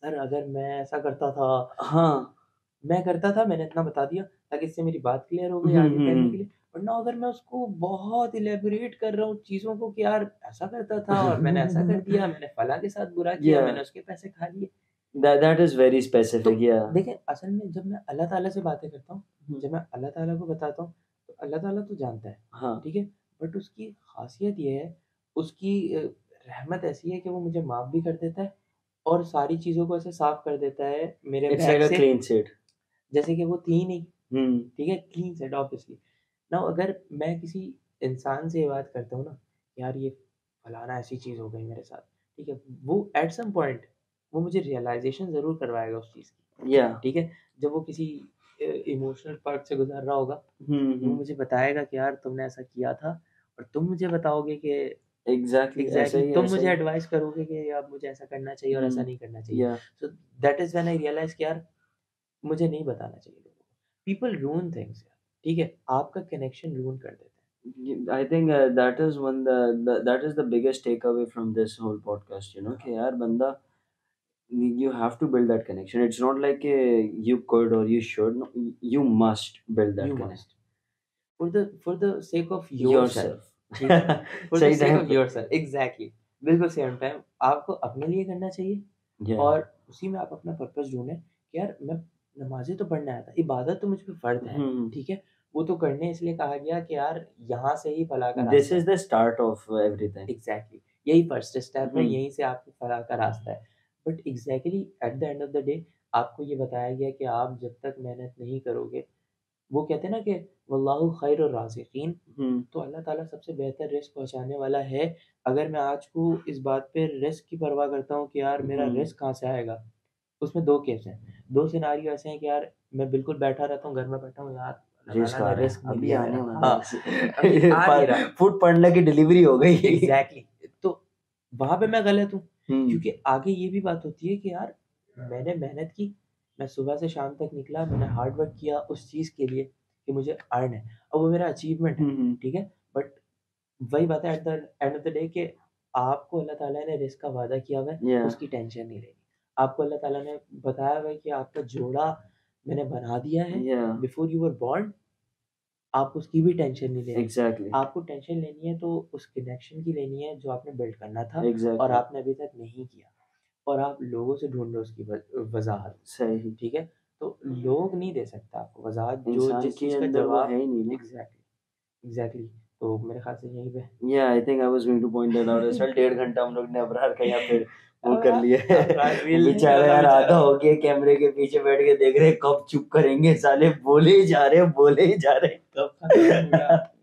Speaker 2: सर अगर मैं ऐसा करता था,
Speaker 1: हाँ।
Speaker 2: मैं करता था, मैंने इतना बता दिया ताकि इससे मेरी बात क्लियर हो गई
Speaker 1: हम्म,
Speaker 2: आगे
Speaker 1: हम्म,
Speaker 2: करने के लिए। वरना अगर मैं उसको बहुत इलैबोरेट कर रहा हूँ चीज़ों को कि यार ऐसा करता था और मैंने ऐसा कर दिया, मैंने फलाँ के साथ बुरा किया,
Speaker 1: Yeah,
Speaker 2: मैंने उसके पैसे खा लिए।
Speaker 1: that is very
Speaker 2: तो
Speaker 1: specific. Yeah.
Speaker 2: देखिए असल में जब मैं अल्लाह ताला से बातें करता हूँ,
Speaker 1: हम्म,
Speaker 2: जब मैं अल्लाह ताला को बताता हूँ, तो अल्लाह ताला तो जानता है,
Speaker 1: हाँ।
Speaker 2: ठीक है? बट उसकी ख़ासियत ये है, उसकी रहमत ऐसी है कि वो मुझे माफ़ भी कर देता है और सारी चीज़ों को ऐसे साफ़ कर देता है मेरे
Speaker 1: It's
Speaker 2: बैग
Speaker 1: like a
Speaker 2: से,
Speaker 1: clean sheet.
Speaker 2: जैसे कि वो थी ही नहीं,
Speaker 1: हम्म,
Speaker 2: ठीक है? Clean set obviously. नाउ अगर मैं किसी इंसान से ये बात करता हूँ ना, यार ये फलाना ऐसी चीज़ हो गई मेरे साथ, ठीक है? वो एट सम पॉइंट वो मुझे रियलाइज़ेशन ज़रूर करवाएगा उस चीज़ की,
Speaker 1: yeah.
Speaker 2: ठीक है? जब वो किसी इमोशनल पार्ट से गुज़र रहा होगा, वो
Speaker 1: हम्म,
Speaker 2: मुझे बताएगा कि यार तुमने ऐसा किया था और तुम मुझे बताओगे कि
Speaker 1: एग्जैक्टली ऐसा
Speaker 2: एग्ज़ैक्टली
Speaker 1: ही
Speaker 2: तुम
Speaker 1: ऐसा
Speaker 2: मुझे
Speaker 1: ही।
Speaker 2: एडवाइस करोगे कि अब मुझे ऐसा करना चाहिए और ऐसा नहीं करना चाहिए।
Speaker 1: Yeah
Speaker 2: so that is when I realize कि यार मुझे नहीं बताना चाहिए लोगों को। पीपल रूइन थिंग्स यार, ठीक है? आपका कनेक्शन रूइन कर देते हैं।
Speaker 1: I think that is that is the biggest takeaway from this whole podcast. You know, कि यार बंदा, you have to build that connection. It's not like you could or you should. No, you must build that
Speaker 2: You
Speaker 1: connection
Speaker 2: must, for the sake of yourself,
Speaker 1: yourself.
Speaker 2: ठीक है, for the
Speaker 1: सही
Speaker 2: sake
Speaker 1: टाइम
Speaker 2: of
Speaker 1: पे.
Speaker 2: yourself, exactly, बिल्कुल सेम टाइम आपको अपने लिए करना चाहिए,
Speaker 1: Yeah.
Speaker 2: और उसी में आप अपना पर्पस ढूंढें कि यार मैं नमाज़ें तो पढ़ने आया था, इबादत तो मुझ पे फ़र्ज़ है,
Speaker 1: Hmm.
Speaker 2: ठीक है? वो तो करने इसलिए कहा गया कि यार यहाँ से ही फलाह का
Speaker 1: This
Speaker 2: रास्ता
Speaker 1: is
Speaker 2: है।
Speaker 1: the start of everything.
Speaker 2: Exactly, यही फर्स्ट स्टेप है,
Speaker 1: Hmm.
Speaker 2: यहीं से आपकी फलाह का रास्ता है। But exactly at the end of the day आपको ये बताया गया कि आप जब तक मेहनत नहीं करोगे, वो कहते हैं ना कि वल्लाहु खैरुर राज़िकीन,
Speaker 1: Hmm.
Speaker 2: तो अल्लाह ताला सबसे बेहतर रिज़्क पहुँचाने वाला है। अगर मैं आज को इस बात पे रिस्क की परवाह करता हूँ कि यार मेरा
Speaker 1: Hmm.
Speaker 2: रिस्क कहाँ से आएगा, उसमें 2 केस हैं, 2 सिनेरियो ऐसे हैं कि यार मैं बिल्कुल बैठा रहता हूँ, घर में बैठा हूँ, यार अल्लाह
Speaker 1: रिस्क
Speaker 2: ताला
Speaker 1: आ
Speaker 2: ने
Speaker 1: रहा है,
Speaker 2: रिस्क नहीं
Speaker 1: अभी
Speaker 2: दिया
Speaker 1: आने
Speaker 2: मेरा।
Speaker 1: वाला
Speaker 2: हाँ, अभी
Speaker 1: है.
Speaker 2: आ नहीं रहा।
Speaker 1: फूड पांडा की डिलीवरी हो गई.
Speaker 2: एग्ज़ैक्टली, तो वहाँ पे मैं गलत हूँ,
Speaker 1: Hmm.
Speaker 2: क्योंकि आगे ये भी बात होती है कि यार मैंने मेहनत की, मैं सुबह से शाम तक निकला, मैंने हार्ड वर्क किया उस चीज़ के लिए कि मुझे अर्न है, और वो मेरा अचीवमेंट है,
Speaker 1: Hmm.
Speaker 2: ठीक है? बट वही बात है at the end of the day कि आपको अल्लाह ताला ने रिज़्क का वादा किया हुआ है,
Speaker 1: Yeah.
Speaker 2: उसकी टेंशन नहीं लेनी। आपको अल्लाह ताला ने बताया हुआ है कि आपका जोड़ा मैंने बना दिया है,
Speaker 1: Yeah.
Speaker 2: Before you were born, आप उसकी भी टेंशन नहीं लेनी।
Speaker 1: Exactly.
Speaker 2: आपको टेंशन लेनी है तो उस कनेक्शन की लेनी है जो आपने बिल्ड करना था, और
Speaker 1: Exactly.
Speaker 2: आपने अभी तक नहीं किया, और आप लोगों से ढूँढ रहे हो उसकी वज़ाहत,
Speaker 1: सही.
Speaker 2: ठीक है? तो लोग नहीं दे सकता आपको वज़ाहत, जो
Speaker 1: इंसान
Speaker 2: जिस
Speaker 1: के
Speaker 2: चीज़ का
Speaker 1: अंदर वो
Speaker 2: जवाब
Speaker 1: है ही नहीं ना.
Speaker 2: एग्ज़ैक्टली, एग्ज़ैक्टली, तो मेरे ख़्याल से यहीं पे
Speaker 1: Yeah, I think I was going to point that out as well. 1.5 घंटा हम लोग ने अबरार का यहाँ पे वो कर
Speaker 2: अब
Speaker 1: लिया है.
Speaker 2: अब रील नहीं
Speaker 1: बेचारा
Speaker 2: करना
Speaker 1: यार आधा
Speaker 2: बेचारा।
Speaker 1: हो गया, कैमरे के पीछे बैठ के देख रहे हैं, कब चुप करेंगे साले, बोले ही जा रहे हैं, बोले ही जा रहे हैं, कब
Speaker 2: खत्म हो गया।